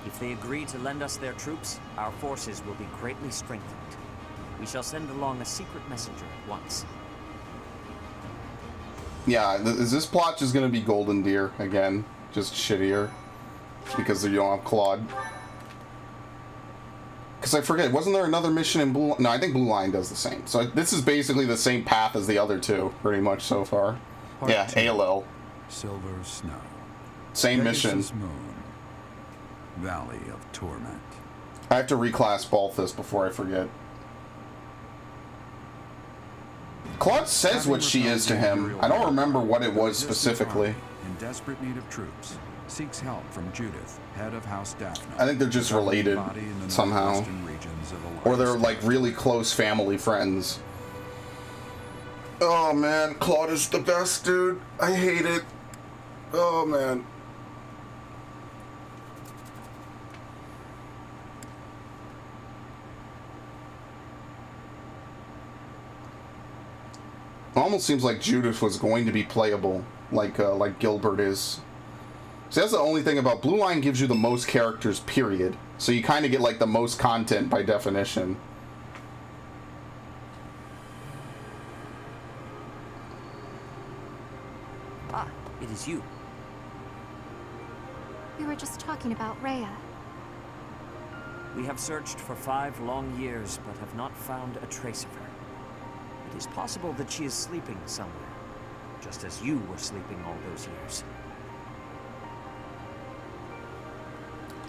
If they agree to lend us their troops, our forces will be greatly strengthened. We shall send along a secret messenger at once. Yeah, is this plot just gonna be Golden Deer again? Just shittier? Because you don't have Claude? Because I forget, wasn't there another mission in Blue... No, I think Blue Line does the same. So this is basically the same path as the other two, pretty much so far. Part Yeah, 2. ALL. Silver Snow. Same mission. Pegasus Moon. Valley of Torment. I have to reclass Balthus before I forget. Claude says what she is to him. I don't remember what it was specifically. In desperate need of troops, seeks help from Judith, head of House Daphne. I think they're just related somehow. Or they're like really close family friends. Oh man, Claude is the best, dude. I hate it. Oh man. It almost seems like Judith was going to be playable, like Gilbert is. See, that's the only thing about Blue Line gives you the most characters, period. So you kind of get like the most content by definition. Ah, it is you. We were just talking about Rhea. We have searched for 5 long years, but have not found a trace of her. It is possible that she is sleeping somewhere, just as you were sleeping all those years.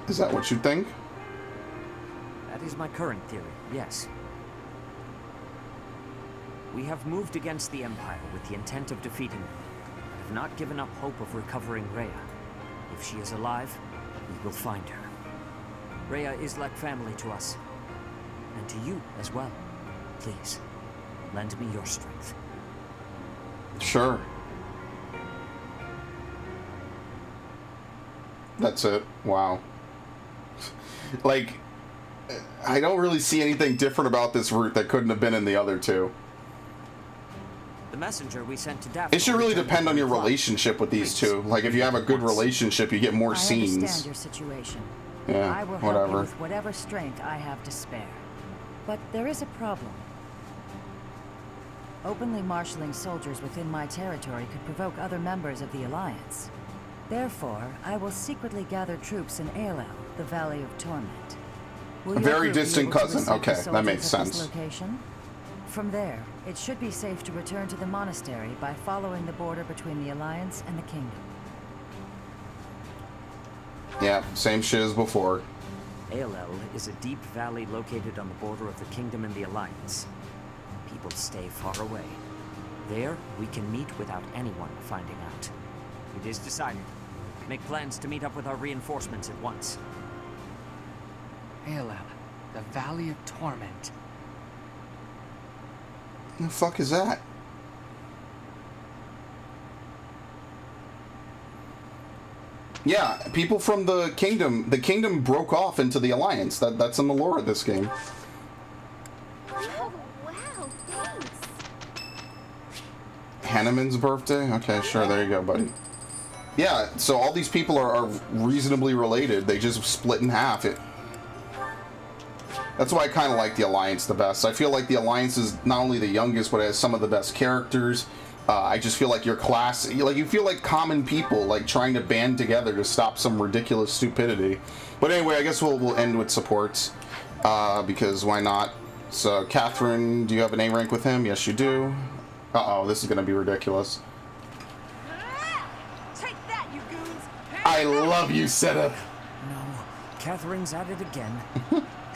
Is that what you think? That is my current theory, yes. We have moved against the Empire with the intent of defeating them, but have not given up hope of recovering Rhea. If she is alive, we will find her. Rhea is like family to us, and to you as well. Please, lend me your strength. Sure. That's it. Wow. Like, I don't really see anything different about this route that couldn't have been in the other two. The messenger we sent to Daphne. It should really depend on your relationship with these two. Like, if you have a good relationship, you get more I scenes. understand your situation. Yeah, I will help you whatever. with whatever strength I have to spare. But there is a problem. Openly marshaling soldiers within my territory could provoke other members of the Alliance. Therefore, I will secretly gather troops in Aelel, the Valley of Torment. Will A your very group be distant able to cousin. receive the Okay, that soldiers makes at this sense. location? From there, it should be safe to return to the monastery by following the border between the Alliance and the Kingdom. Yeah, same shit as before. Aelel is a deep valley located on the border of the Kingdom and the Alliance. People stay far away. There, we can meet without anyone finding out. It is decided. Make plans to meet up with our reinforcements at once. Aelel, the Valley of Torment. The fuck is that? Yeah, people from the kingdom broke off into the Alliance. That's in the lore of this game. Oh, wow, thanks. Hanneman's birthday? Okay, sure, there you go, buddy. Yeah, so all these people are reasonably related. They just split in half. That's why I kind of like the Alliance the best. I feel like the Alliance is not only the youngest, but it has some of the best characters. I just feel like your class, like you feel like common people, like trying to band together to stop some ridiculous stupidity. But anyway, I guess we'll end with supports, because why not? So, Catherine, do you have an A rank with him? Yes, you do. Uh-oh, this is gonna be ridiculous. Take that, you goons! I love you, Seth. No, Catherine's at it again.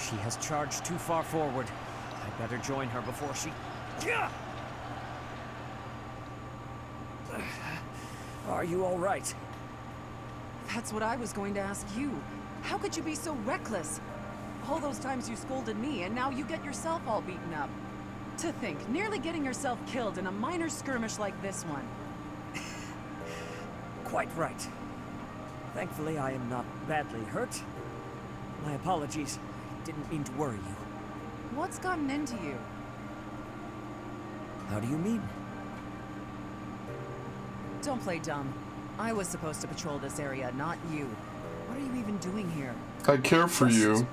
She has charged too far forward. I better join her before she... Are you all right? That's what I was going to ask you. How could you be so reckless? All those times you scolded me, and now you get yourself all beaten up. To think, nearly getting yourself killed in a minor skirmish like this one. Quite right. Thankfully, I am not badly hurt. My apologies. Didn't mean to worry you. What's gotten into you? How do you mean? Don't play dumb. I was supposed to patrol this area, not you. What are you even doing here? I care for you.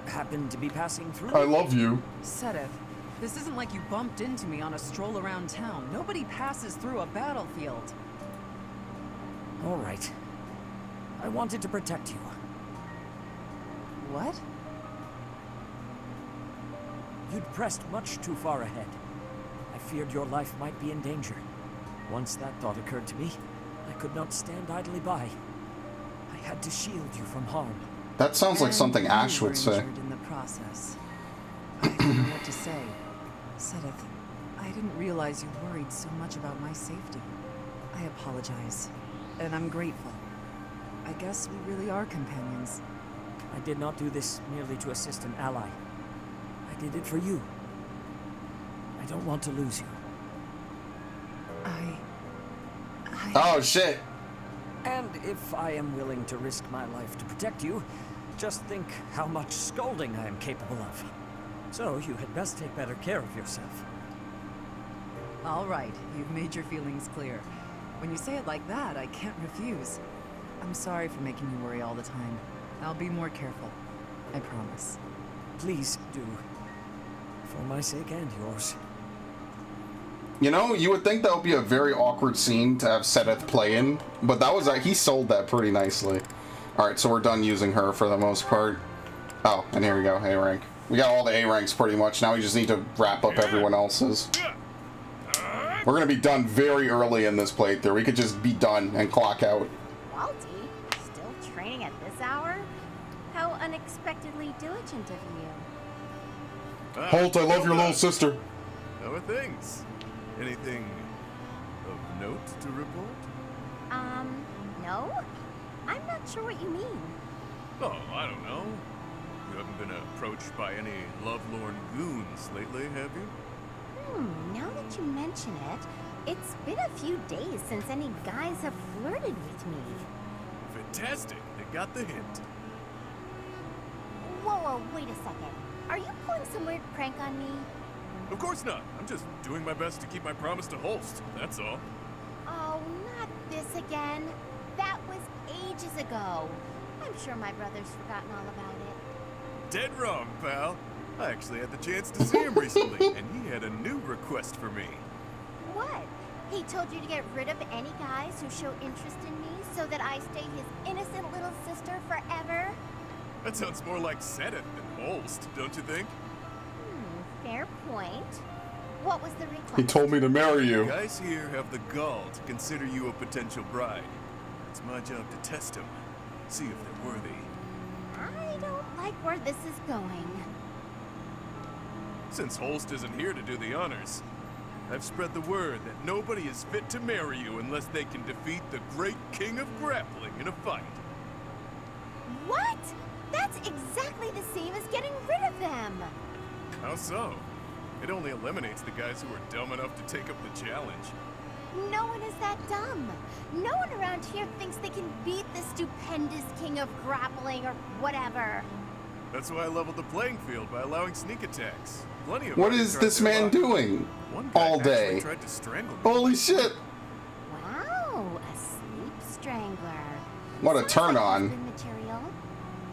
Happened to be passing through. I love you. Sedith, this isn't like you bumped into me on a stroll around town. Nobody passes through a battlefield. All right. I wanted to protect you. What? You'd pressed much too far ahead. I feared your life might be in danger. Once that thought occurred to me, I could not stand idly by. I had to shield you from harm. That sounds like something Ash would say. In the process. I don't know what to say. Sedith, I didn't realize you worried so much about my safety. I apologize, and I'm grateful. I guess we really are companions. I did not do this merely to assist an ally. I did it for you. I don't want to lose you. Oh, shit. And if I am willing to risk my life to protect you, just think how much scolding I am capable of. So you had best take better care of yourself. All right, you've made your feelings clear. When you say it like that, I can't refuse. I'm sorry for making you worry all the time. I'll be more careful. I promise. Please do. For my sake and yours. You know, you would think that would be a very awkward scene to have Sedith play in, but that was he sold that pretty nicely. Alright, so we're done using her for the most part. Oh, and here we go, A rank. We got all the A ranks pretty much. Now we just need to wrap up everyone else's. We're gonna be done very early in this playthrough. We could just be done and clock out. Walty, still training at this hour? How unexpectedly diligent of you. Holt, I love your little sister. How are things? Anything of note to report? No? I'm not sure what you mean. Oh, I don't know. You haven't been approached by any lovelorn goons lately, have you? Now that you mention it, it's been a few days since any guys have flirted with me. Fantastic. They got the hint. Whoa, wait a second. Are you pulling some weird prank on me? Of course not. I'm just doing my best to keep my promise to Holst, that's all. Oh, not this again. That was ages ago. I'm sure my brother's forgotten all about it. Dead wrong, pal. I actually had the chance to see him recently, and he had a new request for me. What? He told you to get rid of any guys who show interest in me so that I stay his innocent little sister forever? That sounds more like Set It than Holst, don't you think? Fair point. What was the request? He told me to marry you. The guys here have the gall to consider you a potential bride. It's my job to test them, see if they're worthy. I don't like where this is going. Since Holst isn't here to do the honors, I've spread the word that nobody is fit to marry you unless they can defeat the great king of grappling in a fight. What? That's exactly the same as getting rid of them. How so? It only eliminates the guys who are dumb enough to take up the challenge. No one is that dumb. No one around here thinks they can beat the stupendous king of grappling or whatever. That's why I leveled the playing field by allowing sneak attacks. Plenty of What is this man doing all day? Tried to strangle me. Holy shit! Wow, a sleep strangler. What a turn on. Material.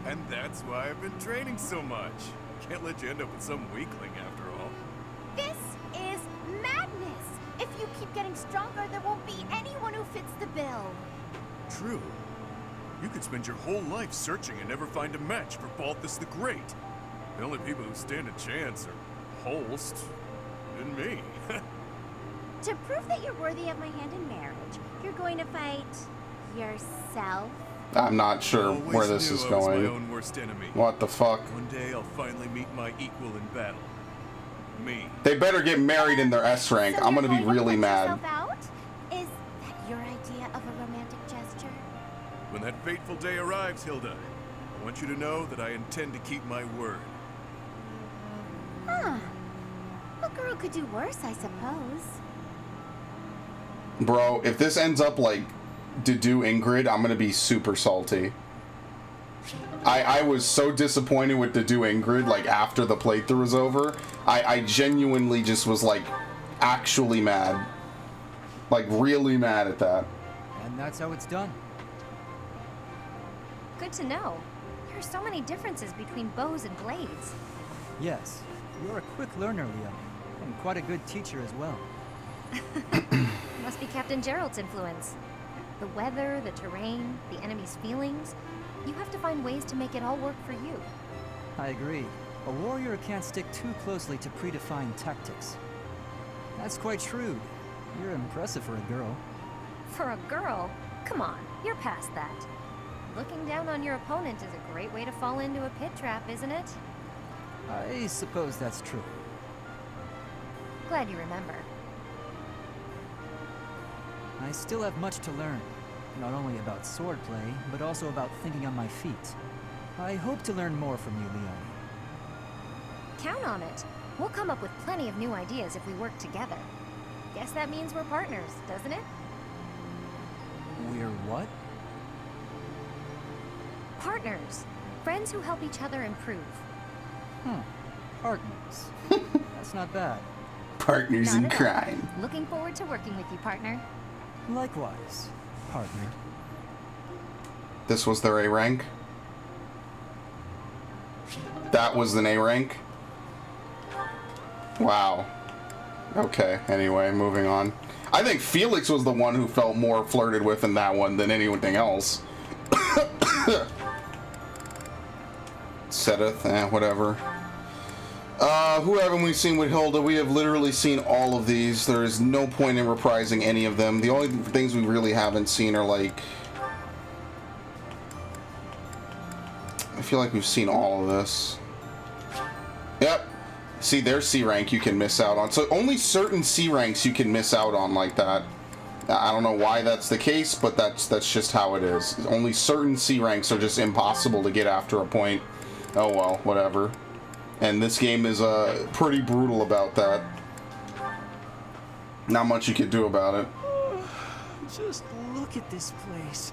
And that's why I've been training so much. Can't let you end up with some weakling after all. This is madness. If you keep getting stronger, there won't be anyone who fits the bill. True. You could spend your whole life searching and never find a match for Balthus the Great. The only people who stand a chance are Holst and me. To prove that you're worthy of my hand in marriage, you're going to fight yourself. I'm not sure Always where this knew is I was going. my own worst enemy. What the fuck? One day I'll finally meet my equal in battle. Me. They better get married in their S rank. So I'm you're gonna be going to really put mad. yourself out? Is that your idea of a romantic gesture? When that fateful day arrives, Hilda, I want you to know that I intend to keep my word. Huh. A girl could do worse, I suppose. Bro, if this ends up like Dedu Ingrid, I'm gonna be super salty. I was so disappointed with Dedu Ingrid, like after the playthrough was over. I genuinely just was like actually mad. Like really mad at that. And that's how it's done. Good to know. There are so many differences between bows and blades. Yes, you're a quick learner, Leon, and quite a good teacher as well. Must be Captain Gerald's influence. The weather, the terrain, the enemy's feelings. You have to find ways to make it all work for you. I agree. A warrior can't stick too closely to predefined tactics. That's quite shrewd. You're impressive for a girl. For a girl? Come on, you're past that. Looking down on your opponent is a great way to fall into a pit trap, isn't it? I suppose that's true. Glad you remember. I still have much to learn. Not only about swordplay, but also about thinking on my feet. I hope to learn more from you, Leon. Count on it. We'll come up with plenty of new ideas if we work together. Guess that means we're partners, doesn't it? We're what? Partners. Friends who help each other improve. Partners. That's not bad. Partners Not in at all. crime. Looking forward to working with you, partner. Likewise, partner. This was their A rank. That was an A rank. Wow. Okay, anyway, moving on. I think Felix was the one who felt more flirted with in that one than anything else. Seteth, whatever. Who haven't we seen with Hilda? We have literally seen all of these. There is no point in reprising any of them. The only things we really haven't seen are like... I feel like we've seen all of this. Yep. See, there's C rank you can miss out on. So only certain C ranks you can miss out on like that. I don't know why that's the case, but that's just how it is. Only certain C ranks are just impossible to get after a point. Oh well, whatever. And this game is pretty brutal about that. Not much you could do about it. Just look at this place.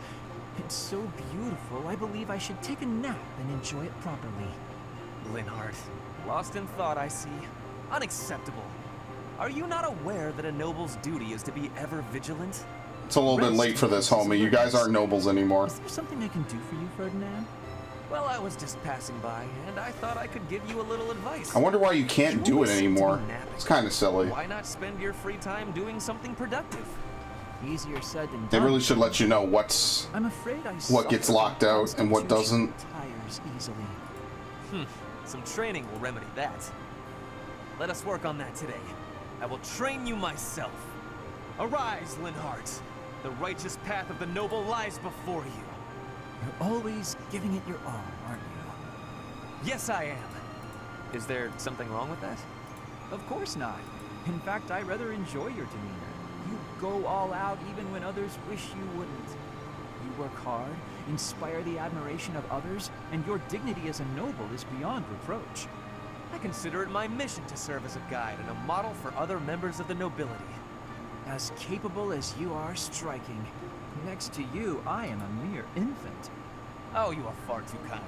It's so beautiful, I believe I should take a nap and enjoy it properly. Linhardt, lost in thought, I see. Unacceptable. Are you not aware that a noble's duty is to be ever vigilant? It's a little bit late for this, homie. You guys aren't nobles anymore. Is there something I can do for you, Ferdinand? Well, I was just passing by, and I thought I could give you a little advice. I wonder why you can't do it anymore. It's kind of silly. Why not spend your free time doing something productive? Easier said than done. They really should let you know what's I'm afraid what gets locked out and what doesn't. Tires easily. Some training will remedy that. Let us work on that today. I will train you myself. Arise, Linhardt. The righteous path of the noble lies before you. You're always giving it your all, aren't you? Yes, I am. Is there something wrong with that? Of course not. In fact, I rather enjoy your demeanor. You go all out even when others wish you wouldn't. You work hard, inspire the admiration of others, and your dignity as a noble is beyond reproach. I consider it my mission to serve as a guide and a model for other members of the nobility. As capable as you are striking. Next to you, I am a mere infant. Oh, you are far too kind.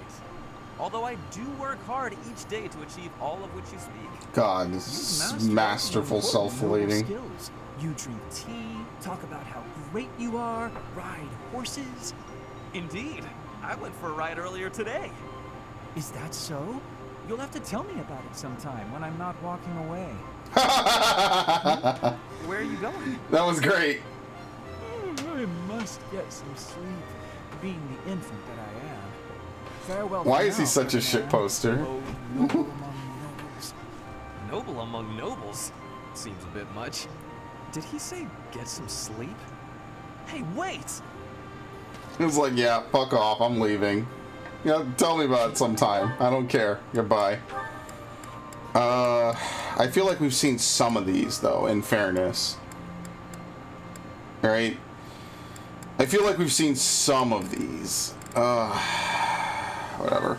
Although I do work hard each day to achieve all of which you speak. God, this is masterful self-flating. You drink tea, talk about how great you are, ride horses. Indeed. I went for a ride earlier today. Is that so? You'll have to tell me about it sometime when I'm not walking away. Where are you going? That was great. I must get some sleep, being the infant that I am. Farewell. Why is he such a shit poster? Noble among nobles? Seems a bit much. Did he say get some sleep? Hey, wait! He was like, yeah, fuck off, I'm leaving. Yeah, tell me about it sometime. I don't care. Goodbye. I feel like we've seen some of these, though, in fairness. Alright? I feel like we've seen some of these. Whatever.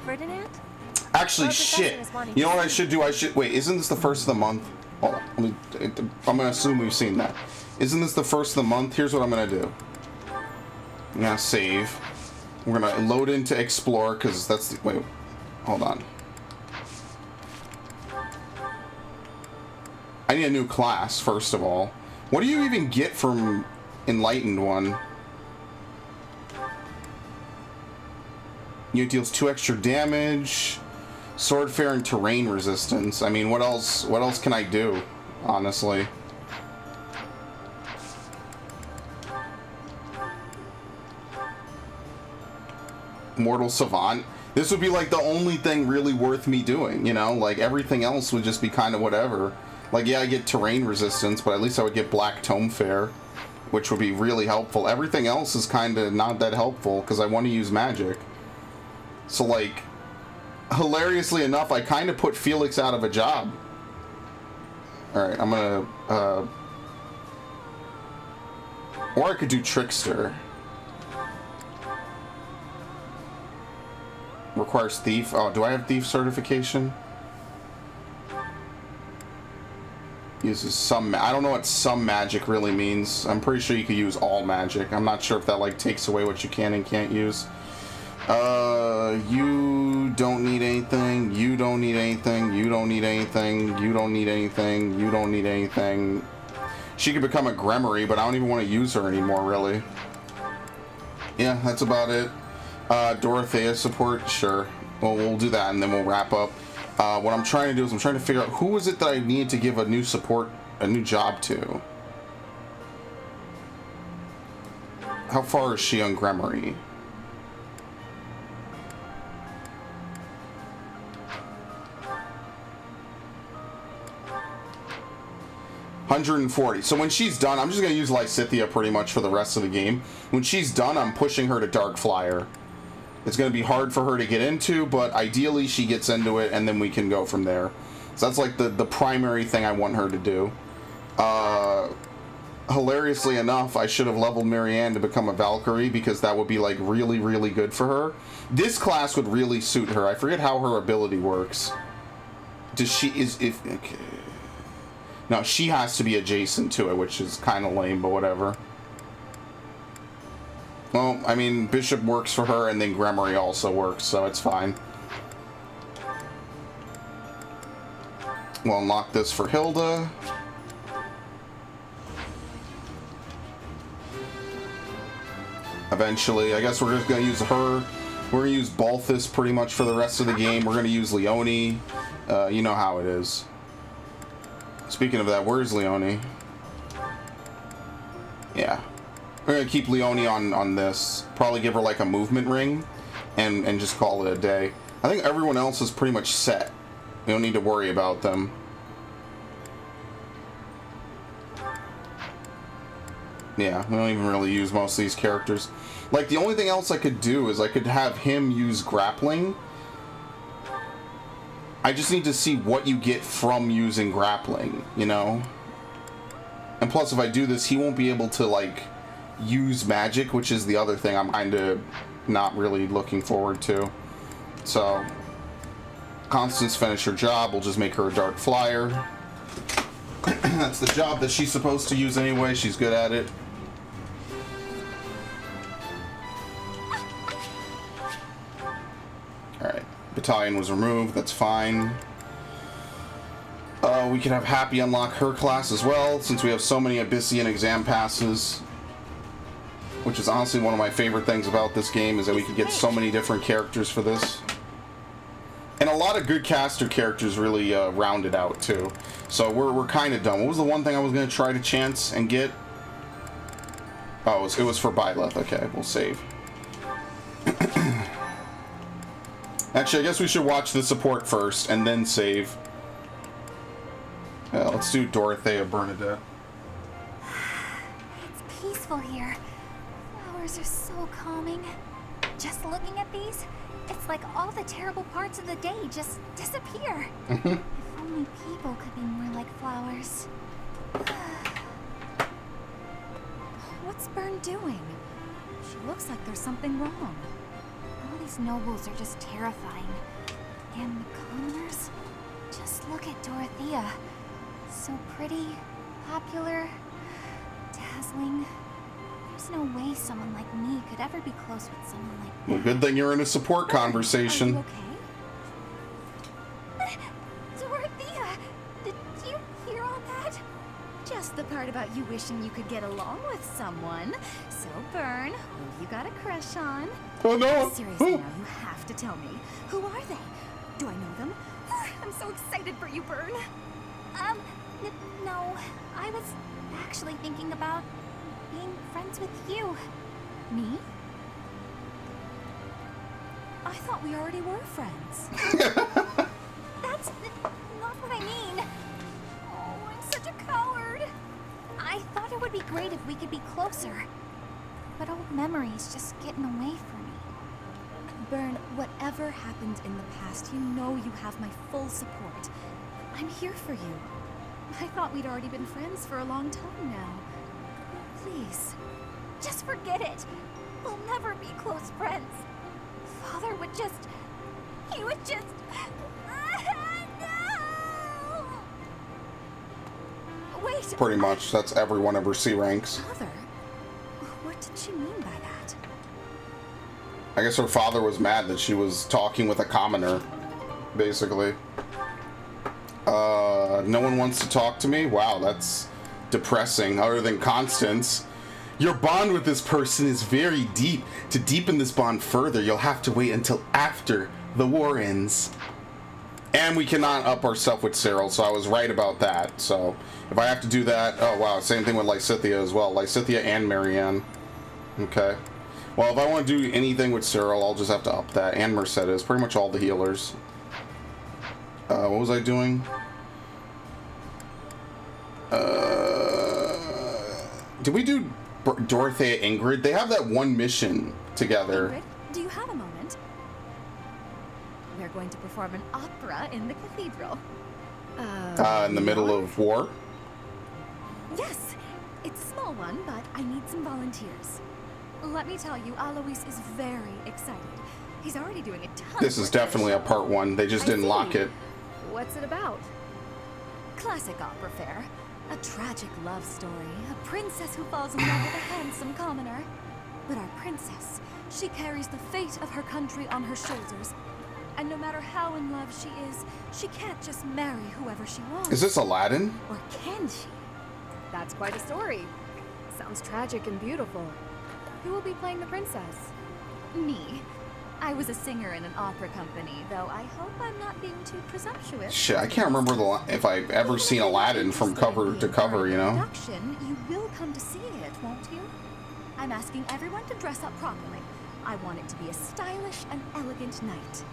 Ferdinand? Actually, shit. You know what I should do? Wait, isn't this the first of the month? Hold on. I'm gonna assume we've seen that. Isn't this the first of the month? Here's what I'm gonna do. I'm gonna save. We're gonna load into Explore, because that's the... Wait. Hold on. I need a new class, first of all. What do you even get from Enlightened one? Unit deals 2 extra damage. Sword fair and terrain resistance. I mean, what else can I do, honestly? Mortal Savant. This would be like the only thing really worth me doing, you know? Like everything else would just be kind of whatever. Like, yeah, I get terrain resistance, but at least I would get Black Tome Fair, which would be really helpful. Everything else is kind of not that helpful because I want to use magic. So, like, hilariously enough, I kind of put Felix out of a job. Alright, I'm gonna, or I could do Trickster. Requires Thief. Oh, do I have Thief certification? Uses some... I don't know what some magic really means. I'm pretty sure you could use all magic. I'm not sure if that, like, takes away what you can and can't use. You don't need anything. You don't need anything. You don't need anything. You don't need anything. You don't need anything. She could become a Gremory, but I don't even want to use her anymore, really. Yeah, that's about it. Dorothea support, sure. Well, we'll do that and then we'll wrap up. What I'm trying to do is I'm trying to figure out who is it that I need to give a new support, a new job to. How far is she on Gremory? $140. So when she's done, I'm just going to use Lysithea pretty much for the rest of the game. When she's done, I'm pushing her to Dark Flyer. It's going to be hard for her to get into, but ideally she gets into it, and then we can go from there. So that's like the primary thing I want her to do. Hilariously enough, I should have leveled Marianne to become a Valkyrie, because that would be like really, really good for her. This class would really suit her. I forget how her ability works. Does she, okay. No, she has to be adjacent to it, which is kind of lame, but whatever. Well, I mean, Bishop works for her, and then Gremory also works, so it's fine. We'll unlock this for Hilda. Eventually, I guess we're just going to use her. We're going to use Balthus pretty much for the rest of the game. We're going to use Leone. You know how it is. Speaking of that, where's Leone? Yeah. We're going to keep Leone on this. Probably give her like a movement ring and just call it a day. I think everyone else is pretty much set. We don't need to worry about them. Yeah, we don't even really use most of these characters. Like, the only thing else I could do is I could have him use grappling. I just need to see what you get from using grappling, you know? And plus, if I do this, he won't be able to, like, use magic, which is the other thing I'm kind of not really looking forward to. So, Constance finished her job. We'll just make her a Dark Flyer. That's the job that she's supposed to use anyway. She's good at it. Alright. Battalion was removed. That's fine. We can have Happy unlock her class as well, since we have so many Abyssian exam passes. Which is honestly one of my favorite things about this game, is that we could get so many different characters for this. And a lot of good caster characters really round it out, too. So we're kind of done. What was the one thing I was going to try to chance and get? Oh, it was for Byleth. Okay, we'll save. Actually, I guess we should watch the support first, and then save. Let's do Dorothea Bernadette. It's peaceful here. Flowers are so calming. Just looking at these, it's like all the terrible parts of the day just disappear. If only people could be more like flowers. What's Byrne doing? She looks like there's something wrong. All these nobles are just terrifying. And the commoners? Just look at Dorothea. So pretty, popular, dazzling. There's no way someone like me could ever be close with someone like that. Well, good thing you're in a support conversation. Are you okay? Dorothea! Did you hear all that? Just the part about you wishing you could get along with someone. So, Byrne, who you got a crush on? Oh no! Seriously, now you have to tell me. Who are they? Do I know them? I'm so excited for you, Byrne. No. I was actually thinking about being friends with you. Me? I thought we already were friends. That's not what I mean. Oh, I'm such a coward. I thought it would be great if we could be closer. But old memories just getting away from me. Byrne, whatever happened in the past, you know you have my full support. I'm here for you. I thought we'd already been friends for a long time now. Please. Just forget it. We'll never be close friends. Father would just... He would just... No! Wait. Pretty much. That's every one of her C ranks. Father? What did she mean by that? I guess her father was mad that she was talking with a commoner, basically. No one wants to talk to me? Wow, that's depressing, other than Constance. Your bond with this person is very deep. To deepen this bond further, you'll have to wait until after the war ends. And we cannot up ourselves with Cyril, so I was right about that. So, if I have to do that... Oh, wow, same thing with Lysithea as well. Lysithea and Marianne. Okay. Well, if I want to do anything with Cyril, I'll just have to up that. And Mercedes. Pretty much all the healers. What was I doing? Did we do Dorothea Ingrid? They have that one mission together. Ingrid, do you have a moment? We're going to perform an opera in the cathedral. In the middle of war? Yes. It's a small one, but I need some volunteers. Let me tell you, Alois is very excited. He's already doing a ton. This is definitely a part 1. They just didn't lock it. What's it about? Classic opera fare. A tragic love story. A princess who falls in love with a handsome commoner. But our princess, she carries the fate of her country on her shoulders. And no matter how in love she is, she can't just marry whoever she wants. Is this Aladdin? Or can she? That's quite a story. Sounds tragic and beautiful. Who will be playing the princess? Me. I was a singer in an opera company, though I hope I'm not being too presumptuous. Shit, I can't remember if I've ever seen Aladdin from cover to cover, you know? Production, you will come to see it, won't you? I'm asking everyone to dress up properly. I want it to be a stylish and elegant night.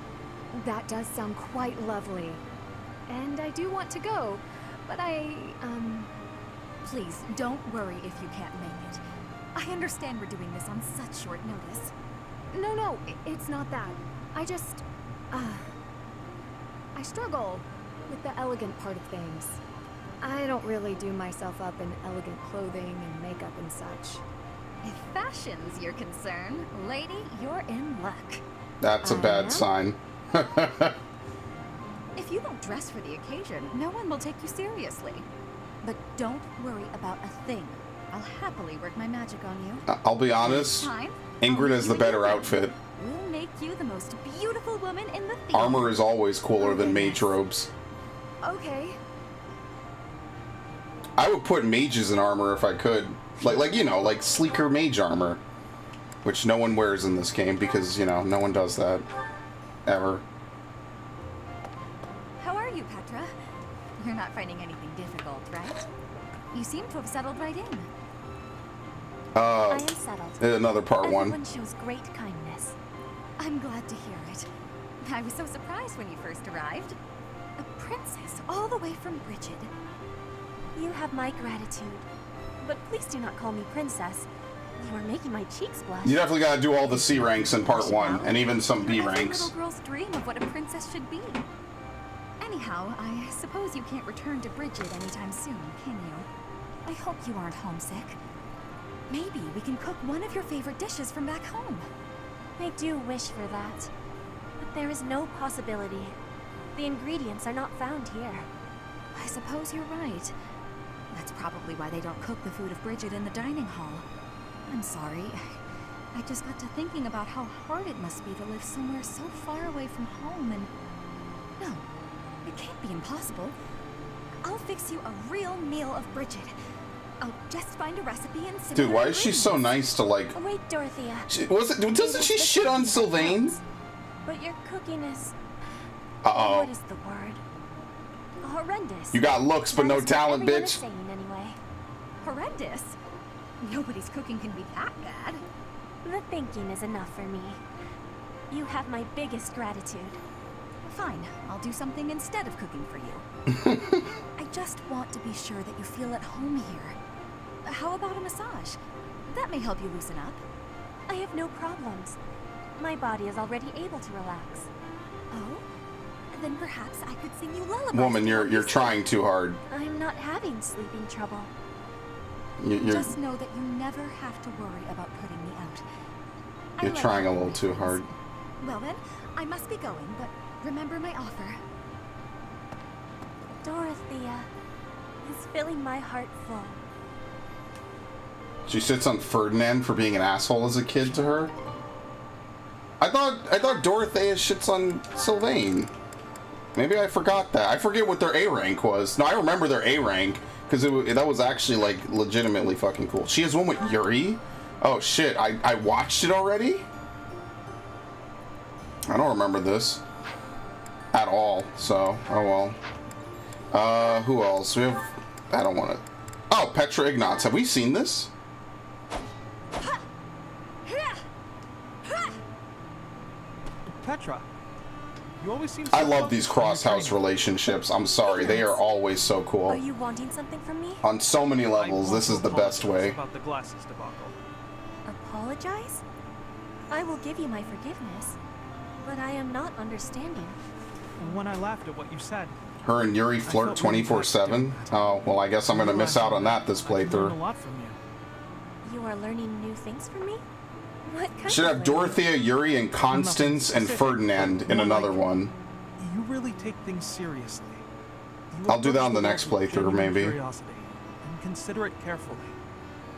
That does sound quite lovely. And I do want to go, but Please, don't worry if you can't make it. I understand we're doing this on such short notice. No, it's not that. I struggle with the elegant part of things. I don't really do myself up in elegant clothing and makeup and such. If fashion's your concern, lady, you're in luck. That's a bad sign. If you don't dress for the occasion, no one will take you seriously. But don't worry about a thing. I'll happily work my magic on you. I'll be honest, Ingrid has the better outfit. We'll make you the most beautiful woman in the theater. Armor is always cooler than mage robes. Okay. I would put mages in armor if I could. Like you know, like sleeker mage armor. Which no one wears in this game because, you know, no one does that. Ever. How are you, Petra? You're not finding anything difficult, right? You seem to have settled right in. I am settled. Another part 1. Everyone shows great kindness. I'm glad to hear it. I was so surprised when you first arrived. A princess all the way from Bridget. You have my gratitude. But please do not call me princess. You are making my cheeks blush. You definitely gotta do all the C ranks in part 1, and even some B ranks. Little girls dream of what a princess should be. Anyhow, I suppose you can't return to Bridget anytime soon, can you? I hope you aren't homesick. Maybe we can cook one of your favorite dishes from back home. I do wish for that. But there is no possibility. The ingredients are not found here. I suppose you're right. That's probably why they don't cook the food of Bridget in the dining hall. I'm sorry. I just got to thinking about how hard it must be to live somewhere so far away from home and... No, it can't be impossible. I'll fix you a real meal of Bridget. I'll just find a recipe and similar Dude, why is she so nice to like... Wait, Dorothea. Doesn't she shit on Sylvain? But your cooking is... Uh-oh. What is the word? Horrendous. You got looks but no talent, Everyone bitch. is saying anyway. Horrendous? Nobody's cooking can be that bad. The thinking is enough for me. You have my biggest gratitude. Fine, I'll do something instead of cooking for you. I just want to be sure that you feel at home here. How about a massage? That may help you loosen up. I have no problems. My body is already able to relax. Oh? Then perhaps I could sing you lullabies. Woman, you're trying too hard. I'm not having sleeping trouble. Just know that you never have to worry about putting me out. You're trying a little too hard. Well then, I must be going, but remember my offer. Dorothea is filling my heart full. She sits on Ferdinand for being an asshole as a kid to her. I thought Dorothea shits on Sylvain. Maybe I forgot that. I forget what their A rank was. No, I remember their A rank because that was actually like legitimately fucking cool. She has one with Yuri. Oh shit! I watched it already. I don't remember this at all. So oh well. Who else? We have. I don't want to. Oh, Petra Ignatz. Have we seen this? Petra. You always seem I love these cross-house relationships. I'm sorry, they are always so Are cool. you wanting something from me? On so many levels, this is the best way. About the glasses debacle. Apologize? I will give you my forgiveness, but I am not understanding. When I laughed at what you said. Her and Yuri flirt 24/7? Oh, well, I guess I'm gonna miss out on that this I learned a playthrough. lot from you. You are learning new things from me? What kind Should of have learning? Dorothea, Yuri, and Constance and Ferdinand in another one. You really take things seriously. You I'll do that on the approach next world with playthrough, genuine maybe. Curiosity and consider it carefully.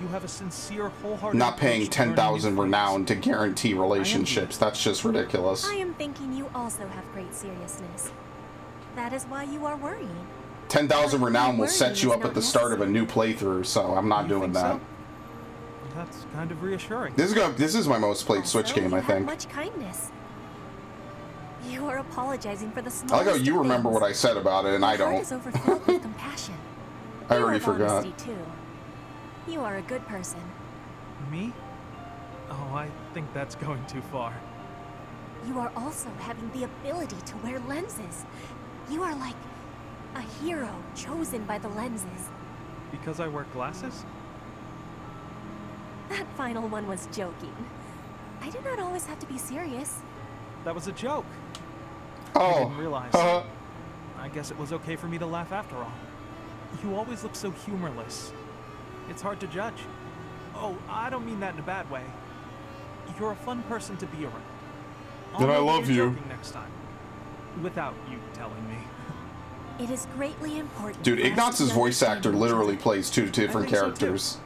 You have a sincere, wholehearted Not paying approach to learning 10,000 new renown to guarantee relationships. That's just ridiculous. I am thinking you also have great seriousness. That is why you are worrying. 10,000 renown will Worrying set you is up not at the start of a new playthrough, so I'm not doing that. That's kind of reassuring. This is my most played Switch Also, game, you I have think. much kindness. You are apologizing for the I like smallest how you of remember things. what I said about it, and I Your heart don't. is overfilled with compassion. I You already have forgot. honesty, too. You are a good person. Me? Oh, I think that's going too far. You are also having the ability to wear lenses. You are like a hero chosen by the lenses. Because I wear glasses? That final one was joking. I do not always have to be serious. That was a joke. Oh. I didn't realize. I guess it was okay for me to laugh after all. You always look so humorless. It's hard to judge. Oh, I don't mean that in a bad way. You're a fun person to be around. Then I know love you're you. joking next time. Without you telling me. It is greatly important. Dude, for us Ignaz's to voice understand actor each literally other. plays two different I think so, too. characters.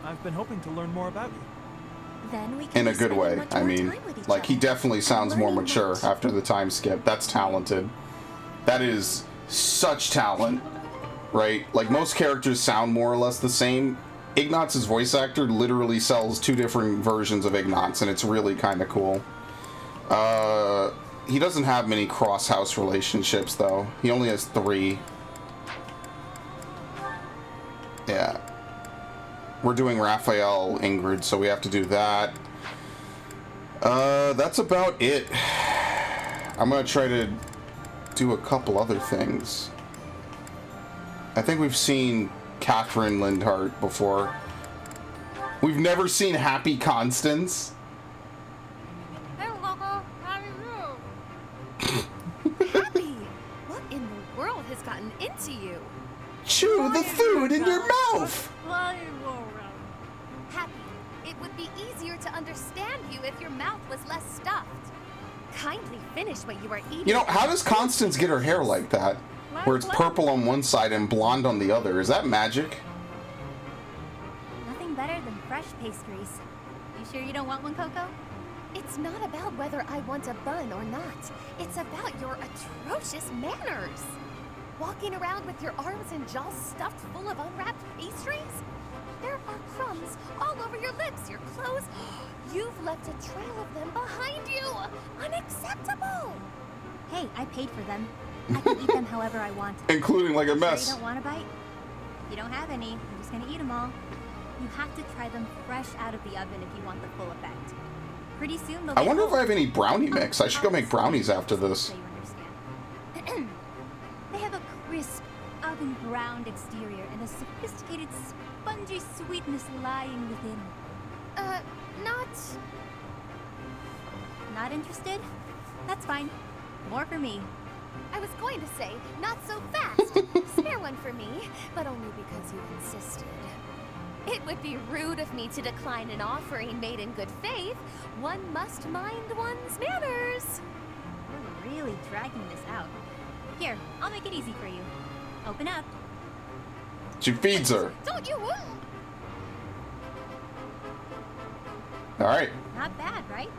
I've been hoping to learn more about you. Then we can In a be good spending way. much I more mean, time with each like, he other. definitely sounds more learning mature much. after the time skip. That's talented. That is such talent, right? Like, most characters sound more or less the same. Ignaz's voice actor literally sells two different versions of Ignaz, and it's really kind of cool. He doesn't have many cross-house relationships, though. He only has 3. Yeah. We're doing Raphael Ingrid, so we have to do that. That's about it. I'm gonna try to do a couple other things. I think we've seen Catherine Lindhart before. We've never seen Happy Constance. Happy! What in the world has gotten into you? Chew the food in your mouth! Happy, it would be easier to understand you if your mouth was less stuffed. Kindly finish what you are eating. You know, how does Constance get her hair like that? Where it's purple on one side and blonde on the other. Is that magic? Nothing better than fresh pastries. You sure you don't want one, Coco? It's not about whether I want a bun or not. It's about your atrocious manners. Walking around with your arms and jaws stuffed full of unwrapped pastries? There are crumbs all over your lips, your clothes. You've left a trail of them behind you. Unacceptable. Hey, I paid for them. I can eat them however I want. Including like a Sure mess. you don't want a bite? You don't have any. I'm just gonna eat them all. You have to try them fresh out of the oven if you want the full effect. Pretty soon they'll I get wonder if I cold. have any brownie mix. I should go make brownies after this. So you understand. They have a crisp, oven-browned exterior and a sophisticated, spongy sweetness lying within. Not interested? That's fine. More for me. I was going to say, not so fast. Spare one for me, but only because you insisted. It would be rude of me to decline an offering made in good faith. One must mind one's manners. We're really dragging this out. Here, I'll make it easy for you. Open up. She feeds her. Don't you? Alright. Not bad, right?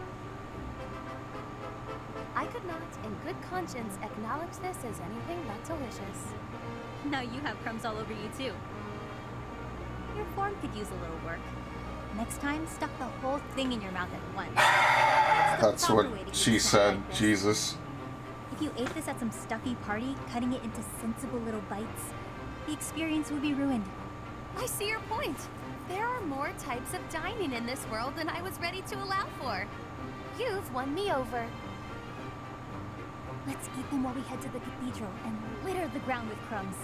I could not, in good conscience, acknowledge this as anything but delicious. Now you have crumbs all over you, too. Your form could use a little work. Next time, stuff the whole thing in your mouth at once. That's what she said. Jesus. If you ate this at some stuffy party, cutting it into sensible little bites, the experience would be ruined. I see your point. There are more types of dining in this world than I was ready to allow for. You've won me over. Let's eat them while we head to the cathedral and litter the ground with crumbs.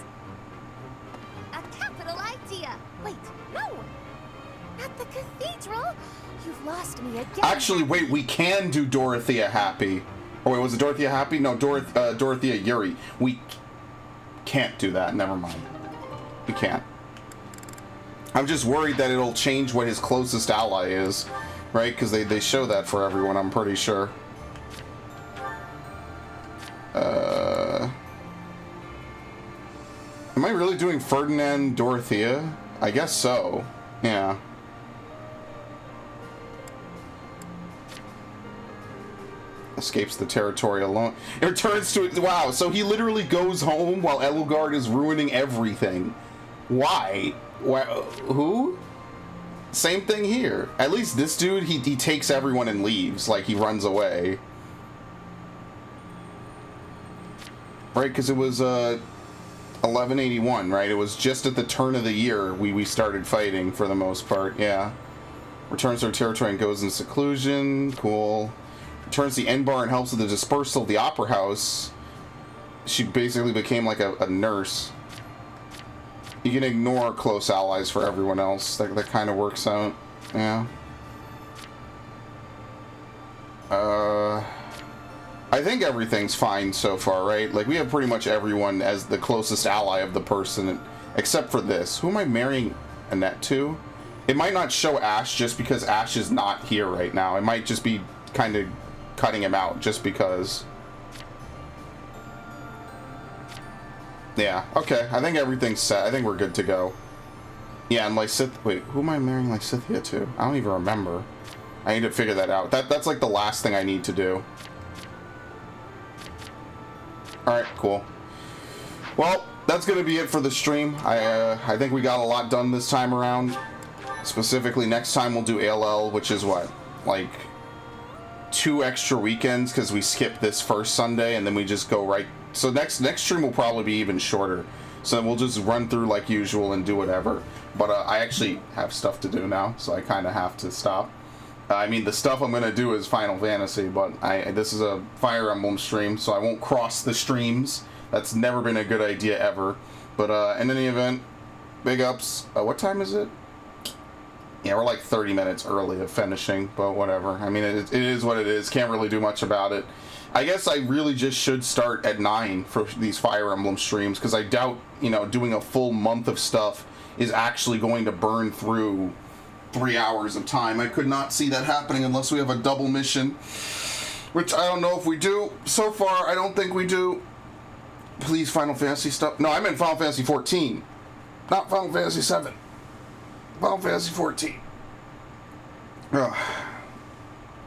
A capital idea! Wait, no! At the cathedral? You've lost me again. Actually, wait, we can do Dorothea Happy. Oh, wait, was it Dorothea Happy? No, Dorothea Yuri. We can't do that. Never mind. We can't. I'm just worried that it'll change what his closest ally is, right? Because they show that for everyone, I'm pretty sure. Am I really doing Ferdinand Dorothea? I guess so. Yeah. Escapes the territory alone. It returns to it. Wow, so he literally goes home while Edelgard is ruining everything. Why? Who? Same thing here. At least this dude, he takes everyone and leaves. Like, he runs away. Right, because it was 1181, right? It was just at the turn of the year we started fighting for the most part. Yeah. Returns to her territory and goes in seclusion. Cool. Returns the N bar and helps with the dispersal of the opera house. She basically became like a nurse. You can ignore close allies for everyone else. That kind of works out. Yeah. I think everything's fine so far, right? Like, we have pretty much everyone as the closest ally of the person, except for this. Who am I marrying Annette to? It might not show Ash just because Ash is not here right now. It might just be kind of cutting him out just because. Yeah, okay. I think everything's set. I think we're good to go. Yeah, and Lysith... Wait, who am I marrying Lysithea to? I don't even remember. I need to figure that out. That's like the last thing I need to do. Alright, cool. Well, that's going to be it for the stream. I think we got a lot done this time around. Specifically, next time we'll do ALL, which is what? Like 2 extra weekends, because we skip this first Sunday, and then we just go right... So next stream will probably be even shorter. So we'll just run through like usual and do whatever. But I actually have stuff to do now, so I kind of have to stop. I mean, the stuff I'm going to do is Final Fantasy, but this is a Fire Emblem stream, so I won't cross the streams. That's never been a good idea ever. But in any event, big ups. What time is it? Yeah, we're like 30 minutes early of finishing, but whatever. I mean, it is what it is. Can't really do much about it. I guess I really just should start at 9 for these Fire Emblem streams, because I doubt, doing a full month of stuff is actually going to burn through 3 hours of time. I could not see that happening unless we have a double mission, which I don't know if we do. So far, I don't think we do. Please, Final Fantasy stuff. No, I meant Final Fantasy 14, not Final Fantasy 7. Final Fantasy 14. Ugh.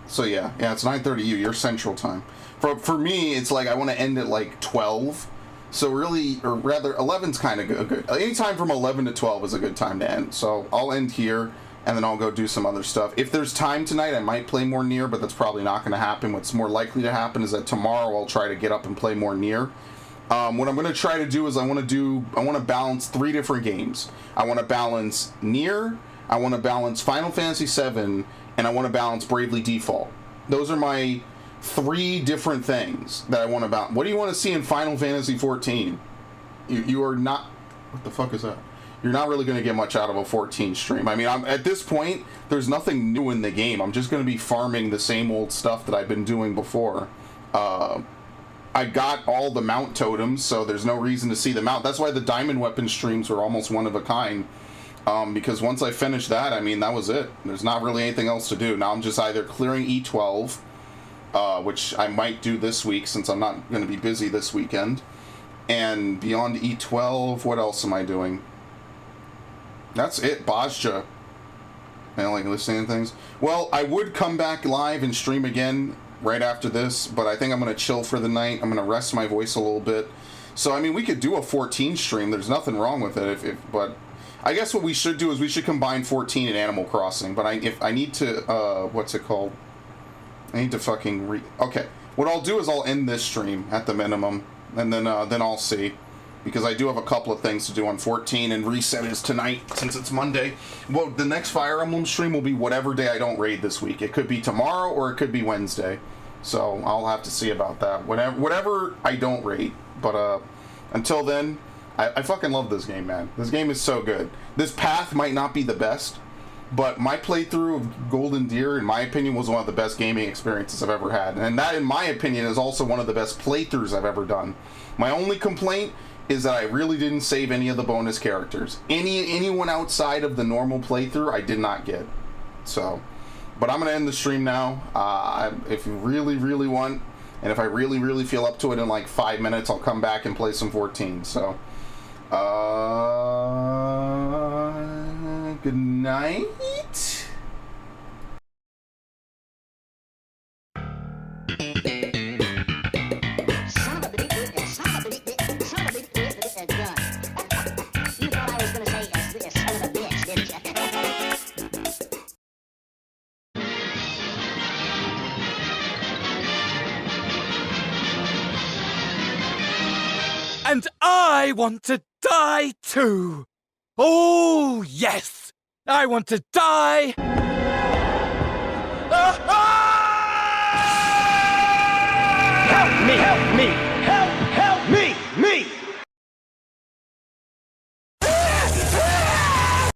So yeah, it's 9:30 your Central Time. For me, it's like I want to end at like 12. So really, or rather, 11's kind of good. Anytime from 11 to 12 is a good time to end. So I'll end here, and then I'll go do some other stuff. If there's time tonight, I might play more Nier, but that's probably not going to happen. What's more likely to happen is that tomorrow I'll try to get up and play more Nier. What I'm going to try to do is I want to balance 3 different games. I want to balance Nier, I want to balance Final Fantasy VII, and I want to balance Bravely Default. Those are my 3 different things that I want to balance. What do you want to see in Final Fantasy 14? You are not... What the fuck is that? You're not really going to get much out of a 14 stream. I mean, at this point, there's nothing new in the game. I'm just going to be farming the same old stuff that I've been doing before. I got all the mount totems, so there's no reason to see them out. That's why the diamond weapon streams were almost one of a kind. Because once I finished that, I mean, that was it. There's not really anything else to do. Now I'm just either clearing E12, which I might do this week since I'm not going to be busy this weekend. And beyond E12, what else am I doing? That's it, Bajja. I don't like listening to things. Well, I would come back live and stream again right after this, but I think I'm going to chill for the night. I'm going to rest my voice a little bit. So, I mean, we could do a 14 stream. There's nothing wrong with it. But I guess what we should do is we should combine 14 and Animal Crossing. But I need to, what's it called? I need to fucking okay. What I'll do is I'll end this stream at the minimum, and then I'll see. Because I do have a couple of things to do on 14, and reset is tonight since it's Monday. Well, the next Fire Emblem stream will be whatever day I don't raid this week. It could be tomorrow or it could be Wednesday. So I'll have to see about that. Whatever I don't rate. But until then, I fucking love this game, man. This game is so good. This path might not be the best, but my playthrough of Golden Deer, in my opinion, was one of the best gaming experiences I've ever had. And that, in my opinion, is also one of the best playthroughs I've ever done. My only complaint is that I really didn't save any of the bonus characters. Anyone outside of the normal playthrough, I did not get. So, but I'm going to end the stream now. If you really, really want, and if I really, really feel up to it in like 5 minutes, I'll come back and play some 14. So, good night. And I want to die too! Oh, yes! I want to die! Help me! Help me!